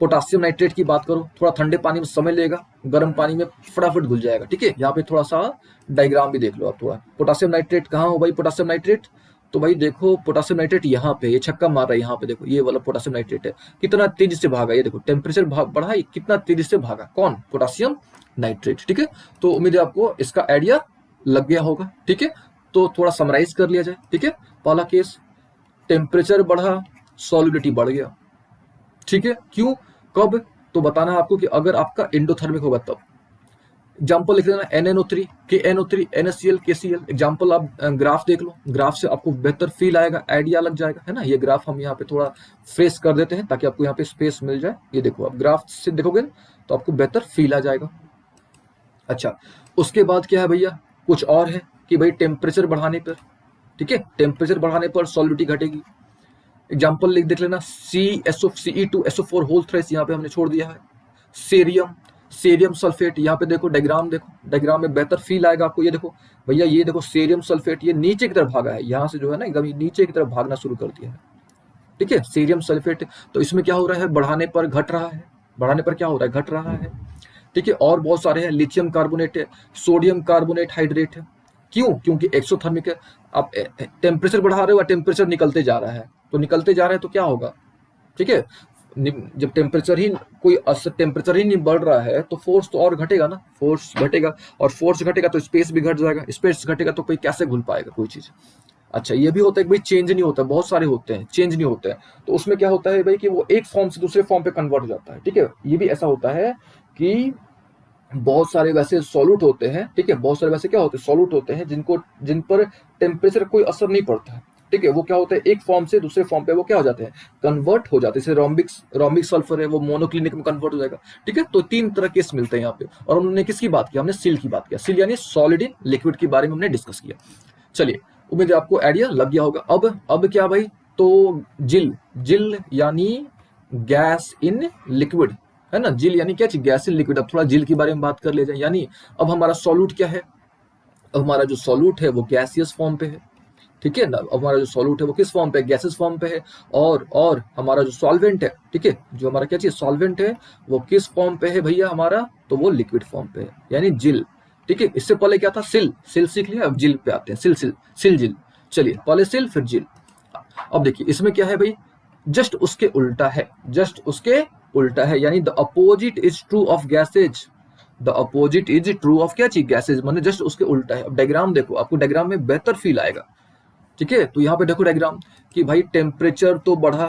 पोटासियम नाइट्रेट की बात करो, थोड़ा ठंडे पानी में समय लेगा, गर्म पानी में फटाफट घुल जाएगा। ठीक है, यहाँ पे थोड़ा सा डायग्राम भी देख लो आप थोड़ा। पोटासियम नाइट्रेट कहाँ हो भाई पोटासियम नाइट्रेट? तो भाई देखो पोटासियम नाइट्रेट यहाँ पे, ये छक्का मार रहा है यहाँ पे, देखो ये वाला पोटासियम नाइट्रेट है, कितना तेजी से भागा, ये देखो टेम्परेचर बढ़ा, ये कितना तेजी से भागा, कौन? Potassium nitrate. ठीक है, तो उम्मीद है आपको इसका आइडिया लग गया होगा। ठीक है, तो थोड़ा समराइज कर लिया जाए। ठीक है, पहला केस, टेम्परेचर बढ़ा, सॉल्युबिलिटी बढ़ गया। ठीक है, क्यों, कब? तो बताना है आपको कि अगर आपका एंडोथर्मिक होगा तब। एग्जाम्पल लिख लेना, NNO3, KNO3, NaCl, KCl। Example आप ग्राफ देख लो, ग्राफ से आपको बेहतर फील आएगा, आइडिया लग जाएगा, है ना। ये ग्राफ हम यहाँ पे थोड़ा फ्रेश कर देते हैं ताकि आपको यहाँ पे स्पेस मिल जाए। ये देखो, आप ग्राफ से देखोगे तो आपको बेहतर फील आ जाएगा। अच्छा, उसके बाद क्या है भैया, कुछ और है कि भाई टेम्परेचर बढ़ाने पर, ठीक है, टेम्परेचर बढ़ाने पर सॉल्युबिलिटी घटेगी। एग्जाम्पल देख लेना, Ce2SO4 होल थ्रेस यहाँ पे हमने छोड़ दिया है। सेरियम सल्फेट, यहाँ पे देखो डायग्राम, देखो डायग्राम में बेहतर फील आएगा आपको। ये देखो भैया, ये देखो सेरियम सल्फेट, ये नीचे की तरफ भागा है, यहाँ से जो है ना एकदम नीचे की तरफ भागना शुरू कर दिया है। ठीक है, सेरियम सल्फेट, तो इसमें क्या हो रहा है, बढ़ाने पर घट रहा है, बढ़ाने पर क्या हो रहा है, घट रहा है। ठीक है, और बहुत सारे हैं, लिथियम कार्बोनेट है, सोडियम कार्बोनेट हाइड्रेट है। क्यों? क्योंकि एक्सोथर्मिक है। आप टेम्परेचर बढ़ा रहे हो, टेम्परेचर निकलते जा रहा है, तो निकलते जा रहा है तो क्या होगा, ठीक है, जब टेम्परेचर ही टेम्परेचर ही नहीं बढ़ रहा है तो फोर्स तो और घटेगा ना, फोर्स घटेगा, और फोर्स घटेगा तो स्पेस भी घट जाएगा, स्पेस घटेगा तो कोई कैसे घुल पाएगा कोई चीज। अच्छा, ये भी होता है कि भाई चेंज नहीं होता, बहुत सारे होते हैं चेंज नहीं होते हैं, तो उसमें क्या होता है भाई कि वो एक फॉर्म से दूसरे फॉर्म पे कन्वर्ट हो जाता है। ठीक है, ये भी ऐसा होता है कि बहुत सारे वैसे सॉल्यूट होते हैं, ठीक है, बहुत सारे वैसे क्या होते हैं, सॉल्यूट होते हैं जिन पर टेम्परेचर कोई असर नहीं पड़ता है। ठीक है, वो क्या होता है, एक फॉर्म से दूसरे फॉर्म पे वो क्या हो जाते हैं, कन्वर्ट हो जाते हैं। जैसे रोम्बिक सल्फर है, वो मोनोक्लिनिक में कन्वर्ट हो जाएगा। ठीक है, तो तीन तरह केस मिलते हैं यहाँ पे। और उन्होंने किसकी बात की, हमने सिल की बात किया, सिल यानी सॉलिड इन लिक्विड के बारे में हमने डिस्कस किया। चलिए, उम्मीद है आपको आइडिया लग गया होगा। अब क्या भाई, तो जिल यानी गैस इन लिक्विड, है ना। जिल यानी क्या चीज, गैस इन लिक्विड। अब थोड़ा जिल के बारे में बात कर ले जाए, यानी अब हमारा सॉल्यूट क्या है, अब हमारा जो सॉल्यूट है वो गैसियस फॉर्म पे है। ठीक है ना, अब हमारा जो सॉल्यूट है वो किस फॉर्म पे, गैसेस फॉर्म पे है। और हमारा जो सॉल्वेंट है, ठीक है, जो हमारा क्या चीज सॉल्वेंट है, वो किस फॉर्म पे है भैया हमारा, तो वो लिक्विड फॉर्म पे है, यानी जिल। ठीक है, इससे पहले क्या था, सिल सीख लिया, अब जिल पे आते हैं, सिल जिल। चलिए, पहले सिल फिर जिल। अब देखिए इसमें क्या है भाई, जस्ट उसके उल्टा है, जस्ट उसके उल्टा है, यानी the opposite is true of gases, the opposite is true of क्या चीज, गैसेज, मतलब जस्ट उसके उल्टा है। अब डायग्राम देखो, आपको डायग्राम में बेहतर फील आएगा। ठीक है, तो यहाँ पे देखो डायग्राम कि भाई टेम्परेचर तो बढ़ा,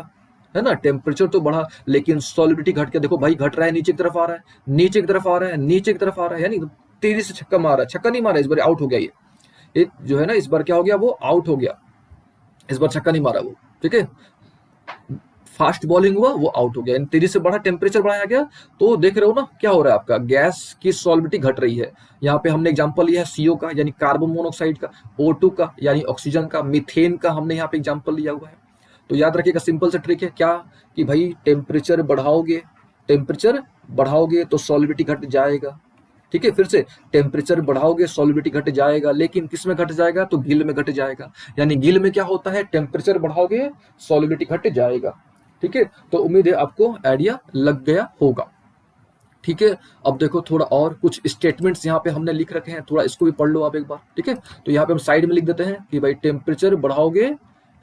है ना, टेम्परेचर तो बढ़ा, लेकिन सॉलिबिलिटी घट के देखो भाई, घट रहा है, नीचे की तरफ आ रहा है, नीचे की तरफ आ रहा है, नीचे की तरफ आ रहा है, यानी तेजी से छक्का मार रहा है, छक्का नहीं मारा इस बार, आउट हो गया ये जो है ना, इस बार क्या हो गया, वो आउट हो गया, इस बार छक्का नहीं मारा वो। ठीक है, फास्ट बॉलिंग हुआ, वो आउट हो गया, तेजी से बढ़ा, टेम्परेचर बढ़ाया गया, तो देख रहे हो ना क्या हो रहा है, आपका गैस की सॉल्बिलिटी घट रही है। यहाँ पे हमने एग्जांपल लिया है CO का, यानी कार्बन मोनोऑक्साइड का, O2 का यानी ऑक्सीजन का, मीथेन का हमने यहाँ पे एग्जांपल लिया हुआ है। तो याद रखिएगा, सिंपल सा ट्रिक है क्या, कि भाई टेम्परेचर बढ़ाओगे तो सॉल्बिलिटी घट जाएगा। ठीक है, फिर से टेम्परेचर बढ़ाओगे सॉल्बिलिटी घट जाएगा, लेकिन किस में घट जाएगा, तो गिल में घट जाएगा। यानी गिल में क्या होता है, टेम्परेचर बढ़ाओगे सॉल्बिलिटी घट जाएगा। ठीक है, तो उम्मीद है आपको आइडिया लग गया होगा। ठीक है, अब देखो थोड़ा और कुछ स्टेटमेंट्स यहाँ पे हमने लिख रखे हैं, थोड़ा इसको भी पढ़ लो आप एक बार। ठीक है, तो यहाँ पे हम साइड में लिख देते हैं कि भाई टेम्परेचर बढ़ाओगे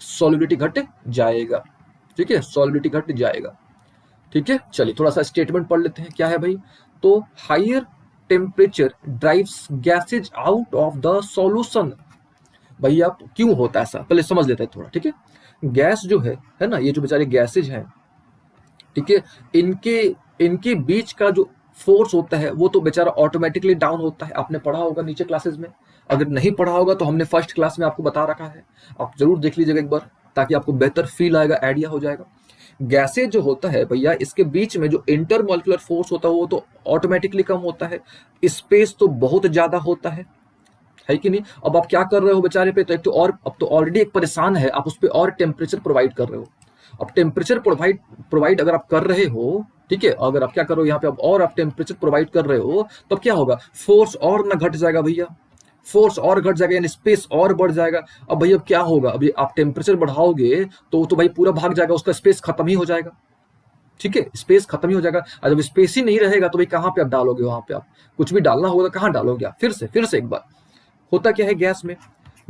सॉल्बिलिटी घट जाएगा। ठीक है, सॉल्बिलिटी घट जाएगा। ठीक है, चलिए थोड़ा सा स्टेटमेंट पढ़ लेते हैं, क्या है भाई, तो higher temperature drives gases out of the solution. भैया क्यों होता है ऐसा, पहले समझ लेते हैं थोड़ा। ठीक है, गैस जो है ना, ये जो बेचारे गैसेज हैं, ठीक है, इनके बीच का जो फोर्स होता है वो तो बेचारा ऑटोमेटिकली डाउन होता है। आपने पढ़ा होगा नीचे क्लासेस में, अगर नहीं पढ़ा होगा तो हमने फर्स्ट क्लास में आपको बता रखा है, आप जरूर देख लीजिएगा एक बार, ताकि आपको बेहतर फील आएगा, आइडिया हो जाएगा। गैसेज जो होता है भैया, इसके बीच में जो इंटरमॉलिक्यूलर फोर्स होता है वो तो ऑटोमेटिकली कम होता है, स्पेस तो बहुत ज्यादा होता है कि नहीं। अब आप क्या कर रहे हो बेचारे पे, तो एक तो और, अब तो ऑलरेडी एक परेशान है, आप उस पर और टेम्परेचर प्रोवाइड कर रहे हो। अब टेम्परेचर प्रोवाइड अगर आप कर रहे हो, ठीक है, अगर आप क्या कर रहे हो यहाँ पे, अब और आप टेम्परेचर प्रोवाइड कर रहे हो, तब क्या होगा, फोर्स और ना घट जाएगा भैया, फोर्स और घट जाएगा, यानी स्पेस और बढ़ जाएगा। अब भैया क्या होगा, अभी आप टेम्परेचर बढ़ाओगे तो भाई पूरा भाग जाएगा, उसका स्पेस खत्म ही हो जाएगा। ठीक है, स्पेस खत्म ही हो जाएगा। और जब स्पेस ही नहीं रहेगा तो भाई कहाँ पे आप डालोगे, वहां पे आप कुछ भी डालना होगा तो कहाँ डालोगे आप? फिर से एक बार, होता क्या है गैस में,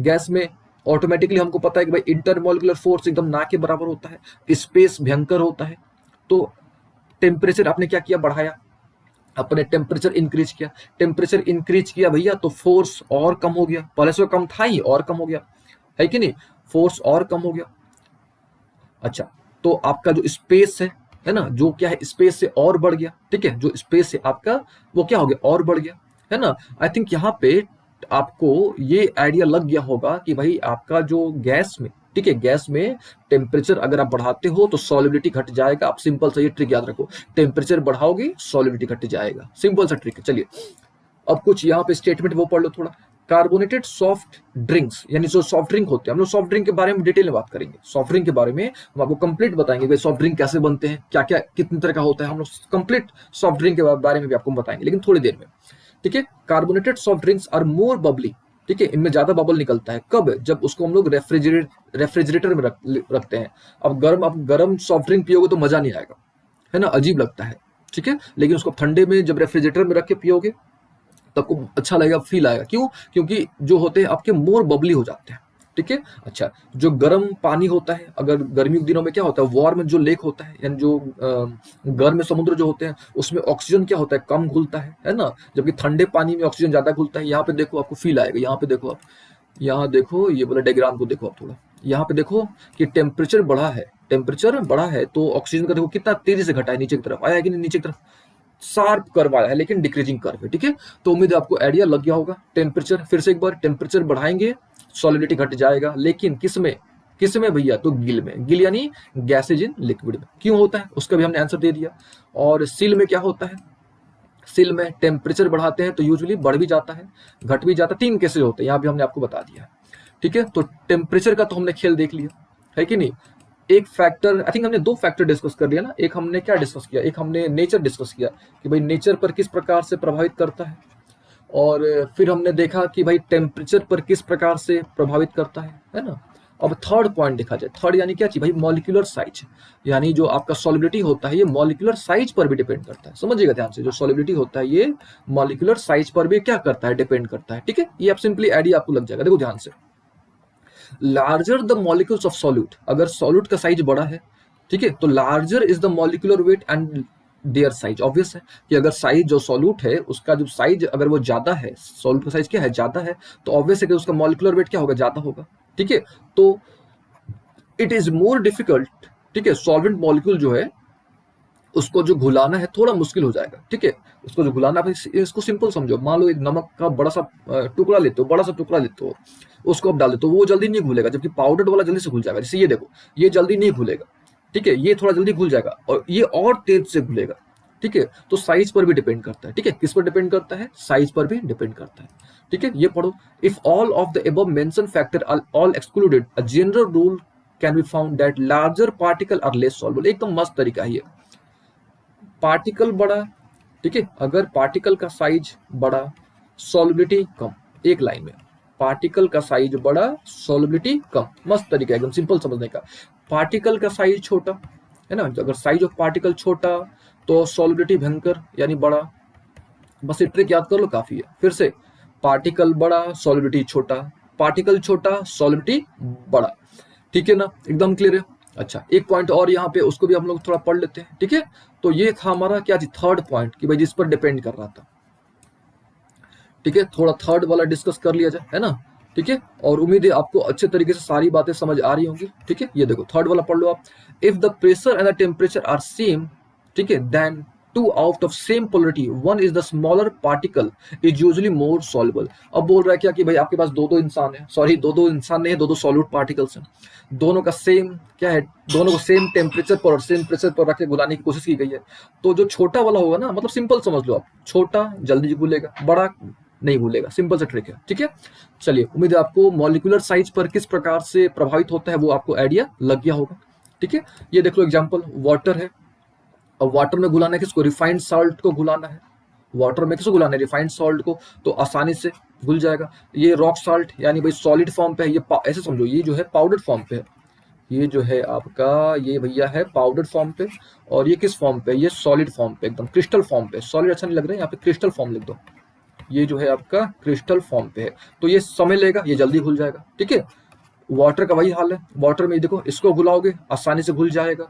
गैस में ऑटोमेटिकली हमको पता है कि भाई इंटरमोलिकुलर फोर्स एकदम ना के बराबर होता है, स्पेस भयंकर होता है। तो टेम्परेचर आपने क्या किया, बढ़ाया, अपने टेम्परेचर इंक्रीज किया, टेम्परेचर इंक्रीज किया भैया तो फोर्स और कम हो गया, पहले से कम था ही और कम हो गया, है कि नहीं, फोर्स और कम हो गया। अच्छा, तो आपका जो स्पेस है ना, जो क्या है स्पेस से और बढ़ गया, ठीक है, जो स्पेस से आपका वो क्या हो गया, और बढ़ गया, है ना। आई थिंक यहाँ पे आपको ये आइडिया लग गया होगा कि भाई आपका जो गैस में, ठीक है, गैस में टेम्परेचर अगर आप बढ़ाते हो तो सॉलिबिलिटी घट जाएगा। आप सिंपल सा ये ट्रिक याद रखो, टेम्परेचर बढ़ाओगे सॉलिबिलिटी घट जाएगा, सिंपल सा ट्रिक है। चलिए अब कुछ यहाँ पे स्टेटमेंट वो पढ़ लो थोड़ा। कार्बोनेटेड सॉफ्ट ड्रिंक्स, यानी जो सॉफ्ट ड्रिंक होते हैं, हम लोग सॉफ्ट ड्रिंक के बारे में डिटेल में बात करेंगे। सॉफ्ट ड्रिंक के बारे में हम आपको कंप्लीट बताएंगे भाई सॉफ्ट ड्रिंक कैसे बनते हैं, क्या क्या कितने तरह का होता है, हम लोग कंप्लीट सॉफ्ट ड्रिंक के बारे में भी आपको बताएंगे, लेकिन थोड़ी देर में, ठीक है। Carbonated soft drinks are more bubbly, ठीक है, इनमें ज्यादा बबल निकलता है कब, जब उसको हम लोग रेफ्रिजरेटर में रखते हैं। अब आप गर्म सॉफ्ट ड्रिंक पियोगे तो मजा नहीं आएगा, है ना, अजीब लगता है, ठीक है, लेकिन उसको ठंडे में जब रेफ्रिजरेटर में रख के पियोगे तो आपको अच्छा लगेगा, फील आएगा। क्यों? क्योंकि जो होते हैं आपके मोर बबली हो जाते हैं, ठीक है। अच्छा, जो गर्म पानी होता है, अगर गर्मियों के दिनों में क्या होता है, वार्म जो लेक होता है, यानी जो गर्म समुद्र जो होते हैं उसमें ऑक्सीजन क्या होता है, कम घुलता है ना, जबकि ठंडे पानी में ऑक्सीजन ज्यादा घुलता है। यहाँ पे देखो आपको फील आएगा, यहाँ पे देखो आप, यहाँ देखो ये वाला डायग्राम को देखो आप थोड़ा, यहाँ पे देखो कि टेम्परेचर बढ़ा है, टेम्परेचर बढ़ा है तो ऑक्सीजन का देखो कितना तेजी से घटा है, नीचे की तरफ आया है कि नहीं, नीचे की तरफ शार्प कर्व आया है, लेकिन डिक्रीजिंग कर्व है, ठीक है। तो उम्मीद है आपको आइडिया लग गया होगा। टेम्परेचर, फिर से एक बार, टेम्परेचर बढ़ाएंगे सॉलिडिटी घट जाएगा, लेकिन किसमें, किसमें भैया, तो गिल में, गिल यानी गैसेज इन लिक्विड में। क्यों होता है उसका भी हमने आंसर दे दिया। और सील में क्या होता है, सील में टेम्परेचर बढ़ाते हैं तो यूजुअली बढ़ भी जाता है, घट भी जाता है, 3 केसेस होते हैं, यहाँ भी हमने आपको बता दिया, ठीक है। तो टेम्परेचर का तो हमने खेल देख लिया, है कि नहीं। एक फैक्टर, आई थिंक हमने 2 फैक्टर डिस्कस कर लिया ना, एक हमने क्या डिस्कस किया, एक हमने नेचर डिस्कस किया कि भाई नेचर पर किस प्रकार से प्रभावित करता है, और फिर हमने देखा कि भाई टेम्परेचर पर किस प्रकार से प्रभावित करता है ना। अब थर्ड पॉइंट देखा जाए, थर्ड यानी क्या चीज भाई, मॉलिक्यूलर साइज, यानी जो आपका सॉलिबिलिटी होता है ये मॉलिक्यूलर साइज पर भी डिपेंड करता है। समझिएगा ध्यान से, जो सॉलिबिलिटी होता है ये मॉलिक्यूलर साइज पर भी क्या करता है, डिपेंड करता है, ठीक है। ये आप सिंपली आइडिया आपको लग जाएगा, देखो ध्यान से। Larger the molecules of solute, अगर सॉल्यूट का साइज बड़ा है, ठीक है, तो larger is the molecular weight and their size. Obvious है कि अगर साइज जो सॉल्यूट है उसका जो साइज अगर वो ज्यादा है, सॉल्यूट का साइज क्या है, ज्यादा है, तो ऑब्वियस है कि उसका मॉलिक्यूलर वेट क्या होगा, ज्यादा होगा, ठीक है। तो इट इज मोर डिफिकल्ट, ठीक है, सॉल्वेंट मॉलिक्यूल जो है उसको जो घुलाना है थोड़ा मुश्किल हो जाएगा, ठीक है। उसको जो घुलाना है, इसको सिंपल समझो, मान लो एक नमक का बड़ा सा टुकड़ा लेते हो, बड़ा सा टुकड़ा लेते हो, उसको आप डाल देते हो, वो जल्दी नहीं घुलेगा, जबकि पाउडर वाला जल्दी से घुल जाएगा। जैसे ये देखो, ये जल्दी नहीं घुलेगा, ठीक है, ये थोड़ा जल्दी घुल जाएगा और ये और तेज से घुलेगा, ठीक है। तो साइज पर भी डिपेंड करता है, ठीक है, किस पर डिपेंड करता है, साइज पर भी डिपेंड करता है, ठीक है। ये पढ़ो, if all of the above mention factor are all excluded, a general rule can be found that larger particle are less soluble. एकदम मस्त तरीका है ये। पार्टिकल बड़ा, ठीक है, अगर पार्टिकल का साइज बड़ा, सॉल्युबिलिटी कम, एक लाइन में, पार्टिकल का साइज बड़ा, सॉल्युबिलिटी कम, मस्त तरीका एकदम सिंपल समझने का। पार्टिकल का साइज छोटा, है ना, अगर साइज ऑफ पार्टिकल छोटा तो सॉल्युबिलिटी भयंकर यानी बड़ा, बस ये ट्रिक याद कर लो काफी है। फिर से, पार्टिकल बड़ा, सॉल्युबिलिटी छोटा, पार्टिकल छोटा, सॉल्युबिलिटी बड़ा, ठीक है ना, एकदम क्लियर है। अच्छा, एक पॉइंट और यहाँ पे उसको भी हम लोग थोड़ा पढ़ लेते हैं, ठीक है। तो ये था हमारा क्या चीज, थर्ड पॉइंट, कि भाई जिस पर डिपेंड कर रहा था, ठीक है, थोड़ा थर्ड वाला डिस्कस कर लिया जाए, है ना, ठीक है। और उम्मीद है आपको अच्छे तरीके से सारी बातें समझ आ रही होंगी, ठीक है। ये देखो थर्ड वाला पढ़ लो आप। If the pressure and the temperature are same, ठीक है, then two out of same polarity one is the smaller particle is usually more soluble. अब बोल रहा है क्या कि भाई आपके पास दो इंसान है, सॉरी दो इंसान नहीं है, दो सॉल्यूट पार्टिकल्स हैं, दोनों का सेम क्या है, दोनों को सेम टेम्परेचर पर और सेम प्रेशर पर रख के घुलाने की कोशिश की गई है। तो जो छोटा वाला होगा ना, मतलब सिंपल समझ लो आप, छोटा जल्दी घुलेगा, बड़ा नहीं भूलेगा, सिंपल सा ट्रिक है, ठीक है। चलिए, उम्मीद है आपको मॉलिक्यूलर साइज पर किस प्रकार से प्रभावित होता है वो आपको आइडिया लग गया होगा, ठीक है। ये देख लो एग्जांपल, वाटर है, अब वाटर में घुलाना है किसको, रिफाइंड सॉल्ट को घुलाना है, वाटर में किसको घुलाना है, रिफाइंड सॉल्ट को, तो आसानी से घुल जाएगा। ये रॉक सॉल्ट यानी भाई सॉलिड फॉर्म पे है, ये ऐसे समझो, ये जो है पाउडर फॉर्म पे है, ये जो है आपका, ये भैया है पाउडर फॉर्म पे, और ये किस फॉर्म पे, ये सॉलिड फॉर्म पे, एकदम क्रिस्टल फॉर्म पे। सॉलिड अच्छा नहीं लग रहा है, यहाँ पे क्रिस्टल फॉर्म लिख दो। ये जो है आपका क्रिस्टल फॉर्म पे है, तो ये समय लेगा, ये जल्दी घुल जाएगा, ठीक है। वाटर का वही हाल है, वाटर में देखो इसको घुलाओगे आसानी से घुल जाएगा,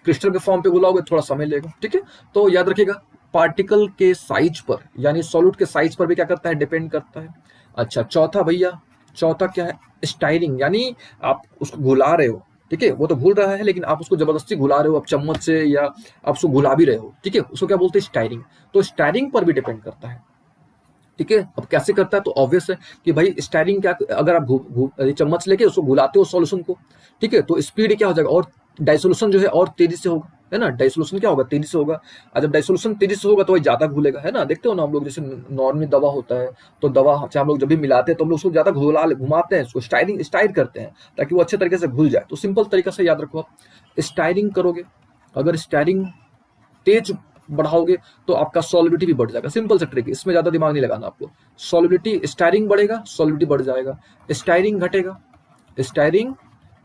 क्रिस्टल के फॉर्म पे घुलाओगे थोड़ा समय लेगा, ठीक है। तो याद रखिएगा, पार्टिकल के साइज पर यानी सॉल्यूट के साइज पर भी क्या करता है, डिपेंड करता है। अच्छा, चौथा भैया, चौथा क्या है, स्टायरिंग, यानी आप उसको घुला रहे हो, ठीक है, वो तो घुल रहा है लेकिन आप उसको जबरदस्ती घुला रहे हो, आप चम्मच से या आप उसको घुला भी रहे हो, ठीक है, उसको क्या बोलते हैं, स्टायरिंग। तो स्टायरिंग पर भी डिपेंड करता है, ठीक है। अब कैसे करता है, तो ऑब्वियस है कि भाई स्टायरिंग क्या, अगर आप चम्मच लेके उसको घुलाते हो सॉल्यूशन को, ठीक है, तो स्पीड क्या हो जाएगा, और डाइसोल्यूशन जो है और तेजी से होगा, है ना। डाइसोल्यूशन क्या होगा, तेजी से होगा, और जब डाइसोल्यूशन तेजी से होगा तो वही ज्यादा घुलेगा, है ना। देखते हो ना हम लोग, जैसे नॉर्मली दवा होता है, तो दवा चाहे हम लोग जब भी मिलाते हैं तो हम लोग उसको ज्यादा घुमाते हैं, उसको स्टायर करते हैं ताकि वो अच्छे तरीके से घुल जाए। तो सिंपल तरीका से याद रखो, आप स्टायरिंग करोगे, अगर स्टायरिंग तेज बढ़ाओगे तो आपका सॉलिबिलिटी भी बढ़ जाएगा। सिंपल सा ट्रिक, इसमें ज्यादा दिमाग नहीं लगाना आपको। सॉलिबिलिटी, स्टायरिंग बढ़ेगा सॉलिबिलिटी बढ़ जाएगा, स्टायरिंग घटेगा, स्टायरिंग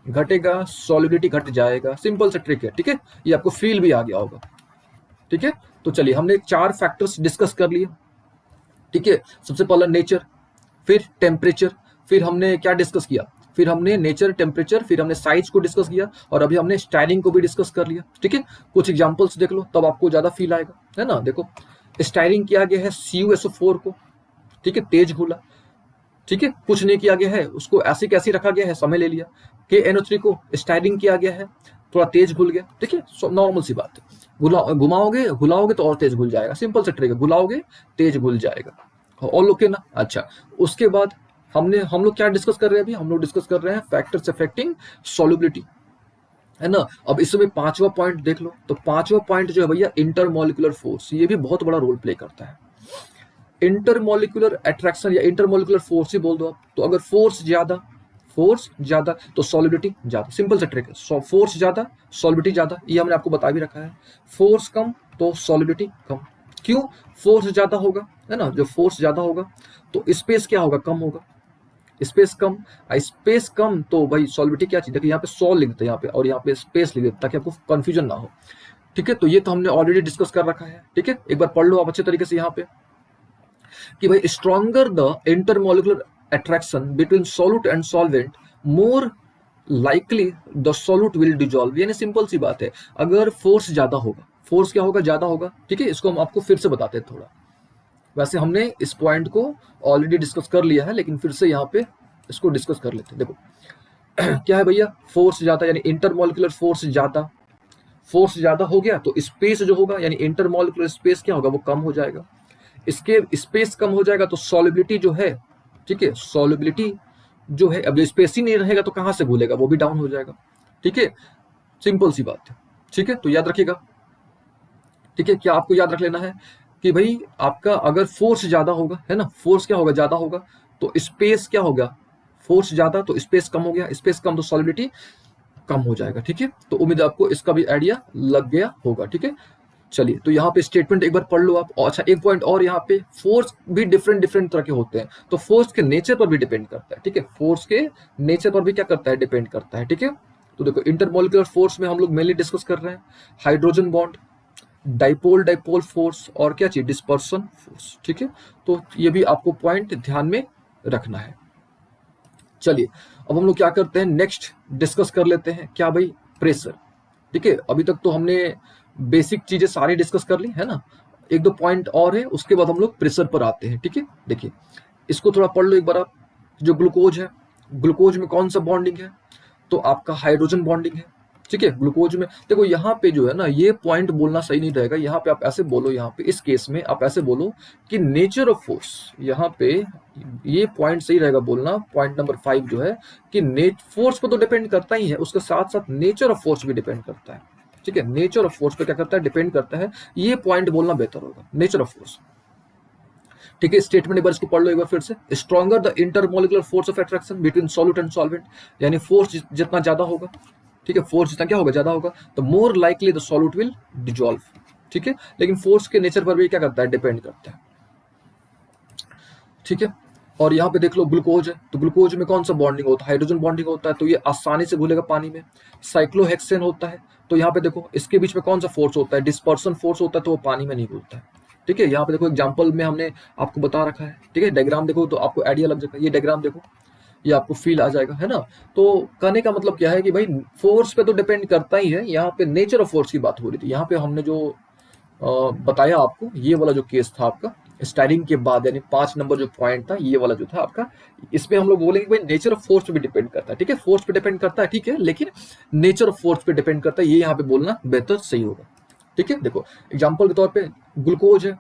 घटेगा सॉलिबिलिटी घट जाएगा। सिंपल सा ट्रिक है, ठीक है, ये आपको फील भी आ गया होगा, ठीक है। तो चलिए, हमने 4 फैक्टर्स डिस्कस कर लिए, ठीक है। सबसे पहला नेचर, फिर टेम्परेचर, फिर हमने क्या डिस्कस किया, फिर हमने नेचर, टेम्परेचर, फिर हमने साइज को डिस्कस किया, और अभी हमने स्टायरिंग को भी डिस्कस कर लिया, ठीक है। कुछ एग्जांपल्स देख लो तब आपको ज्यादा फील आएगा, है ना। देखो, स्टायरिंग किया गया है CuSO4 को, ठीक है, तेज घुला, ठीक है, कुछ नहीं किया गया है, उसको ऐसे कैसे रखा गया है, समय ले लिया। KNO3 को स्टायरिंग किया गया है, थोड़ा तेज घुल गया, ठीक है, नॉर्मल सी बात है। घुमाओगे घुलाओगे तो और तेज घुल जाएगा, सिंपल से ट्रिक है, घुलाओगे तेज घुल जाएगा। और लोग के ना, अच्छा, उसके बाद हम लोग क्या डिस्कस कर रहे हैं अभी, हम लोग डिस्कस कर रहे हैं फैक्टर्स अफेक्टिंग सॉल्युबिलिटी, है ना। अब इसमें 5वां पॉइंट देख लो, तो 5वां पॉइंट जो है भैया, इंटरमोलिकुलर फोर्स, ये भी बहुत बड़ा रोल प्ले करता है। इंटरमोलिकुलर अट्रैक्शन या इंटरमोलिकुलर फोर्स ही बोल दो आप, तो अगर फोर्स ज्यादा तो सॉलिबिलिटी ज्यादा, सिंपल सा ट्रिक है, फोर्स ज्यादा सॉलिबिलिटी ज्यादा, ये हमने आपको बता भी रखा है। फोर्स कम तो सॉलिबिलिटी कम, क्यों, फोर्स ज्यादा होगा, है ना, जो फोर्स ज्यादा होगा तो स्पेस क्या होगा, कम होगा, स्पेस कम, स्पेस कम तो भाई सॉलिबिलिटी क्या चीज, देखिए यहाँ पे सॉल लिख देते हैं यहाँ पे, और यहाँ पे स्पेस लिख देते ताकि आपको कंफ्यूजन ना हो, ठीक है। तो ये तो हमने ऑलरेडी डिस्कस कर रखा है, ठीक है, एक बार पढ़ लो आप अच्छे तरीके से यहाँ पे कि भाई, stronger the intermolecular attraction between solute and solvent, more likely the solute will dissolve. यानी सिंपल सी बात है, अगर फोर्स ज्यादा होगा, फोर्स क्या होगा, ज्यादा होगा, ठीक है। इसको हम आपको फिर से बताते हैं थोड़ा, वैसे हमने इस पॉइंट को ऑलरेडी डिस्कस कर लिया है लेकिन फिर से यहाँ पे इसको डिस्कस कर लेते हैं। देखो क्या है भैया, फोर्स ज्यादा यानी इंटरमोलिकुलर फोर्स ज्यादा हो गया तो स्पेस जो होगा यानी इंटरमोलिकुलर स्पेस क्या होगा, वो कम हो जाएगा। इसके स्पेस कम हो जाएगा तो सॉलिबिलिटी जो है, ठीक है, सॉलिबिलिटी जो है, अब स्पेस ही नहीं रहेगा तो कहां से घुलेगा, वो भी डाउन हो जाएगा, ठीक है, सिंपल सी बात है, ठीक है। तो याद रखिएगा, ठीक है, क्या आपको याद रख लेना है कि भाई आपका अगर फोर्स ज्यादा होगा, है ना, फोर्स क्या होगा, ज्यादा होगा तो स्पेस क्या होगा, फोर्स ज्यादा तो स्पेस कम हो गया, स्पेस कम तो सॉलिबिलिटी कम हो जाएगा, ठीक है। तो उम्मीद है आपको इसका भी आइडिया लग गया होगा, ठीक है। चलिए, तो यहाँ पे स्टेटमेंट एक बार पढ़ लो आप। अच्छा, एक पॉइंट और, यहाँ पे फोर्स भी डिफरेंट डिफरेंट तरह के होते हैं, तो फोर्स के नेचर पर भी डिपेंड करता है, ठीक है, फोर्स के नेचर पर भी क्या करता है, डिपेंड करता है, ठीक है। तो देखो, इंटरमोलिकुलर फोर्स में हम लोग मेनली डिस्कस कर रहे हैं hydrogen bond, dipole dipole force, और क्या चाहिए, डिस्पर्सन फोर्स, ठीक है। तो ये भी आपको पॉइंट ध्यान में रखना है। चलिए, अब हम लोग क्या करते हैं, नेक्स्ट डिस्कस कर लेते हैं क्या भाई, प्रेशर, ठीक है। अभी तक तो हमने बेसिक चीजें सारी डिस्कस कर ली, है ना, एक दो पॉइंट और है, उसके बाद हम लोग प्रेशर पर आते हैं, ठीक है। देखिए, इसको थोड़ा पढ़ लो एक बार आप। जो ग्लूकोज है, ग्लूकोज में कौन सा बॉन्डिंग है, तो आपका हाइड्रोजन बॉन्डिंग है, ठीक है। ग्लूकोज में देखो, यहाँ पे जो है ना, ये पॉइंट बोलना सही नहीं रहेगा, यहाँ पे आप ऐसे बोलो, यहाँ पे इस केस में आप ऐसे बोलो कि नेचर ऑफ फोर्स, यहाँ पे ये पॉइंट सही रहेगा बोलना, पॉइंट नंबर 5 जो है कि फोर्स पर तो डिपेंड करता ही है, उसके साथ साथ नेचर ऑफ फोर्स भी डिपेंड करता है, ठीक है। नेचर ऑफ फोर्स पे क्या करता है, डिपेंड करता है, ये पॉइंट बोलना बेहतर होगा, नेचर ऑफ फोर्स, ठीक है। स्टेटमेंट एक बार इसको पढ़ लो एक बार फिर से, stronger the intermolecular force of attraction between solute and solvent, यानी फोर्स जितना ज्यादा होगा, ठीक है, फोर्स जितना क्या होगा, ज्यादा होगा, तो more likely the solute will dissolve, ठीक है। लेकिन फोर्स के नेचर पर भी क्या करता है, डिपेंड करता है, ठीक है। और यहाँ पे देख लो ग्लूकोज है, तो ग्लूकोज में कौन सा बॉन्डिंग होता है, हाइड्रोजन बॉन्डिंग होता है, तो ये आसानी से घुलेगा पानी में। साइक्लोहेक्सेन होता है, तो यहाँ पे देखो इसके बीच में कौन सा फोर्स होता है, डिस्पर्सन फोर्स होता है, तो वो पानी में नहीं घुलता है। ठीक है, यहाँ पे देखो एग्जाम्पल में हमने आपको बता रखा है। ठीक है, डायग्राम देखो तो आपको आइडिया लग जाएगा, ये डायग्राम देखो, ये आपको फील आ जाएगा, है ना। तो कहने का मतलब क्या है कि भाई फोर्स पे तो डिपेंड करता ही है। यहाँ पे नेचर ऑफ फोर्स की बात हो रही थी, यहाँ पे हमने जो बताया आपको, ये वाला जो केस था आपका स्टाइलिंग के बाद, यानी 5 नंबर जो पॉइंट था, ये वाला जो था आपका, इसमें हम लोग बोलेंगे भाई नेचर ऑफ फोर्स पे भी डिपेंड करता है। ठीक है, फोर्स पे डिपेंड करता है, ठीक है, लेकिन नेचर ऑफ फोर्स पे डिपेंड करता है, ये यहाँ पे बोलना बेहतर सही होगा। ठीक है, देखो एग्जाम्पल के तौर पे ग्लूकोज है,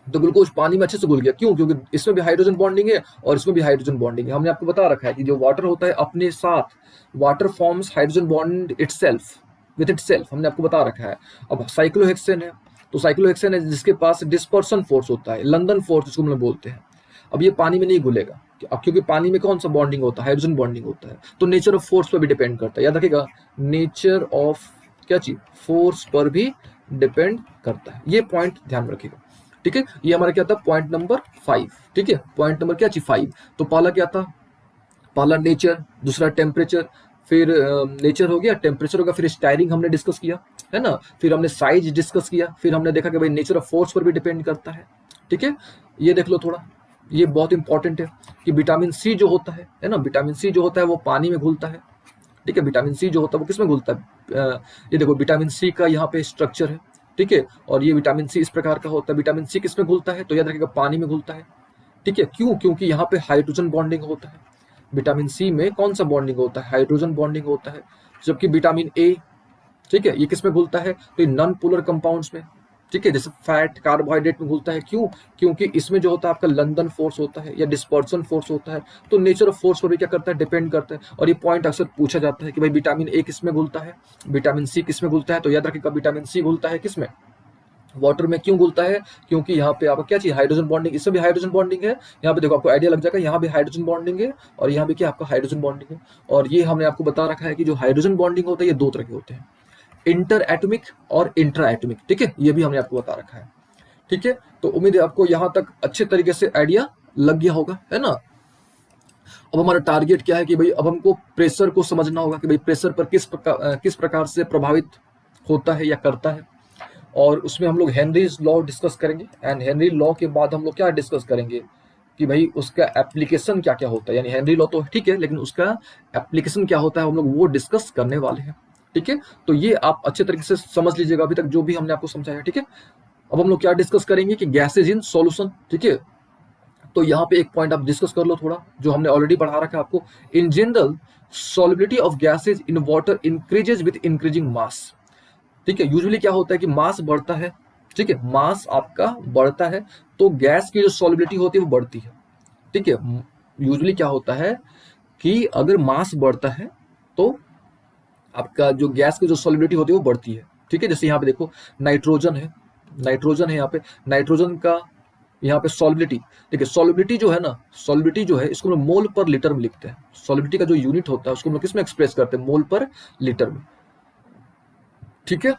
तो ग्लूकोज पानी में अच्छे से घुल गया, क्यों? क्योंकि इसमें भी हाइड्रोजन बॉन्डिंग है और इसमें भी हाइड्रोजन बॉन्डिंग है। हमने आपको बता रखा है कि जो वाटर होता है अपने साथ, water forms hydrogen bond itself with itself, हमने आपको बता रखा है। अब साइक्लोहेक्सेन है, तो साइक्लोहेक्सेन है जिसके पास डिस्पर्सन फोर्स होता है, लंदन फोर्स जिसको हम लोग बोलते हैं। अब ये पानी में नहीं घुलेगा, अब क्योंकि पानी में कौन सा बॉन्डिंग होता है, हाइड्रोजन बॉन्डिंग होता है। तो नेचर ऑफ फोर्स पर भी डिपेंड करता है, याद रखिएगा, नेचर ऑफ क्या चीज, फोर्स पर भी डिपेंड करता है, ये पॉइंट ध्यान में रखिएगा। ठीक है, ये हमारा क्या था, पॉइंट नंबर 5। ठीक है, पॉइंट नंबर क्या चीज 5। तो पहला क्या था, पहला नेचर, दूसरा टेम्परेचर, फिर नेचर हो गया, टेम्परेचर हो गया, फिर स्टायरिंग हमने डिस्कस किया, है ना, फिर हमने साइज डिस्कस किया, फिर हमने देखा कि भाई नेचर ऑफ फोर्स पर भी डिपेंड करता है। ठीक है, ये देख लो थोड़ा, ये बहुत इंपॉर्टेंट है कि विटामिन सी जो होता है ना, विटामिन सी जो होता है वो पानी में घुलता है। ठीक है, विटामिन सी जो होता है वो किसमें घुलता है, ये देखो विटामिन सी का यहाँ पे स्ट्रक्चर है। ठीक है, और ये विटामिन सी इस प्रकार का होता है। विटामिन सी किसमें घुलता है, तो याद रखिएगा पानी में घुलता है। ठीक है, क्यों? क्योंकि यहाँ पे हाइड्रोजन बॉन्डिंग होता है। विटामिन सी में कौन सा बॉन्डिंग होता है, हाइड्रोजन बॉन्डिंग होता है। जबकि विटामिन ए, ठीक है, ये किसमें घुलता है, तो ये नॉन पोलर कंपाउंड्स में। ठीक है, जैसे फैट, कार्बोहाइड्रेट में घुलता है, क्यों? क्योंकि इसमें जो होता है आपका लंदन फोर्स होता है या डिस्पर्सन फोर्स होता है। तो नेचर ऑफ फोर्स पर भी क्या करता है, डिपेंड करता है। और ये पॉइंट अक्सर पूछा जाता है कि भाई विटामिन ए किसमें घुलता है, विटामिन सी किसमें घुलता है। तो याद रखिएगा विटामिन सी घुलता है किसमें, वाटर में। क्यों घुलता है, क्योंकि यहाँ पे आपका क्या चीज, हाइड्रोजन बॉन्डिंग, इसमें भी हाइड्रोजन बॉन्डिंग है। यहाँ पे देखो आपको आइडिया लग जाएगा, यहाँ भी हाइड्रोजन बॉन्डिंग है और यहाँ भी क्या आपका हाइड्रोजन बॉन्डिंग है। और ये हमने आपको बता रखा है कि जो हाइड्रोजन बॉन्डिंग होता है ये 2 तरह के होते हैं, इंटर एटॉमिक और इंट्रा एटॉमिक। ठीक है, ये भी हमने आपको बता रखा है। ठीक है, तो उम्मीद है आपको यहाँ तक अच्छे तरीके से आइडिया लग गया होगा, है ना। अब हमारा टारगेट क्या है कि भाई अब हमको प्रेशर को समझना होगा कि भाई प्रेशर पर किस प्रकार से प्रभावित होता है या करता है। और उसमें हम लोग हेनरीज लॉ डिस्कस करेंगे, एंड हेनरी लॉ के बाद हम लोग क्या डिस्कस करेंगे कि भाई उसका एप्लीकेशन क्या क्या होता है। यानी हेनरी लॉ तो ठीक है, लेकिन उसका एप्लीकेशन क्या होता है हम लोग वो डिस्कस करने वाले हैं। ठीक है, तो ये आप अच्छे तरीके से समझ लीजिएगा अभी तक जो भी हमने आपको समझाया। ठीक है, अब हम लोग क्या डिस्कस करेंगे कि गैसेज इन सॉल्यूशन। ठीक है, तो यहाँ पे एक पॉइंट आप डिस्कस कर लो थोड़ा, जो हमने ऑलरेडी पढ़ा रखा है आपको। In general solubility of gases in water increases with increasing mass. ठीक है, यूजुअली क्या होता है कि मास बढ़ता है। ठीक है, मास आपका बढ़ता है तो गैस की जो सॉल्युबिलिटी होती है वो बढ़ती है। ठीक है, यूजुअली क्या होता है कि अगर मास बढ़ता है तो आपका जो गैस की जो सॉल्युबिलिटी होती है वो बढ़ती है। ठीक है, जैसे यहाँ पे देखो नाइट्रोजन है, नाइट्रोजन है यहाँ पे, नाइट्रोजन का यहाँ पे सॉल्युबिलिटी। ठीक है, सॉल्युबिलिटी जो है ना, सॉल्युबिलिटी जो है इसको हम मोल पर लीटर में लिखते हैं। सॉल्युबिलिटी का जो यूनिट होता है उसको हम किस में एक्सप्रेस करते हैं, मोल पर लीटर में। ठीक है,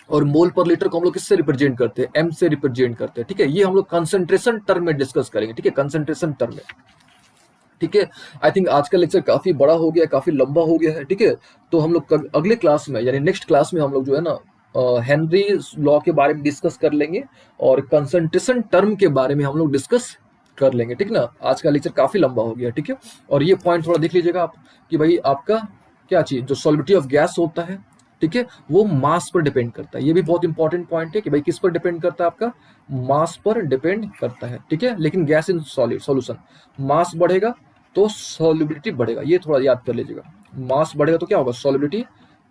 और मोल पर लीटर को हम लोग किससे रिप्रेजेंट करते हैं, एम से रिप्रेजेंट करते हैं। ठीक है, ये हम लोग कंसंट्रेशन टर्म में डिस्कस करेंगे। ठीक है, कंसंट्रेशन टर्म में। ठीक है, आई थिंक आज का लेक्चर काफी बड़ा हो गया, काफी लंबा हो गया है। ठीक है, तो हम लोग अगले क्लास में यानी नेक्स्ट क्लास में हम लोग जो है ना हेनरी लॉ के बारे में डिस्कस कर लेंगे और कंसंट्रेशन टर्म के बारे में हम लोग डिस्कस कर लेंगे। ठीक ना, आज का लेक्चर काफी लंबा हो गया। ठीक है, और ये पॉइंट थोड़ा देख लीजिएगा आप कि भाई आपका क्या चीज, जो सॉल्युबिलिटी ऑफ गैस होता है, ठीक है, वो मास पर डिपेंड करता है। ये भी बहुत इंपॉर्टेंट पॉइंट है कि भाई किस पर डिपेंड करता है, आपका मास पर डिपेंड करता है। ठीक है, लेकिन गैस इन सॉलिड सॉल्यूशन, मास बढ़ेगा तो सॉल्युबिलिटी बढ़ेगा, ये थोड़ा याद कर लीजिएगा। मास बढ़ेगा तो क्या होगा, सॉल्युबिलिटी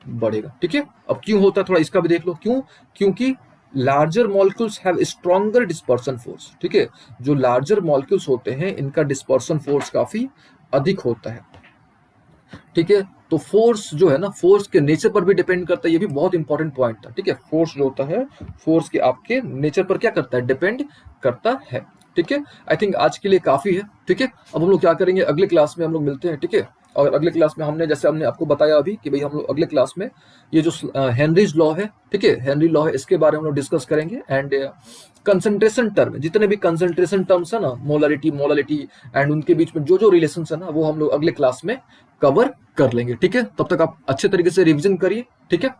बढ़ेगा। ठीक है, अब क्यों होता है थोड़ा इसका भी देख लो, क्यों? क्योंकि larger molecules have stronger dispersion force. ठीक है, जो लार्जर मॉलिक्यूल्स होते हैं इनका डिस्पर्सन फोर्स काफी अधिक होता है। ठीक है, तो फोर्स जो है ना, फोर्स के नेचर पर भी डिपेंड करता है, ये भी बहुत इंपॉर्टेंट पॉइंट था। ठीक है, फोर्स जो होता है फोर्स के आपके नेचर पर क्या करता है, डिपेंड करता है। ठीक है, आई थिंक आज के लिए काफी है। ठीक है, अब हम लोग क्या करेंगे, अगले क्लास में हम लोग मिलते हैं। ठीक है, और अगले क्लास में हमने आपको बताया अभी कि भाई हम लोग अगले क्लास में ये जो हेनरीज लॉ है, ठीक है, हेनरी लॉ है, इसके बारे में हम लोग डिस्कस करेंगे। एंड कंसंट्रेशन टर्म, जितने भी कंसंट्रेशन टर्म्स है ना, मोलरिटी, मोलालिटी एंड उनके बीच में जो जो रिलेशन है ना, वो हम लोग अगले क्लास में कवर कर लेंगे। ठीक है, तब तक आप अच्छे तरीके से रिविजन करिए। ठीक है।